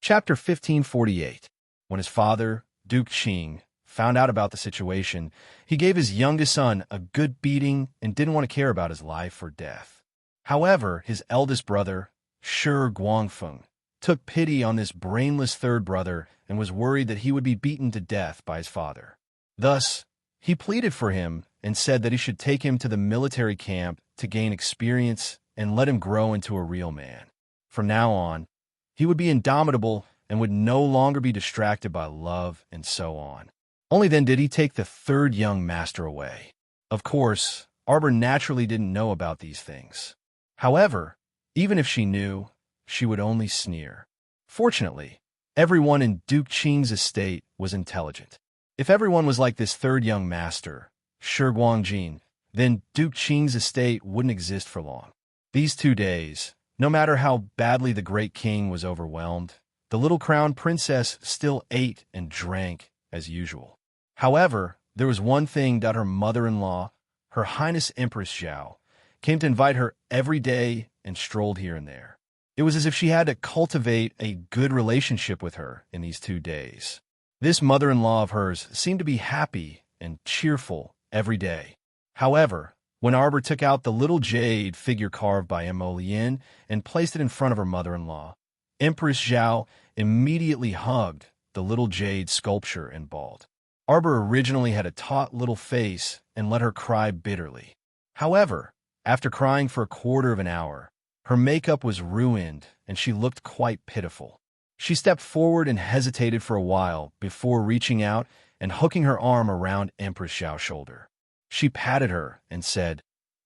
Chapter 1548. When his father, Duke Qing, found out about the situation, he gave his youngest son a good beating and didn't want to care about his life or death. However, his eldest brother, Shi Guangfeng, took pity on this brainless third brother and was worried that he would be beaten to death by his father. Thus, he pleaded for him and said that he should take him to the military camp to gain experience and let him grow into a real man. From now on, he would be indomitable and would no longer be distracted by love and so on. Only then did he take the third young master away. Of course, Arbor naturally didn't know about these things. However, even if she knew, she would only sneer. Fortunately, everyone in Duke Qing's estate was intelligent. If everyone was like this third young master, Shi Guangjin, then Duke Qing's estate wouldn't exist for long. These 2 days, no matter how badly the great king was overwhelmed, the little crown princess still ate and drank as usual. However, there was one thing that her mother-in-law, Her Highness Empress Zhao, came to invite her every day and strolled here and there. It was as if she had to cultivate a good relationship with her in these 2 days. This mother-in-law of hers seemed to be happy and cheerful every day. However, when Arbor took out the little jade figure carved by Mo Lien and placed it in front of her mother-in-law, Empress Zhao immediately hugged the little jade sculpture and bawled. Arbor originally had a taut little face and let her cry bitterly. However, after crying for a quarter of an hour, her makeup was ruined and she looked quite pitiful. She stepped forward and hesitated for a while before reaching out and hooking her arm around Empress Zhao's shoulder. She patted her and said,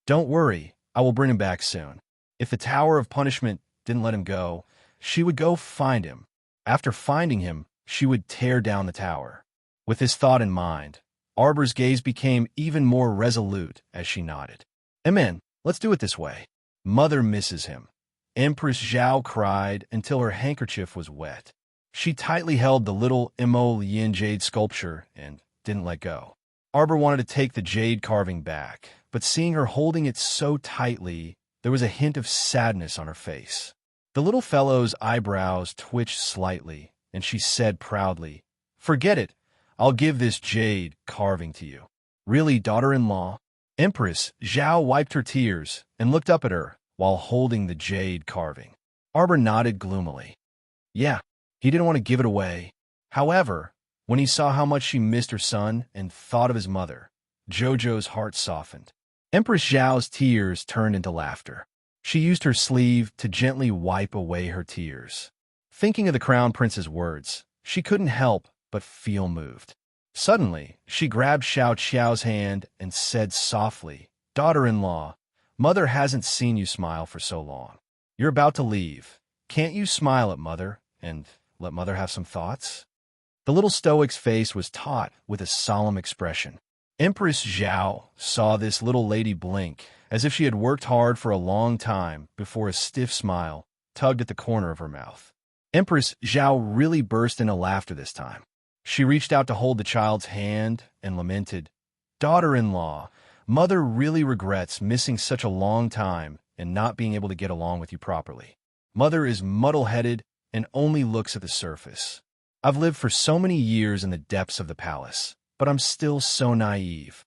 "Don't worry, I will bring him back soon." If the Tower of Punishment didn't let him go, she would go find him. After finding him, she would tear down the tower. With this thought in mind, Arbor's gaze became even more resolute as she nodded. "Amen, let's do it this way." Mother misses him. Empress Zhao cried until her handkerchief was wet. She tightly held the little Mo Lien jade sculpture and didn't let go. Arbor wanted to take the jade carving back, but seeing her holding it so tightly, there was a hint of sadness on her face. The little fellow's eyebrows twitched slightly, and she said proudly, "Forget it. I'll give this jade carving to you." "Really, daughter-in-law?" Empress Zhao wiped her tears and looked up at her while holding the jade carving. Arbor nodded gloomily. Yeah, he didn't want to give it away. However, when he saw how much she missed her son and thought of his mother, Jojo's heart softened. Empress Zhao's tears turned into laughter. She used her sleeve to gently wipe away her tears. Thinking of the Crown Prince's words, she couldn't help but feel moved. Suddenly, she grabbed Xiao Qiao's hand and said softly, "Daughter-in-law, Mother hasn't seen you smile for so long. You're about to leave. Can't you smile at Mother and let Mother have some thoughts?" The little stoic's face was taut with a solemn expression. Empress Zhao saw this little lady blink as if she had worked hard for a long time before a stiff smile tugged at the corner of her mouth. Empress Zhao really burst into laughter this time. She reached out to hold the child's hand and lamented, "Daughter-in-law, Mother really regrets missing such a long time and not being able to get along with you properly. Mother is muddle-headed and only looks at the surface. I've lived for so many years in the depths of the palace, but I'm still so naive.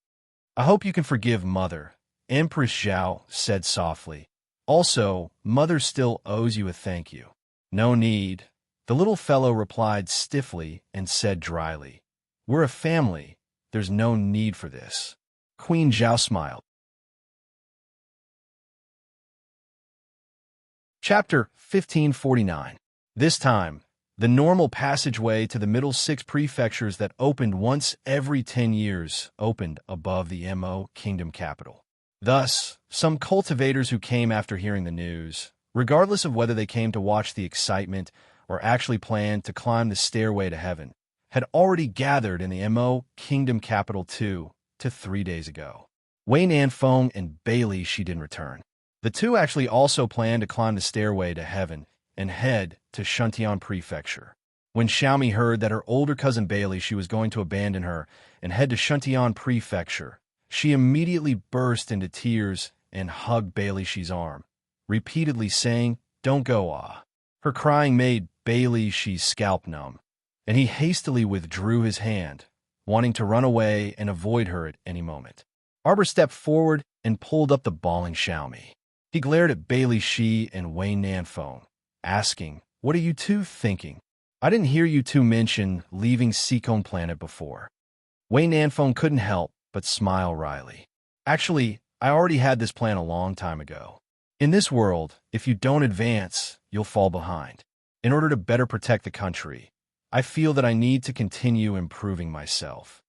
I hope you can forgive Mother," Empress Zhao said softly. "Also, Mother still owes you a thank you." "No need," the little fellow replied stiffly and said dryly. "We're a family. There's no need for this." Queen Zhao smiled. Chapter 1549. This time, the normal passageway to the middle 6 prefectures that opened once every 10 years opened above the Mo kingdom capital. Thus, some cultivators who came after hearing the news, regardless of whether they came to watch the excitement or actually planned to climb the stairway to heaven, had already gathered in the Mo kingdom capital 2 to 3 days ago. Wei Nanfeng and Bailey she didn't return. The two actually also planned to climb the stairway to heaven and head to Shuntian Prefecture. When Xiaomi heard that her older cousin Bailey she was going to abandon her and head to Shuntian Prefecture, she immediately burst into tears and hugged Bailey Shi's arm, repeatedly saying, "Don't go, ah." Her crying made Bailey Shi's scalp numb, and he hastily withdrew his hand, wanting to run away and avoid her at any moment. Arbor stepped forward and pulled up the bawling Xiaomi. He glared at Bailey Shi and Wei Nanfeng, asking, "What are you two thinking? I didn't hear you two mention leaving Seacone Planet before." Wei Nanfeng couldn't help but smile wryly. "Actually, I already had this plan a long time ago. In this world, if you don't advance, you'll fall behind. In order to better protect the country, I feel that I need to continue improving myself.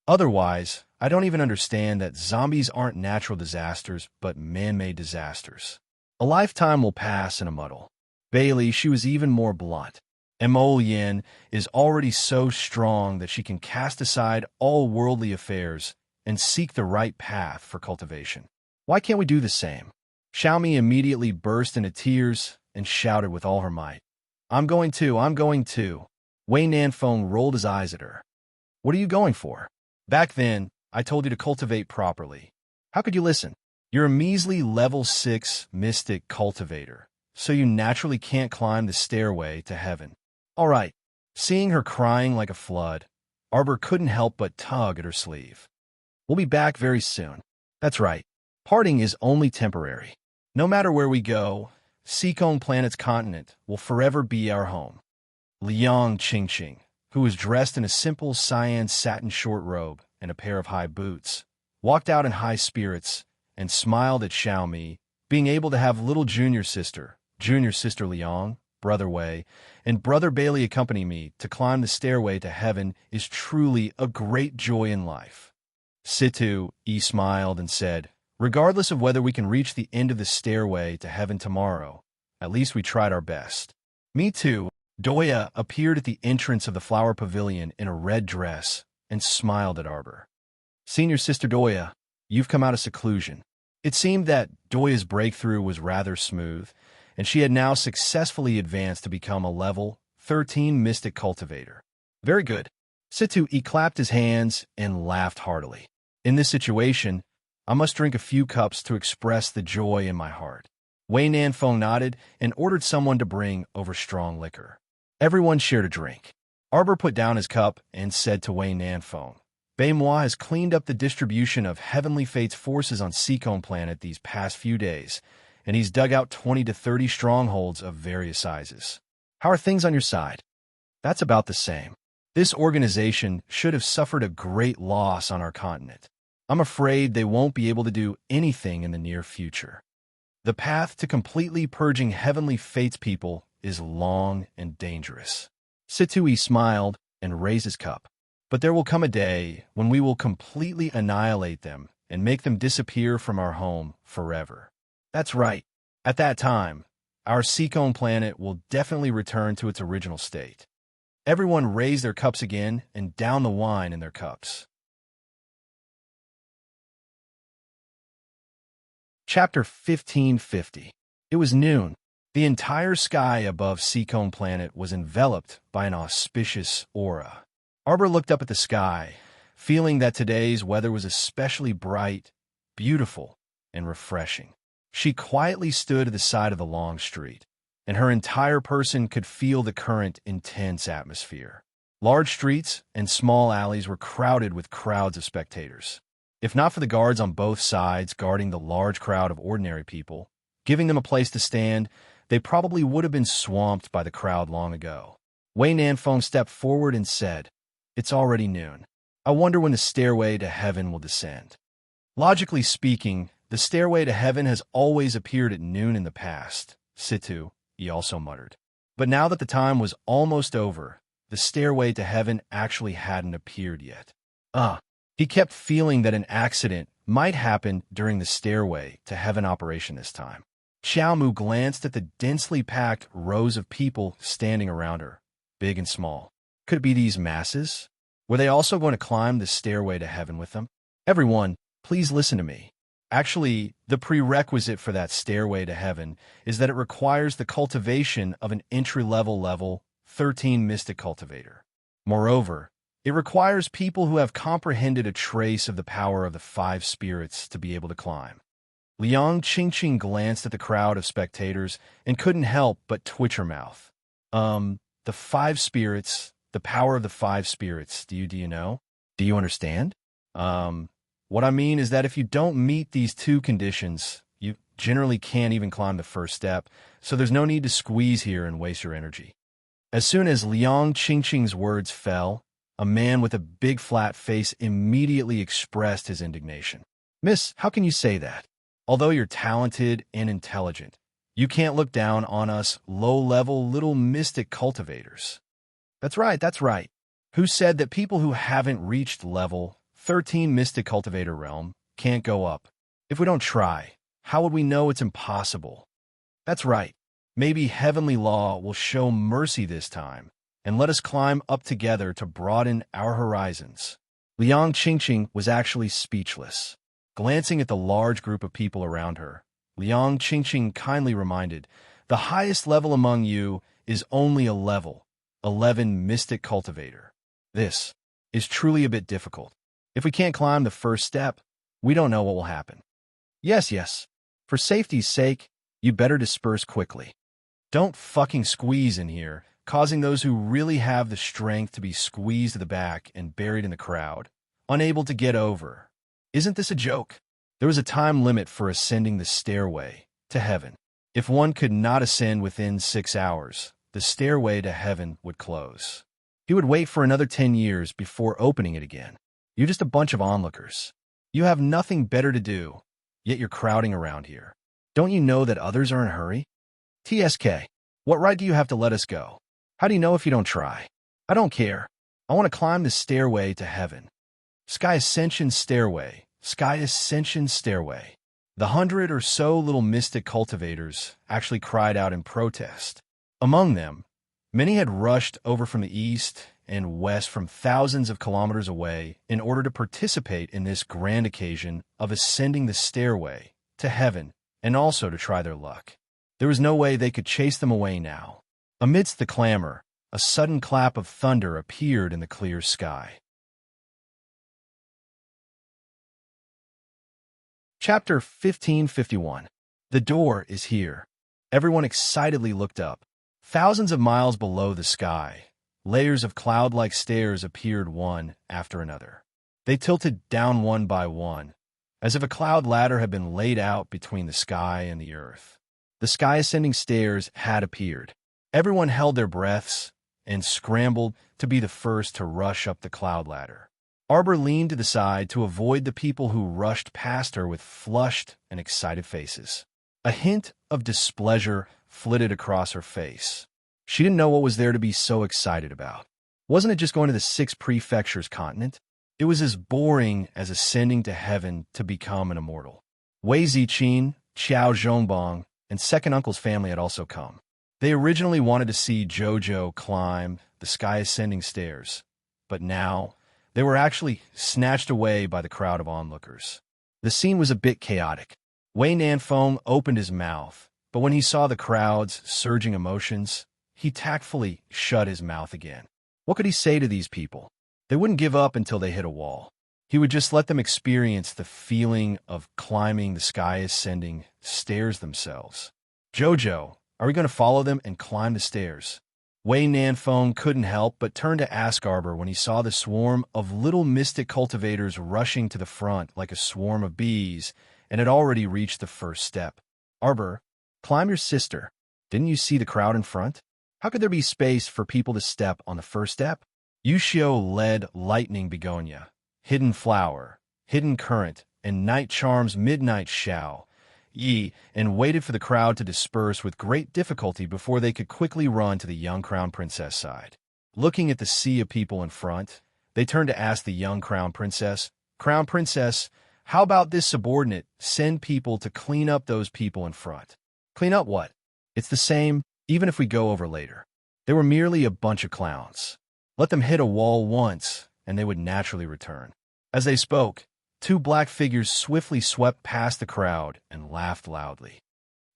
Otherwise, I don't even understand that zombies aren't natural disasters, but man-made disasters. A lifetime will pass in a muddle. Bailey, she was even more blunt. Yin is already so strong that she can cast aside all worldly affairs and seek the right path for cultivation. Why can't we do the same? Xiaomi immediately burst into tears and shouted with all her might. I'm going to. Wei Nanfeng rolled his eyes at her. What are you going for? Back then, I told you to cultivate properly. How could you listen? You're a measly level 6 mystic cultivator, so you naturally can't climb the stairway to heaven. All right. Seeing her crying like a flood, Arbor couldn't help but tug at her sleeve. We'll be back very soon. That's right. Parting is only temporary. No matter where we go, Seacone Planet's continent will forever be our home. Liang Qingqing, who was dressed in a simple cyan satin short robe and a pair of high boots, walked out in high spirits and smiled at Xiaomi, being able to have little junior sister Liang, brother Wei, and brother Bailey accompany me to climb the stairway to heaven is truly a great joy in life. Situ smiled and said, regardless of whether we can reach the end of the stairway to heaven tomorrow, at least we tried our best. Me too. Doya appeared at the entrance of the flower pavilion in a red dress and smiled at Arbor. Senior sister Doya, you've come out of seclusion. It seemed that Doya's breakthrough was rather smooth, and she had now successfully advanced to become a level 13 mystic cultivator. Very good. Situ clapped his hands and laughed heartily. In this situation, I must drink a few cups to express the joy in my heart. Wei Nanfeng nodded and ordered someone to bring over strong liquor. Everyone shared a drink. Arbor put down his cup and said to Wei Nanfeng, Beimois has cleaned up the distribution of Heavenly Fate's forces on Seacone Planet these past few days, and he's dug out 20 to 30 strongholds of various sizes. How are things on your side? That's about the same. This organization should have suffered a great loss on our continent. I'm afraid they won't be able to do anything in the near future. The path to completely purging Heavenly Fate's people is long and dangerous. Situi smiled and raised his cup. But there will come a day when we will completely annihilate them and make them disappear from our home forever. That's right. At that time, our Seacone planet will definitely return to its original state. Everyone raised their cups again and downed the wine in their cups. Chapter 1550. It was noon. The entire sky above Seacone Planet was enveloped by an auspicious aura. Arbor looked up at the sky, feeling that today's weather was especially bright, beautiful, and refreshing. She quietly stood at the side of the long street, and her entire person could feel the current, intense atmosphere. Large streets and small alleys were crowded with crowds of spectators. If not for the guards on both sides guarding the large crowd of ordinary people, giving them a place to stand, they probably would have been swamped by the crowd long ago. Wei Nanfeng stepped forward and said, It's already noon. I wonder when the stairway to heaven will descend. Logically speaking, the stairway to heaven has always appeared at noon in the past, Situ, he also muttered. But now that the time was almost over, the stairway to heaven actually hadn't appeared yet. He kept feeling that an accident might happen during the stairway to heaven operation this time. Xiaomu glanced at the densely packed rows of people standing around her, big and small. Could it be these masses? Were they also going to climb the stairway to heaven with them? Everyone, please listen to me. Actually, the prerequisite for that stairway to heaven is that it requires the cultivation of an entry-level level 13 mystic cultivator. Moreover, it requires people who have comprehended a trace of the power of the 5 spirits to be able to climb. Liang Qingqing glanced at the crowd of spectators and couldn't help but twitch her mouth. The 5 spirits, the power of the 5 spirits, do you know? Do you understand? What I mean is that if you don't meet these 2 conditions, you generally can't even climb the first step, so there's no need to squeeze here and waste your energy. As soon as Liang Qingqing's words fell, a man with a big flat face immediately expressed his indignation. Miss, how can you say that? Although you're talented and intelligent, you can't look down on us low-level little mystic cultivators. That's right. Who said that people who haven't reached level 13 Mystic Cultivator Realm, can't go up. If we don't try, how would we know it's impossible? That's right. Maybe heavenly law will show mercy this time, and let us climb up together to broaden our horizons. Liang Qingqing was actually speechless. Glancing at the large group of people around her, Liang Qingqing kindly reminded, "The highest level among you is only a level, 11 Mystic Cultivator. This is truly a bit difficult. If we can't climb the first step, we don't know what will happen. Yes. For safety's sake, you better disperse quickly. Don't fucking squeeze in here, causing those who really have the strength to be squeezed to the back and buried in the crowd, unable to get over. Isn't this a joke?" There was a time limit for ascending the stairway to heaven. If one could not ascend within 6 hours, the stairway to heaven would close. He would wait for another 10 years before opening it again. You're just a bunch of onlookers. You have nothing better to do, yet you're crowding around here. Don't you know that others are in a hurry? TSK, what right do you have to let us go? How do you know if you don't try? I don't care. I want to climb the stairway to heaven. Sky Ascension Stairway. Sky Ascension Stairway. The 100 or so little mystic cultivators actually cried out in protest. Among them, many had rushed over from the east and west from thousands of kilometers away in order to participate in this grand occasion of ascending the stairway to heaven and also to try their luck. There was no way they could chase them away now. Amidst the clamor, a sudden clap of thunder appeared in the clear sky. Chapter 1551. The door is here. Everyone excitedly looked up. Thousands of miles below the sky, layers of cloud-like stairs appeared one after another. They tilted down one by one, as if a cloud ladder had been laid out between the sky and the earth. The sky-ascending stairs had appeared. Everyone held their breaths and scrambled to be the first to rush up the cloud ladder. Arbor leaned to the side to avoid the people who rushed past her with flushed and excited faces. A hint of displeasure flitted across her face. She didn't know what was there to be so excited about. Wasn't it just going to the 6 prefectures continent? It was as boring as ascending to heaven to become an immortal. Wei Ziqin, Qiao Zhongbang, and Second Uncle's family had also come. They originally wanted to see Jojo climb the sky-ascending stairs, but now they were actually snatched away by the crowd of onlookers. The scene was a bit chaotic. Wei Nanfeng opened his mouth, but when he saw the crowd's surging emotions, he tactfully shut his mouth again. What could he say to these people? They wouldn't give up until they hit a wall. He would just let them experience the feeling of climbing the sky-ascending stairs themselves. "Jojo, are we going to follow them and climb the stairs?" Wei Nanfeng couldn't help but turn to ask Arbor when he saw the swarm of little mystic cultivators rushing to the front like a swarm of bees and had already reached the first step. "Arbor, climb your sister. Didn't you see the crowd in front? How could there be space for people to step on the first step?" Yushio led Lightning Begonia, Hidden Flower, Hidden Current, and Night Charm's Midnight Shao, and waited for the crowd to disperse with great difficulty before they could quickly run to the young Crown Princess side. Looking at the sea of people in front, they turned to ask the young Crown Princess, "Crown Princess, how about this subordinate send people to clean up those people in front?" "Clean up what? It's the same, even if we go over later. They were merely a bunch of clowns. Let them hit a wall once, and they would naturally return." As they spoke, 2 black figures swiftly swept past the crowd and laughed loudly.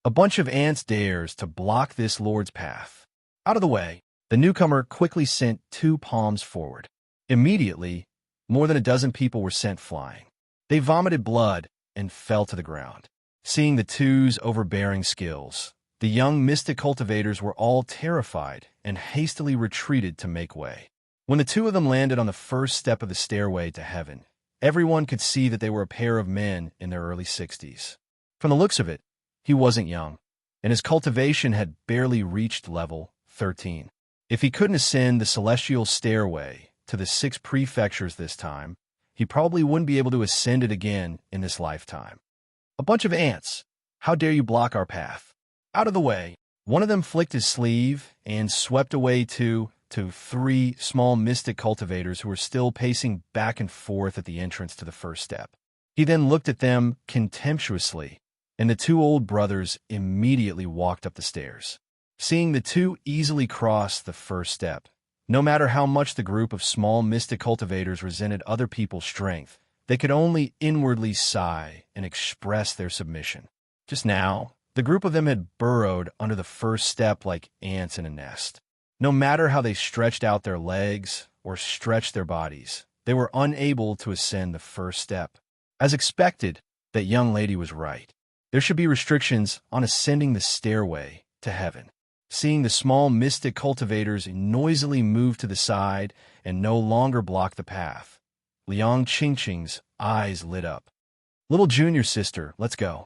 "A bunch of ants dares to block this lord's path. Out of the way." The newcomer quickly sent 2 palms forward. Immediately, more than a dozen people were sent flying. They vomited blood and fell to the ground. Seeing the 2's overbearing skills, the young mystic cultivators were all terrified and hastily retreated to make way. When the 2 of them landed on the first step of the stairway to heaven, everyone could see that they were a pair of men in their early 60s. From the looks of it, he wasn't young, and his cultivation had barely reached level 13. If he couldn't ascend the celestial stairway to the 6 prefectures this time, he probably wouldn't be able to ascend it again in this lifetime. "A bunch of ants! How dare you block our path? Out of the way!" One of them flicked his sleeve and swept away 2 to 3 small mystic cultivators who were still pacing back and forth at the entrance to the first step. He then looked at them contemptuously, and the 2 old brothers immediately walked up the stairs. Seeing the 2 easily cross the first step, no matter how much the group of small mystic cultivators resented other people's strength, they could only inwardly sigh and express their submission. Just now, the group of them had burrowed under the first step like ants in a nest. No matter how they stretched out their legs or stretched their bodies, they were unable to ascend the first step. As expected, that young lady was right. There should be restrictions on ascending the stairway to heaven. Seeing the small mystic cultivators noisily move to the side and no longer block the path, Liang Qingqing's eyes lit up. "Little junior sister, let's go."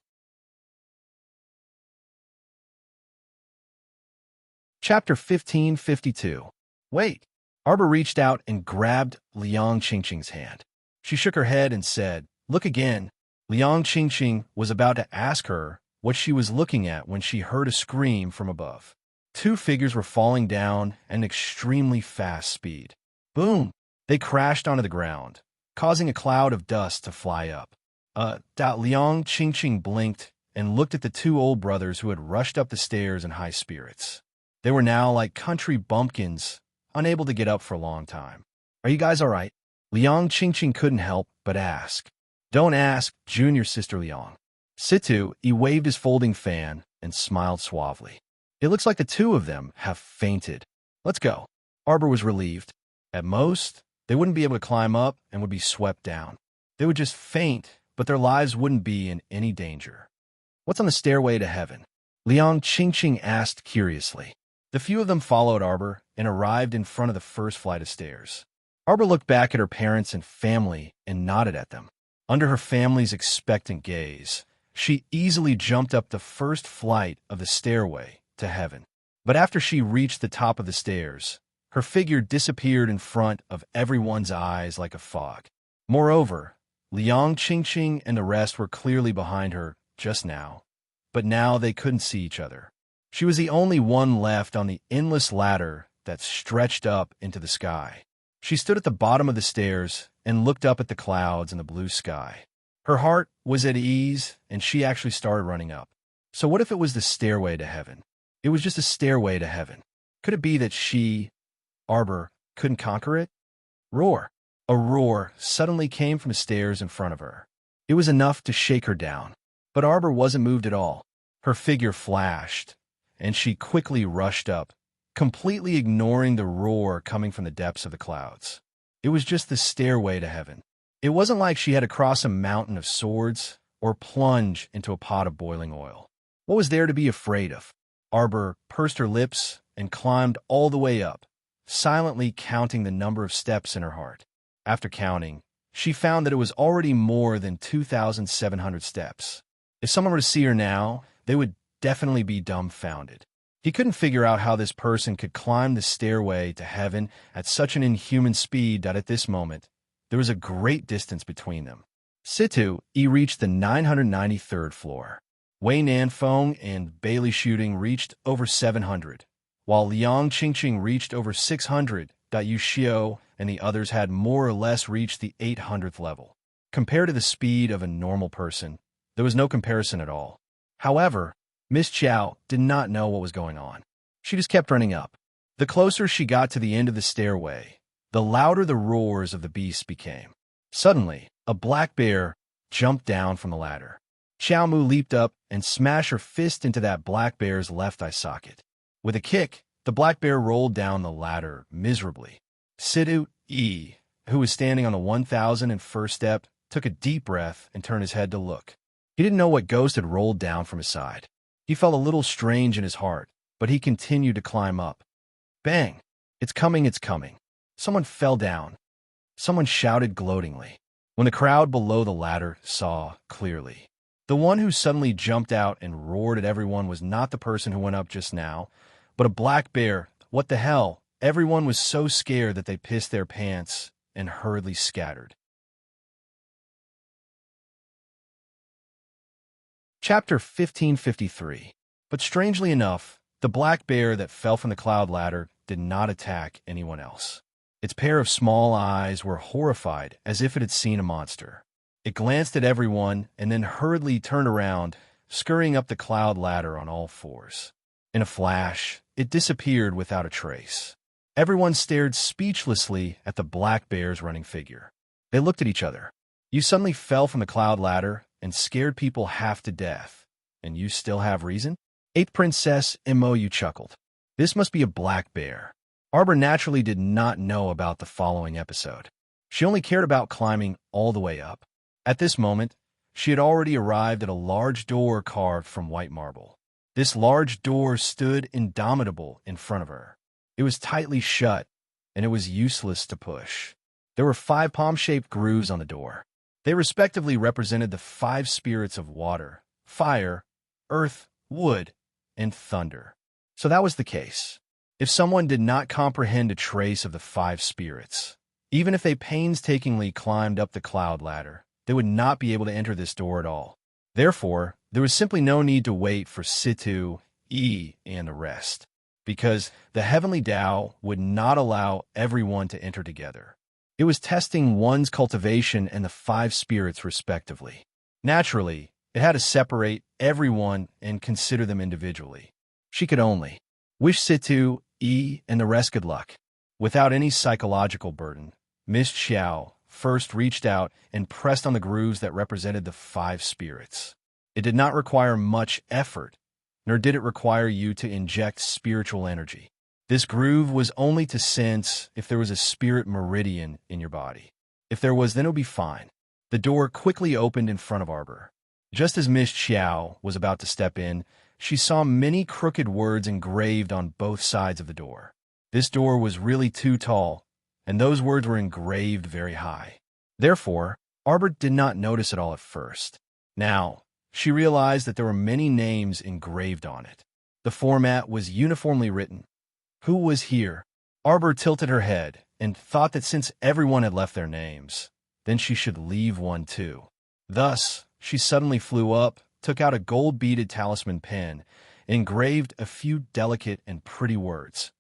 Chapter 1552. Wait. Arbor reached out and grabbed Liang Qingqing's hand. She shook her head and said, "Look again." Liang Qingqing was about to ask her what she was looking at when she heard a scream from above. 2 figures were falling down at an extremely fast speed. Boom! They crashed onto the ground, causing a cloud of dust to fly up. Liang Qingqing blinked and looked at the 2 old brothers who had rushed up the stairs in high spirits. They were now like country bumpkins, unable to get up for a long time. "Are you guys all right?" Liang Qingqing couldn't help but ask. "Don't ask, junior sister Liang." Situ, he waved his folding fan and smiled suavely. "It looks like the 2 of them have fainted. Let's go." Arbor was relieved. At most, they wouldn't be able to climb up and would be swept down. They would just faint, but their lives wouldn't be in any danger. "What's on the stairway to heaven?" Liang Qingqing asked curiously. The few of them followed Arbor and arrived in front of the first flight of stairs. Arbor looked back at her parents and family and nodded at them. Under her family's expectant gaze, she easily jumped up the first flight of the stairway to heaven. But after she reached the top of the stairs, her figure disappeared in front of everyone's eyes like a fog. Moreover, Liang Qingqing and the rest were clearly behind her just now, but now they couldn't see each other. She was the only one left on the endless ladder that stretched up into the sky. She stood at the bottom of the stairs and looked up at the clouds and the blue sky. Her heart was at ease, and she actually started running up. So what if it was the stairway to heaven? It was just a stairway to heaven. Could it be that she, Arbor, couldn't conquer it? Roar! A roar suddenly came from the stairs in front of her. It was enough to shake her down. But Arbor wasn't moved at all. Her figure flashed, and she quickly rushed up, completely ignoring the roar coming from the depths of the clouds. It was just the stairway to heaven. It wasn't like she had to cross a mountain of swords or plunge into a pot of boiling oil. What was there to be afraid of? Arbor pursed her lips and climbed all the way up, silently counting the number of steps in her heart. After counting, she found that it was already more than 2,700 steps. If someone were to see her now, they would definitely be dumbfounded. He couldn't figure out how this person could climb the stairway to heaven at such an inhuman speed that at this moment, there was a great distance between them. Situ, he reached the 993rd floor. Wei Nanfeng and Bailey Shooting reached over 700, while Liang Qingqing reached over 600. Yu Xiao and the others had more or less reached the 800th level. Compared to the speed of a normal person, there was no comparison at all. However, Miss Chow did not know what was going on. She just kept running up. The closer she got to the end of the stairway, the louder the roars of the beasts became. Suddenly, a black bear jumped down from the ladder. Xiao Mu leaped up and smashed her fist into that black bear's left eye socket. With a kick, the black bear rolled down the ladder miserably. Sidu E, who was standing on the 1,001st step, took a deep breath and turned his head to look. He didn't know what ghost had rolled down from his side. He felt a little strange in his heart, but he continued to climb up. Bang! It's coming, it's coming. Someone fell down. Someone shouted gloatingly. When the crowd below the ladder saw clearly, the one who suddenly jumped out and roared at everyone was not the person who went up just now, but a black bear. What the hell? Everyone was so scared that they pissed their pants and hurriedly scattered. Chapter 1553. But strangely enough, the black bear that fell from the cloud ladder did not attack anyone else. Its pair of small eyes were horrified, as if it had seen a monster. It glanced at everyone and then hurriedly turned around, scurrying up the cloud ladder on all fours. In a flash, it disappeared without a trace. Everyone stared speechlessly at the black bear's running figure. They looked at each other. You suddenly fell from the cloud ladder and scared people half to death. And you still have reason? 8th Princess Imo chuckled. This must be a black bear. Arbor naturally did not know about the following episode. She only cared about climbing all the way up. At this moment, she had already arrived at a large door carved from white marble. This large door stood indomitable in front of her. It was tightly shut, and it was useless to push. There were 5 palm-shaped grooves on the door. They respectively represented the 5 spirits of water, fire, earth, wood, and thunder. So that was the case. If someone did not comprehend a trace of the 5 spirits, even if they painstakingly climbed up the cloud ladder, they would not be able to enter this door at all. Therefore, there was simply no need to wait for Situ, E, and the rest, because the heavenly Tao would not allow everyone to enter together. It was testing one's cultivation and the 5 spirits respectively. Naturally, it had to separate everyone and consider them individually. She could only wish Situ, E, and the rest good luck. Without any psychological burden, Miss Xiao first reached out and pressed on the grooves that represented the 5 spirits. It did not require much effort, nor did it require you to inject spiritual energy. This groove was only to sense if there was a spirit meridian in your body. If there was, then it would be fine. The door quickly opened in front of Arbor. Just as Miss Xiao was about to step in, she saw many crooked words engraved on both sides of the door. This door was really too tall, and those words were engraved very high. Therefore, Arbor did not notice it all at first. Now, she realized that there were many names engraved on it. The format was uniformly written. Who was here? Arbor tilted her head and thought that since everyone had left their names, then she should leave one too. Thus, she suddenly flew up, took out a gold-beaded talisman pen, and engraved a few delicate and pretty words.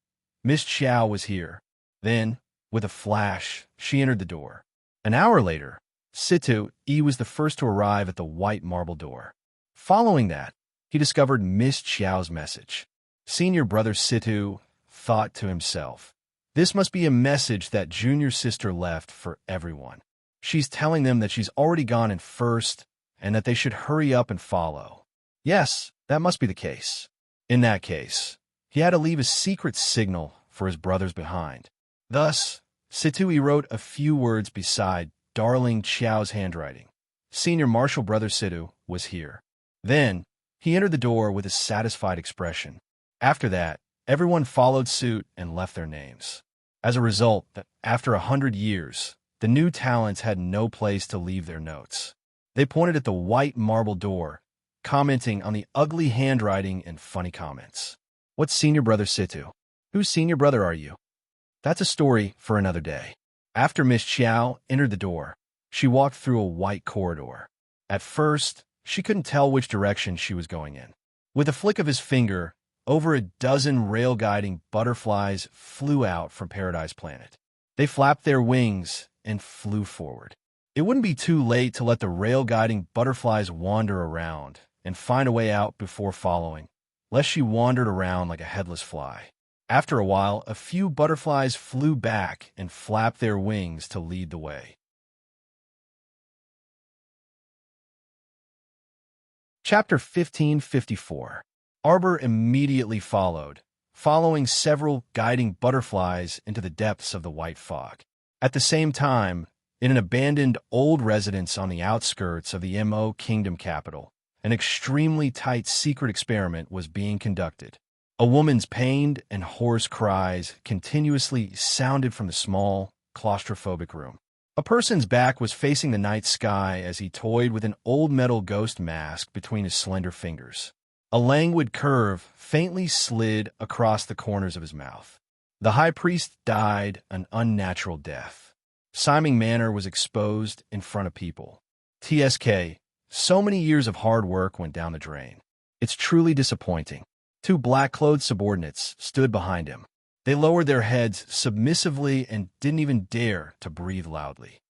Miss Xiao was here. Then, with a flash, she entered the door. An hour later, Situ E was the first to arrive at the white marble door. Following that, he discovered Miss Xiao's message. Senior brother Situ thought to himself, this must be a message that junior sister left for everyone. She's telling them that she's already gone in first and that they should hurry up and follow. Yes, that must be the case. In that case, he had to leave a secret signal for his brothers behind. Thus, Situi wrote a few words beside Darling Xiao's handwriting. Senior Marshal Brother Situ was here. Then, he entered the door with a satisfied expression. After that, everyone followed suit and left their names. As a result, after 100 years, the new talents had no place to leave their notes. They pointed at the white marble door, commenting on the ugly handwriting and funny comments. What's Senior Brother Situ? Whose senior brother are you? That's a story for another day. After Miss Xiao entered the door, she walked through a white corridor. At first, she couldn't tell which direction she was going in. With a flick of his finger, over a dozen rail-guiding butterflies flew out from Paradise Planet. They flapped their wings and flew forward. It wouldn't be too late to let the rail-guiding butterflies wander around and find a way out before following, lest she wandered around like a headless fly. After a while, a few butterflies flew back and flapped their wings to lead the way. Chapter 1554. Arbor immediately followed, following several guiding butterflies into the depths of the white fog. At the same time, in an abandoned old residence on the outskirts of the Mo Kingdom capital, an extremely tight secret experiment was being conducted. A woman's pained and hoarse cries continuously sounded from the small, claustrophobic room. A person's back was facing the night sky as he toyed with an old metal ghost mask between his slender fingers. A languid curve faintly slid across the corners of his mouth. The high priest died an unnatural death. Siming Manor was exposed in front of people. TSK, so many years of hard work went down the drain. It's truly disappointing. 2 black-clothed subordinates stood behind him. They lowered their heads submissively and didn't even dare to breathe loudly.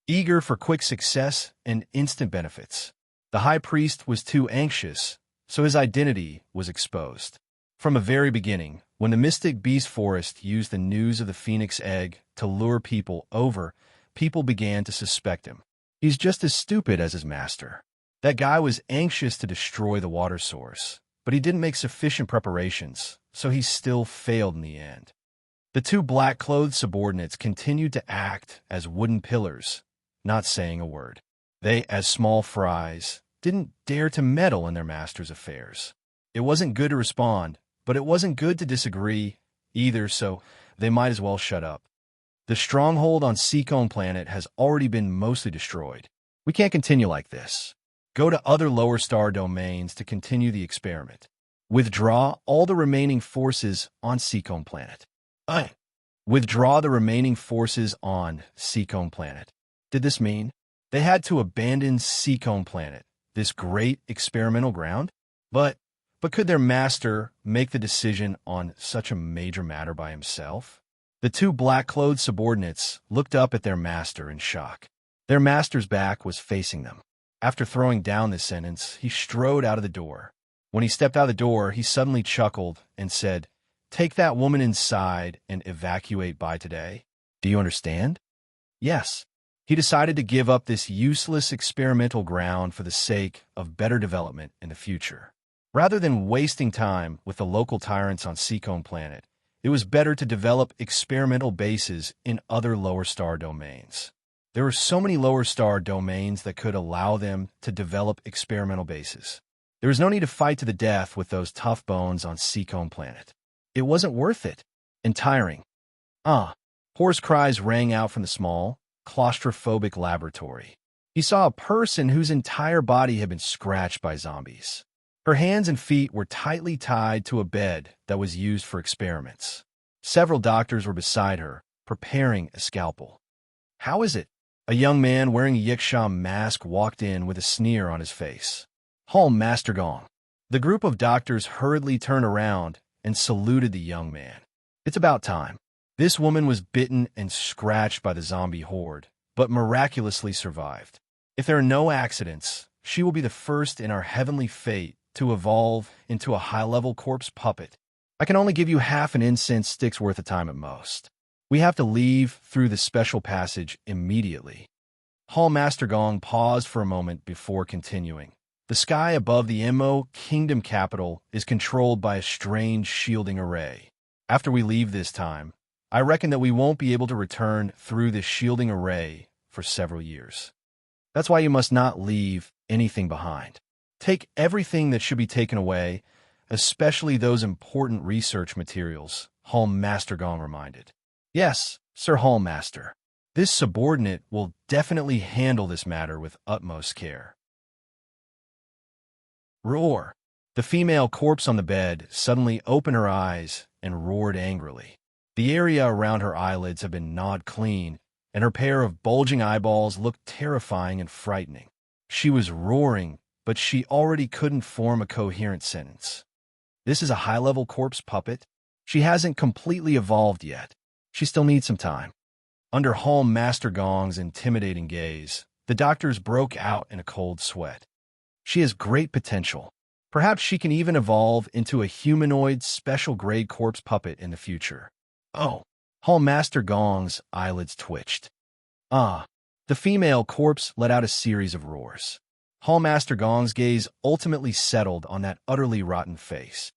Eager for quick success and instant benefits, the high priest was too anxious, so his identity was exposed. From the very beginning, when the mystic beast forest used the news of the phoenix egg to lure people over, people began to suspect him. He's just as stupid as his master. That guy was anxious to destroy the water source, but he didn't make sufficient preparations, so he still failed in the end. The two black-clothed subordinates continued to act as wooden pillars, not saying a word. They, as small fries, didn't dare to meddle in their master's affairs. It wasn't good to respond, but it wasn't good to disagree either, so they might as well shut up. The stronghold on Seacone Planet has already been mostly destroyed. We can't continue like this. Go to other lower star domains to continue the experiment. Withdraw all the remaining forces on Seacone Planet. Withdraw the remaining forces on Seacone Planet. Did this mean they had to abandon Seacone Planet, this great experimental ground? But could their master make the decision on such a major matter by himself? The two black-clothed subordinates looked up at their master in shock. Their master's back was facing them. After throwing down this sentence, he strode out of the door. When he stepped out of the door, he suddenly chuckled and said, "Take that woman inside and evacuate by today. Do you understand?" Yes. He decided to give up this useless experimental ground for the sake of better development in the future. Rather than wasting time with the local tyrants on Seacone Planet, it was better to develop experimental bases in other lower star domains. There were so many lower star domains that could allow them to develop experimental bases. There was no need to fight to the death with those tough bones on Seacone Planet. It wasn't worth it. And tiring. Hoarse cries rang out from the small, claustrophobic laboratory. He saw a person whose entire body had been scratched by zombies. Her hands and feet were tightly tied to a bed that was used for experiments. Several doctors were beside her, preparing a scalpel. "How is it?" A young man wearing a Yiksha mask walked in with a sneer on his face. "Hall Master Gong." The group of doctors hurriedly turned around and saluted the young man. It's about time. This woman was bitten and scratched by the zombie horde, but miraculously survived. If there are no accidents, she will be the first in our heavenly fate to evolve into a high-level corpse puppet. I can only give you half an incense stick's worth of time at most. We have to leave through the special passage immediately. Hall Master Gong paused for a moment before continuing. The sky above the Mo Kingdom capital is controlled by a strange shielding array. After we leave this time, I reckon that we won't be able to return through this shielding array for several years. That's why you must not leave anything behind. Take everything that should be taken away, especially those important research materials, Hall Master Gong reminded. Yes, Sir Hall Master. This subordinate will definitely handle this matter with utmost care. Roar! The female corpse on the bed suddenly opened her eyes and roared angrily. The area around her eyelids had been gnawed clean, and her pair of bulging eyeballs looked terrifying and frightening. She was roaring, but she already couldn't form a coherent sentence. This is a high-level corpse puppet? She hasn't completely evolved yet. She still needs some time. Under Hall Master Gong's intimidating gaze, the doctors broke out in a cold sweat. She has great potential. Perhaps she can even evolve into a humanoid special-grade corpse puppet in the future. Oh, Hall Master Gong's eyelids twitched. The female corpse let out a series of roars. Hall Master Gong's gaze ultimately settled on that utterly rotten face.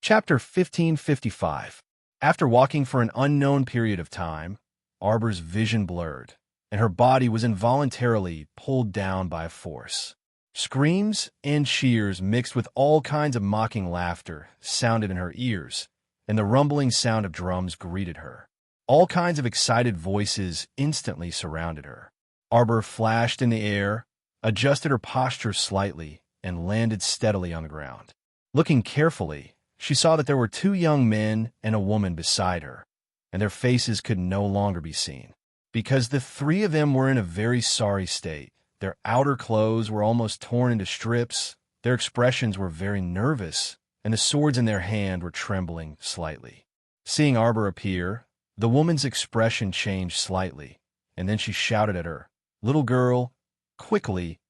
Chapter 1555. After walking for an unknown period of time, Arbor's vision blurred, and her body was involuntarily pulled down by a force. Screams and cheers mixed with all kinds of mocking laughter sounded in her ears, and the rumbling sound of drums greeted her. All kinds of excited voices instantly surrounded her. Arbor flashed in the air, adjusted her posture slightly, and landed steadily on the ground. Looking carefully, she saw that there were two young men and a woman beside her, and their faces could no longer be seen. Because the three of them were in a very sorry state. Their outer clothes were almost torn into strips, Their expressions were very nervous, and the swords in their hand were trembling slightly. Seeing Arbor appear, the woman's expression changed slightly, and then she shouted at her, "Little girl, quickly,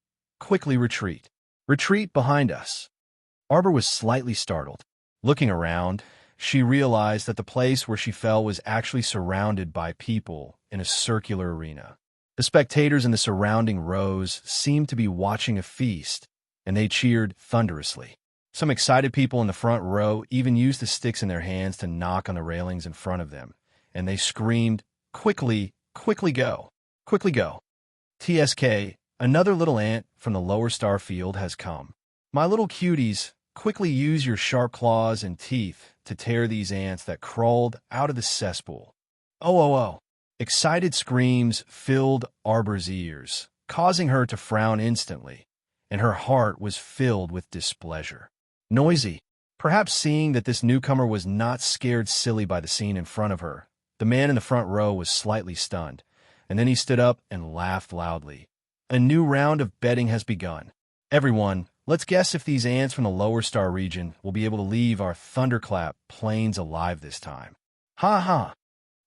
quickly retreat. Retreat behind us." Arbor was slightly startled. Looking around, she realized that the place where she fell was actually surrounded by people in a circular arena. The spectators in the surrounding rows seemed to be watching a feast, and they cheered thunderously. Some excited people in the front row even used the sticks in their hands to knock on the railings in front of them, and they screamed, "Quickly, quickly go, quickly go. TSK, another little ant from the lower star field has come. My little cuties, quickly use your sharp claws and teeth to tear these ants that crawled out of the cesspool." Oh, oh, oh. Excited screams filled Arbor's ears, causing her to frown instantly, and her heart was filled with displeasure. Noisy. Perhaps seeing that this newcomer was not scared silly by the scene in front of her, the man in the front row was slightly stunned, and then he stood up and laughed loudly. "A new round of betting has begun. Everyone, let's guess if these ants from the lower star region will be able to leave our thunderclap plains alive this time." Ha ha.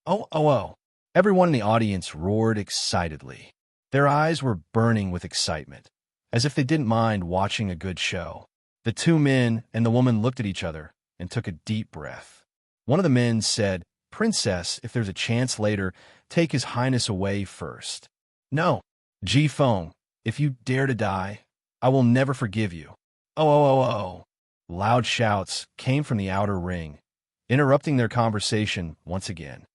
Oh, oh, oh. Everyone in the audience roared excitedly. Their eyes were burning with excitement, as if they didn't mind watching a good show. The two men and the woman looked at each other and took a deep breath. One of the men said, "Princess, if there's a chance later, take His Highness away first." "No, Ji Feng, if you dare to die, I will never forgive you." Oh, oh, oh, oh. Loud shouts came from the outer ring, interrupting their conversation once again.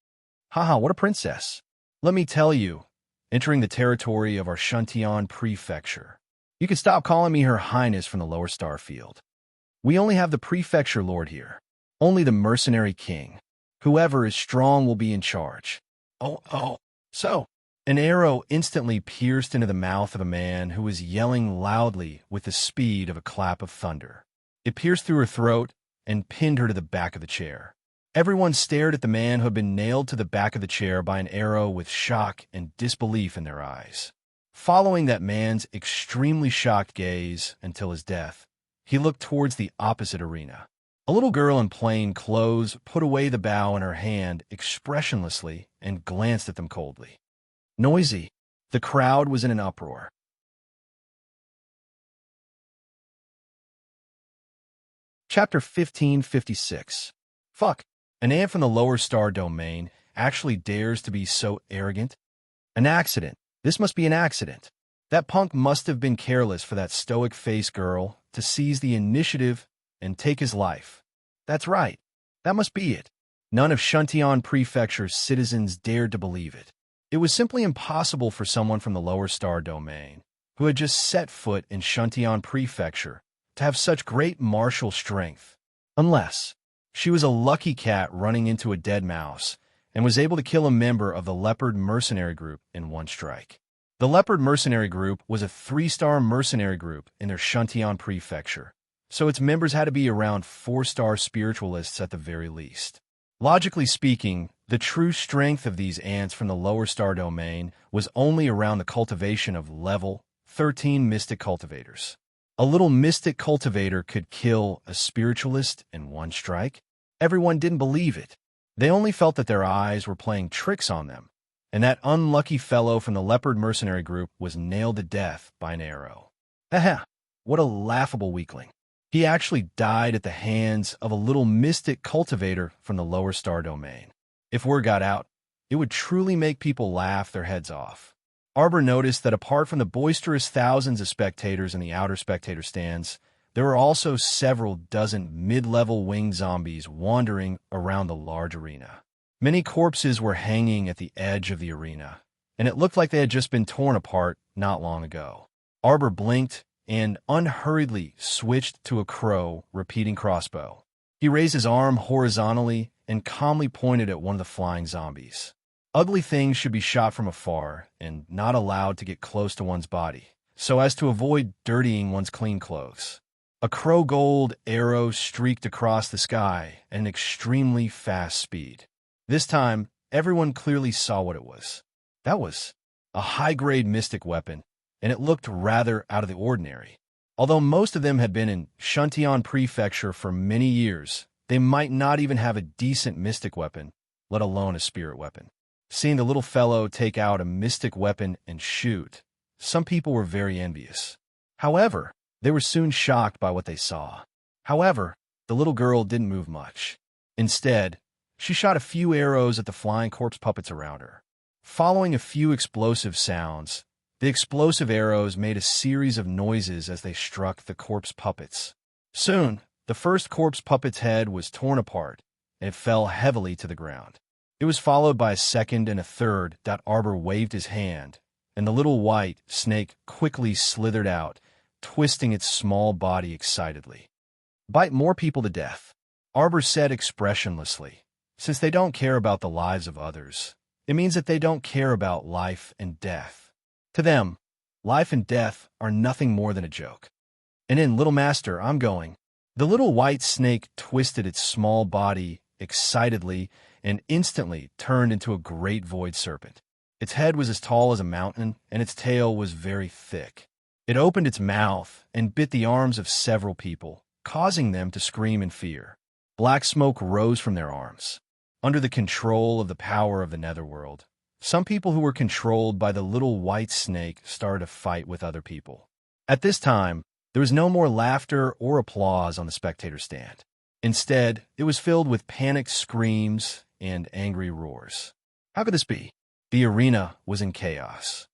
Haha, what a princess. Let me tell you, entering the territory of our Shantian prefecture. You can stop calling me Her Highness from the lower star field. We only have the prefecture lord here. Only the mercenary king. Whoever is strong will be in charge. Oh, oh. So, an arrow instantly pierced into the mouth of a man who was yelling loudly with the speed of a clap of thunder. It pierced through her throat and pinned her to the back of the chair. Everyone stared at the man who had been nailed to the back of the chair by an arrow with shock and disbelief in their eyes. Following that man's extremely shocked gaze until his death, he looked towards the opposite arena. A little girl in plain clothes put away the bow in her hand expressionlessly and glanced at them coldly. Noisy. The crowd was in an uproar. Chapter 1556. Fuck. An ant from the lower star domain actually dares to be so arrogant? An accident. This must be an accident. That punk must have been careless for that stoic-faced girl to seize the initiative and take his life. That's right. That must be it. None of Shantian Prefecture's citizens dared to believe it. It was simply impossible for someone from the lower star domain, who had just set foot in Shantian Prefecture, to have such great martial strength, unless she was a lucky cat running into a dead mouse and was able to kill a member of the Leopard Mercenary Group in one strike. The Leopard Mercenary Group was a 3-star mercenary group in their Shantian Prefecture, so its members had to be around 4-star spiritualists at the very least. Logically speaking, the true strength of these ants from the lower star domain was only around the cultivation of level 13 mystic cultivators. A little mystic cultivator could kill a spiritualist in one strike? Everyone didn't believe it. They only felt that their eyes were playing tricks on them, and that unlucky fellow from the Leopard Mercenary Group was nailed to death by an arrow. Haha, what a laughable weakling. He actually died at the hands of a little mystic cultivator from the lower star domain. If word got out, it would truly make people laugh their heads off. Arbor noticed that apart from the boisterous thousands of spectators in the outer spectator stands, there were also several dozen mid-level winged zombies wandering around the large arena. Many corpses were hanging at the edge of the arena, and it looked like they had just been torn apart not long ago. Arbor blinked and unhurriedly switched to a crow repeating crossbow. He raised his arm horizontally and calmly pointed at one of the flying zombies. Ugly things should be shot from afar and not allowed to get close to one's body, so as to avoid dirtying one's clean clothes. A crow gold arrow streaked across the sky at an extremely fast speed. This time, everyone clearly saw what it was. That was a high-grade mystic weapon, and it looked rather out of the ordinary. Although most of them had been in Shuntion Prefecture for many years, they might not even have a decent mystic weapon, let alone a spirit weapon. Seeing the little fellow take out a mystic weapon and shoot, some people were very envious. However, they were soon shocked by what they saw. However, the little girl didn't move much. Instead, she shot a few arrows at the flying corpse puppets around her. Following a few explosive sounds, the explosive arrows made a series of noises as they struck the corpse puppets. Soon, the first corpse puppet's head was torn apart, and it fell heavily to the ground. It was followed by a second and a third. Arbor waved his hand, and the little white snake quickly slithered out, twisting its small body excitedly. Bite more people to death, Arbor said expressionlessly. Since they don't care about the lives of others, it means that they don't care about life and death. To them, life and death are nothing more than a joke. And in, little master, I'm going. The little white snake twisted its small body excitedly and instantly turned into a great void serpent. Its head was as tall as a mountain, and its tail was very thick. It opened its mouth and bit the arms of several people, causing them to scream in fear. Black smoke rose from their arms. Under the control of the power of the netherworld, some people who were controlled by the little white snake started to fight with other people. At this time, there was no more laughter or applause on the spectator stand. Instead, it was filled with panicked screams and angry roars. How could this be? The arena was in chaos.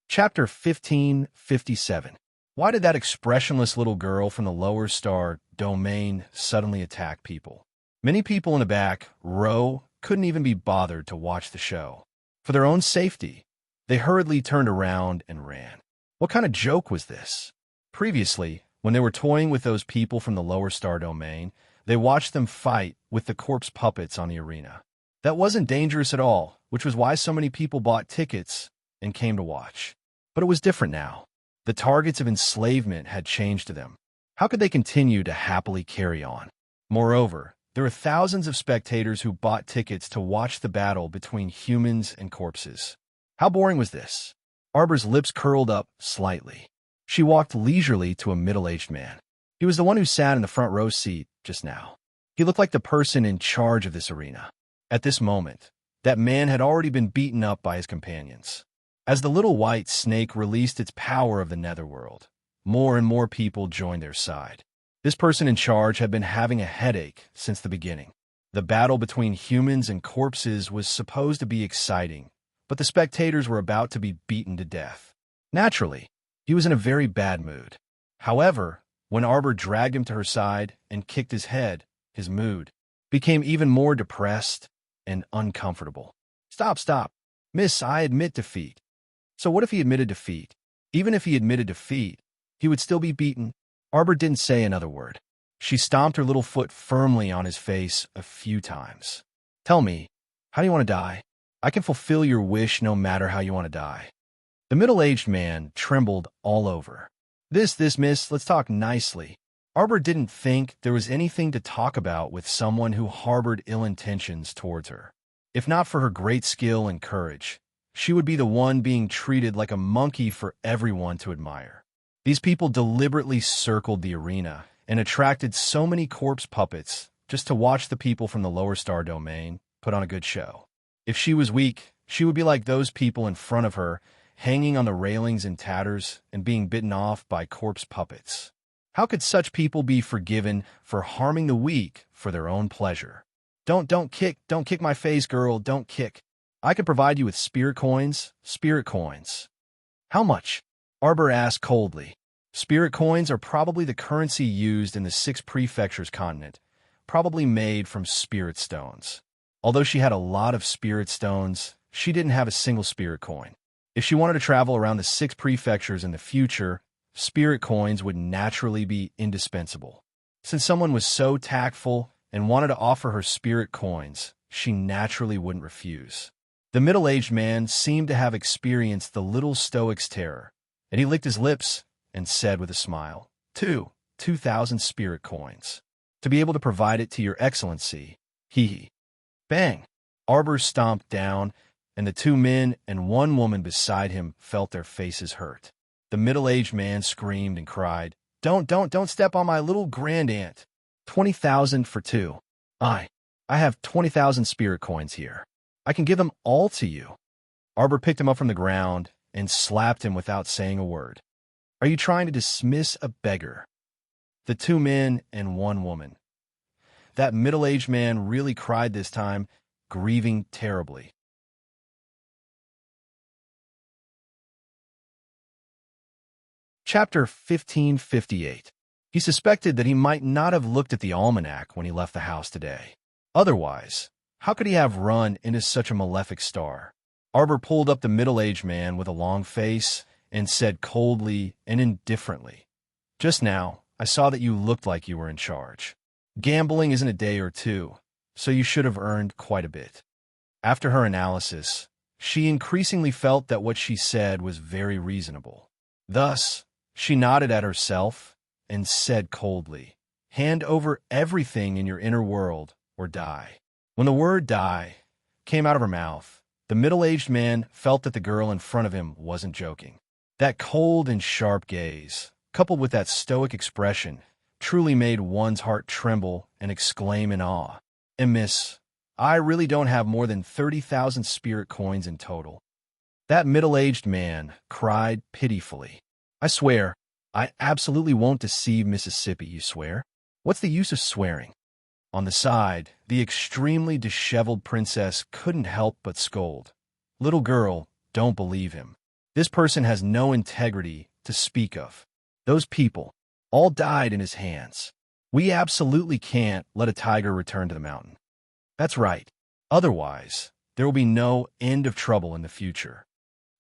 Chapter 1557. Why did that expressionless little girl from the lower star domain suddenly attack people? Many people in the back row couldn't even be bothered to watch the show. For their own safety, they hurriedly turned around and ran. What kind of joke was this? Previously, when they were toying with those people from the lower star domain, they watched them fight with the corpse puppets on the arena. That wasn't dangerous at all, which was why so many people bought tickets and came to watch. But it was different now. The targets of enslavement had changed to them. How could they continue to happily carry on? Moreover, there were thousands of spectators who bought tickets to watch the battle between humans and corpses. How boring was this? Arbor's lips curled up slightly. She walked leisurely to a middle-aged man. He was the one who sat in the front row seat just now. He looked like the person in charge of this arena. At this moment, that man had already been beaten up by his companions. As the little white snake released its power of the netherworld, more and more people joined their side. This person in charge had been having a headache since the beginning. The battle between humans and corpses was supposed to be exciting, but the spectators were about to be beaten to death. Naturally, he was in a very bad mood. However, when Arbor dragged him to her side and kicked his head, his mood became even more depressed and uncomfortable. Stop. Miss, I admit defeat. So what if he admitted defeat? Even if he admitted defeat, he would still be beaten. Arbor didn't say another word. She stomped her little foot firmly on his face a few times. Tell me, how do you want to die? I can fulfill your wish no matter how you want to die. The middle-aged man trembled all over. This, miss, let's talk nicely. Arbor didn't think there was anything to talk about with someone who harbored ill intentions towards her. If not for her great skill and courage, she would be the one being treated like a monkey for everyone to admire. These people deliberately circled the arena and attracted so many corpse puppets just to watch the people from the lower star domain put on a good show. If she was weak, she would be like those people in front of her, hanging on the railings in tatters and being bitten off by corpse puppets. How could such people be forgiven for harming the weak for their own pleasure? Don't kick my face, girl, don't kick. I could provide you with spirit coins. How much? Arbor asked coldly. Spirit coins are probably the currency used in the 6 prefectures continent, probably made from spirit stones. Although she had a lot of spirit stones, she didn't have a single spirit coin. If she wanted to travel around the 6 prefectures in the future, spirit coins would naturally be indispensable. Since someone was so tactful and wanted to offer her spirit coins, she naturally wouldn't refuse. The middle-aged man seemed to have experienced the little stoic's terror, and he licked his lips and said with a smile, 2,000 spirit coins. To be able to provide it to your excellency, hee. Bang! Arbor stomped down and the 2 men and 1 woman beside him felt their faces hurt. The middle-aged man screamed and cried, Don't step on my little grandaunt. 20,000 for 2. I have 20,000 spirit coins here. I can give them all to you. Arbor picked him up from the ground and slapped him without saying a word. Are you trying to dismiss a beggar? The 2 men and 1 woman. That middle-aged man really cried this time, grieving terribly. Chapter 1558. He suspected that he might not have looked at the almanac when he left the house today. Otherwise, how could he have run into such a malefic star? Arbor pulled up the middle-aged man with a long face and said coldly and indifferently, Just now, I saw that you looked like you were in charge. Gambling isn't a day or 2, so you should have earned quite a bit. After her analysis, she increasingly felt that what she said was very reasonable. Thus, she nodded at herself and said coldly, Hand over everything in your inner world or die. When the word die came out of her mouth, the middle-aged man felt that the girl in front of him wasn't joking. That cold and sharp gaze, coupled with that stoic expression, truly made one's heart tremble and exclaim in awe, Miss, I really don't have more than 30,000 spirit coins in total. That middle-aged man cried pitifully. I swear, I absolutely won't deceive Mississippi, you swear? What's the use of swearing? On the side, the extremely disheveled princess couldn't help but scold. Little girl, don't believe him. This person has no integrity to speak of. Those people all died in his hands. We absolutely can't let a tiger return to the mountain. That's right. Otherwise, there will be no end of trouble in the future.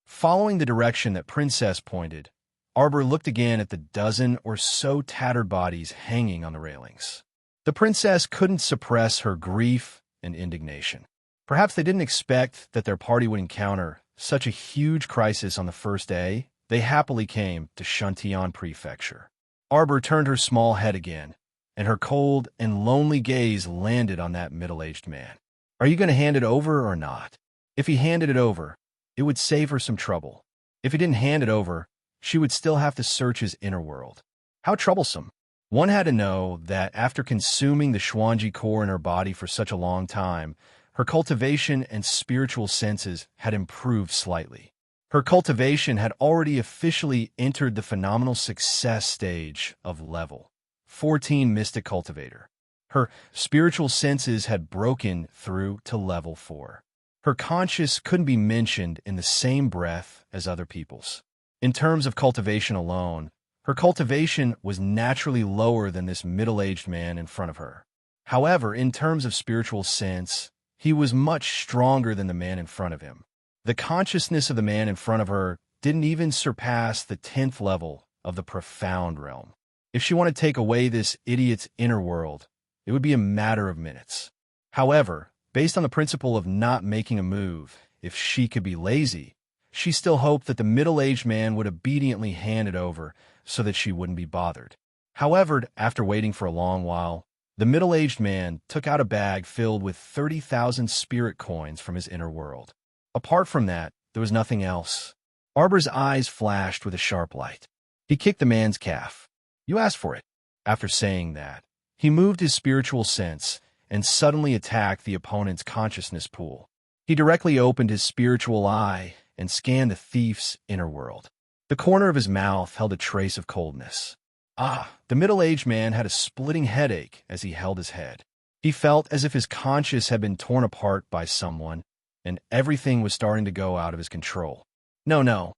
Following the direction that Princess pointed, Arbor looked again at the dozen or so tattered bodies hanging on the railings. The princess couldn't suppress her grief and indignation. Perhaps they didn't expect that their party would encounter such a huge crisis on the first day they happily came to Shantian Prefecture. Arbor turned her small head again, and her cold and lonely gaze landed on that middle-aged man. Are you going to hand it over or not? If he handed it over, it would save her some trouble. If he didn't hand it over, she would still have to search his inner world. How troublesome. One had to know that after consuming the Xuanji core in her body for such a long time, her cultivation and spiritual senses had improved slightly. Her cultivation had already officially entered the phenomenal success stage of level 14 Mystic Cultivator. Her spiritual senses had broken through to level 4. Her conscience couldn't be mentioned in the same breath as other people's. In terms of cultivation alone, her cultivation was naturally lower than this middle-aged man in front of her. However, in terms of spiritual sense, he was much stronger than the man in front of him. The consciousness of the man in front of her didn't even surpass the 10th level of the profound realm. If she wanted to take away this idiot's inner world, it would be a matter of minutes. However, based on the principle of not making a move, if she could be lazy, she still hoped that the middle-aged man would obediently hand it over so that she wouldn't be bothered. However, after waiting for a long while, the middle-aged man took out a bag filled with 30,000 spirit coins from his inner world. Apart from that, there was nothing else. Arbor's eyes flashed with a sharp light. He kicked the man's calf. You asked for it. After saying that, he moved his spiritual sense and suddenly attacked the opponent's consciousness pool. He directly opened his spiritual eye and scanned the thief's inner world. The corner of his mouth held a trace of coldness. The middle-aged man had a splitting headache as he held his head. He felt as if his conscience had been torn apart by someone, and everything was starting to go out of his control. No.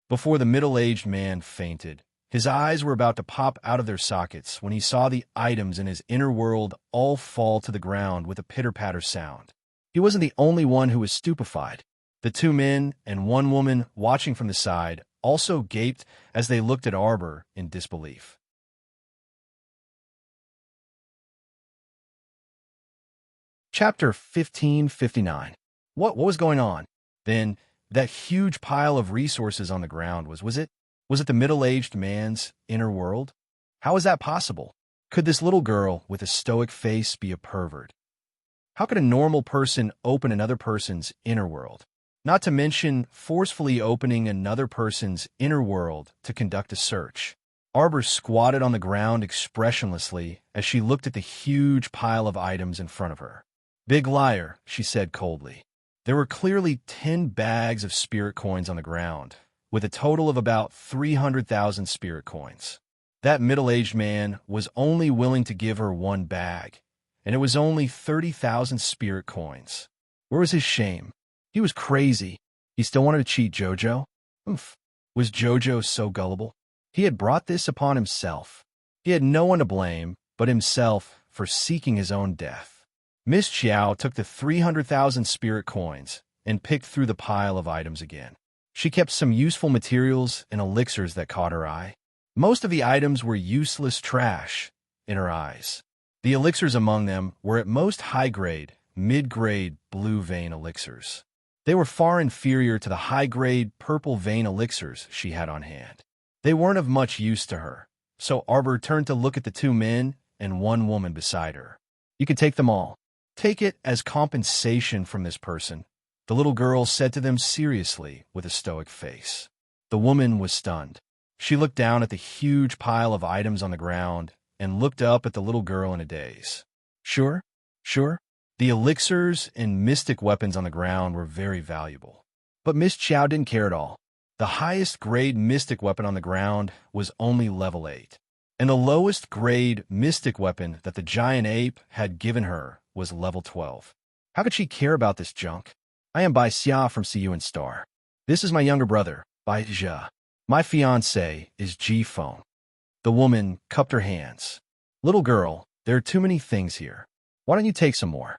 Before the middle-aged man fainted, his eyes were about to pop out of their sockets when he saw the items in his inner world all fall to the ground with a pitter-patter sound. He wasn't the only one who was stupefied. The 2 men and 1 woman watching from the side also gaped as they looked at Arbor in disbelief. Chapter 1559. What was going on? Then, that huge pile of resources on the ground was it the middle-aged man's inner world? How is that possible? Could this little girl with a stoic face be a pervert? How could a normal person open another person's inner world? Not to mention forcefully opening another person's inner world to conduct a search. Arbor squatted on the ground expressionlessly as she looked at the huge pile of items in front of her. "Big liar," she said coldly. There were clearly 10 bags of spirit coins on the ground, with a total of about 300,000 spirit coins. That middle-aged man was only willing to give her one bag, and it was only 30,000 spirit coins. Where was his shame? He was crazy. He still wanted to cheat Jojo? Oof. Was Jojo so gullible? He had brought this upon himself. He had no one to blame but himself for seeking his own death. Miss Chiao took the 300,000 spirit coins and picked through the pile of items again. She kept some useful materials and elixirs that caught her eye. Most of the items were useless trash in her eyes. The elixirs among them were at most high-grade, mid-grade blue vein elixirs. They were far inferior to the high-grade purple vein elixirs she had on hand. They weren't of much use to her, so Arbor turned to look at the 2 men and 1 woman beside her. "You can take them all. Take it as compensation from this person," the little girl said to them seriously with a stoic face. The woman was stunned. She looked down at the huge pile of items on the ground and looked up at the little girl in a daze. Sure. The elixirs and mystic weapons on the ground were very valuable. But Miss Chiao didn't care at all. The highest grade mystic weapon on the ground was only level 8, and the lowest grade mystic weapon that the giant ape had given her was level 12. How could she care about this junk? "I am Bai Xia from See You in Star. This is my younger brother, Bai Jia. My fiancé is Ji Feng." The woman cupped her hands. "Little girl, there are too many things here. Why don't you take some more?"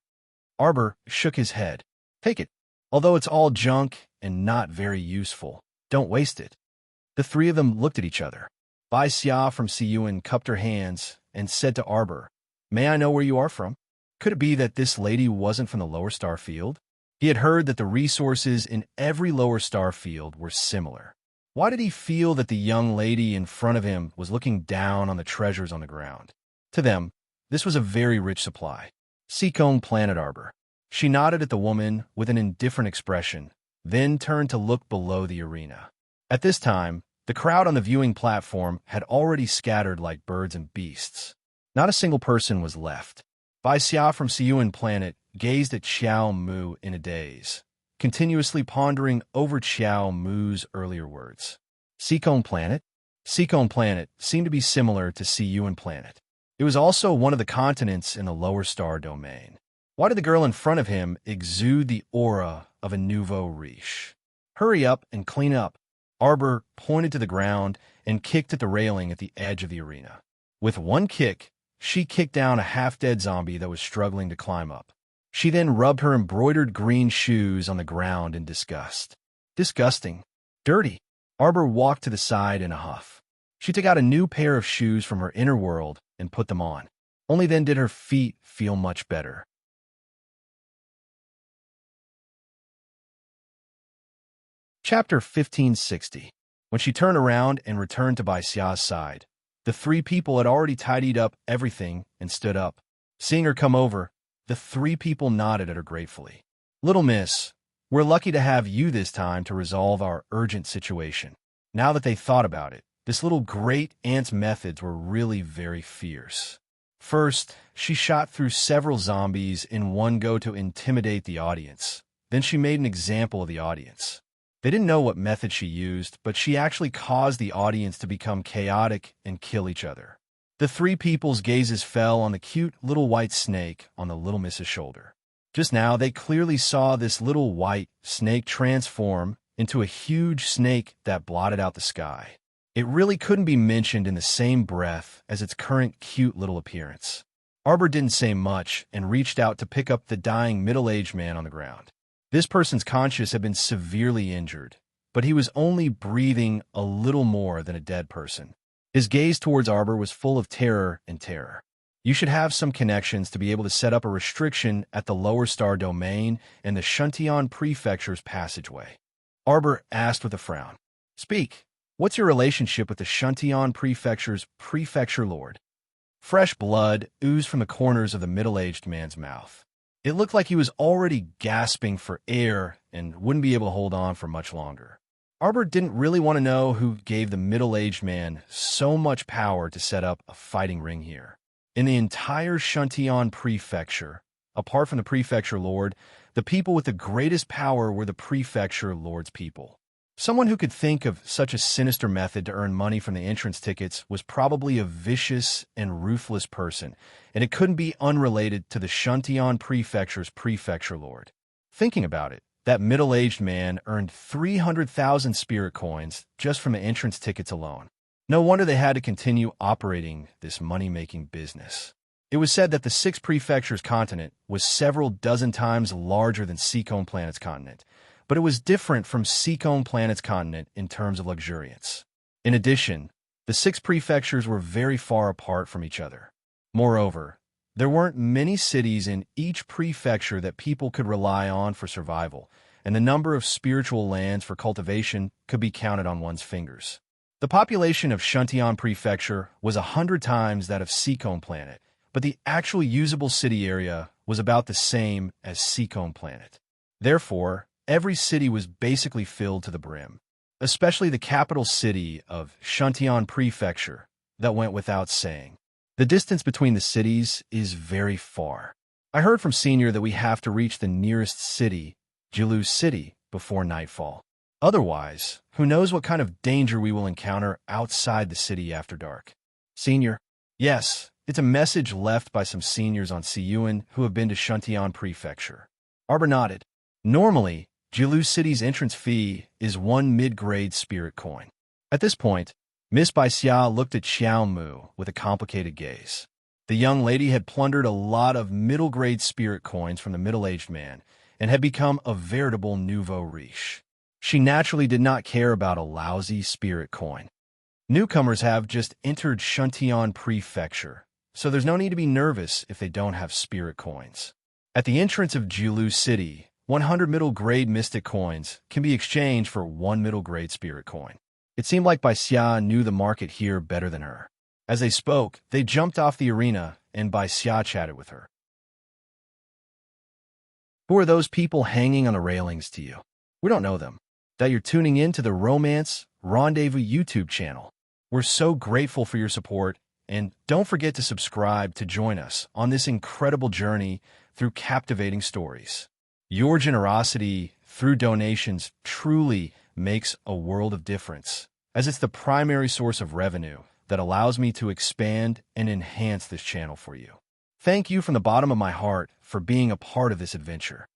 Arbor shook his head. "Take it. Although it's all junk and not very useful, don't waste it." The 3 of them looked at each other. Bai Xia from Siyuan cupped her hands and said to Arbor, "May I know where you are from?" Could it be that this lady wasn't from the lower star field? He had heard that the resources in every lower star field were similar. Why did he feel that the young lady in front of him was looking down on the treasures on the ground? To them, this was a very rich supply. Seekong planted Arbor. She nodded at the woman with an indifferent expression, then turned to look below the arena. At this time, the crowd on the viewing platform had already scattered like birds and beasts. Not a single person was left. Bai Xia from Siyuan Planet gazed at Xiao Mu in a daze, continuously pondering over Xiao Mu's earlier words. Seekong Planet? Seekong Planet seemed to be similar to Siyuan Planet. It was also one of the continents in the lower star domain. Why did the girl in front of him exude the aura of a nouveau riche? "Hurry up and clean up." Arbor pointed to the ground and kicked at the railing at the edge of the arena. With one kick, she kicked down a half-dead zombie that was struggling to climb up. She then rubbed her embroidered green shoes on the ground in disgust. Disgusting. Dirty. Arbor walked to the side in a huff. She took out a new pair of shoes from her inner world and put them on. Only then did her feet feel much better. Chapter 1560. When she turned around and returned to Bai Xia's side, the 3 people had already tidied up everything and stood up. Seeing her come over, the 3 people nodded at her gratefully. "Little miss, we're lucky to have you this time to resolve our urgent situation." Now that they thought about it, this little great aunt's methods were really very fierce. First, she shot through several zombies in one go to intimidate the audience. Then she made an example of the audience. They didn't know what method she used, but she actually caused the audience to become chaotic and kill each other. The 3 people's gazes fell on the cute little white snake on the little miss's shoulder. Just now, they clearly saw this little white snake transform into a huge snake that blotted out the sky. It really couldn't be mentioned in the same breath as its current cute little appearance. Arbor didn't say much and reached out to pick up the dying middle-aged man on the ground. This person's conscience had been severely injured, but he was only breathing a little more than a dead person. His gaze towards Arbor was full of terror and terror. "You should have some connections to be able to set up a restriction at the lower star domain and the Shuntian Prefecture's passageway." Arbor asked with a frown. "Speak. What's your relationship with the Shuntian Prefecture's prefecture lord?" Fresh blood oozed from the corners of the middle-aged man's mouth. It looked like he was already gasping for air and wouldn't be able to hold on for much longer. Arbor didn't really want to know who gave the middle-aged man so much power to set up a fighting ring here. In the entire Shantian prefecture, apart from the prefecture lord, the people with the greatest power were the prefecture lord's people. Someone who could think of such a sinister method to earn money from the entrance tickets was probably a vicious and ruthless person, and it couldn't be unrelated to the Shantian prefecture's prefecture lord. Thinking about it, that middle-aged man earned 300,000 spirit coins just from the entrance tickets alone. No wonder they had to continue operating this money-making business. It was said that the Six Prefectures continent was several dozen times larger than Seacombe Planet's continent, but it was different from Seacombe Planet's continent in terms of luxuriance. In addition, the Six Prefectures were very far apart from each other. Moreover, there weren't many cities in each prefecture that people could rely on for survival, and the number of spiritual lands for cultivation could be counted on one's fingers. The population of Shantian Prefecture was 100 times that of Seacombe Planet, but the actual usable city area was about the same as Seacombe Planet. Therefore, every city was basically filled to the brim, especially the capital city of Shantian Prefecture. That went without saying. The distance between the cities is very far. I heard from Senior that we have to reach the nearest city, Jilu City, before nightfall. Otherwise, who knows what kind of danger we will encounter outside the city after dark. Senior: Yes, it's a message left by some seniors on Siyuan who have been to Shantian Prefecture. Arbor nodded. Normally, Jilu City's entrance fee is 1 mid-grade spirit coin. At this point, Miss Baixia looked at Xiao Mu with a complicated gaze. The young lady had plundered a lot of middle-grade spirit coins from the middle-aged man and had become a veritable nouveau riche. She naturally did not care about a lousy spirit coin. Newcomers have just entered Shantian Prefecture, so there's no need to be nervous if they don't have spirit coins. At the entrance of Jilu City, 100 middle-grade mystic coins can be exchanged for 1 middle-grade spirit coin. It seemed like Baixia knew the market here better than her. As they spoke, they jumped off the arena, and Baixia chatted with her. Who are those people hanging on the railings to you? We don't know them. That you're tuning in to the Romance Rendezvous YouTube channel. We're so grateful for your support, and don't forget to subscribe to join us on this incredible journey through captivating stories. Your generosity through donations truly makes a world of difference, as it's the primary source of revenue that allows me to expand and enhance this channel for you. Thank you from the bottom of my heart for being a part of this adventure.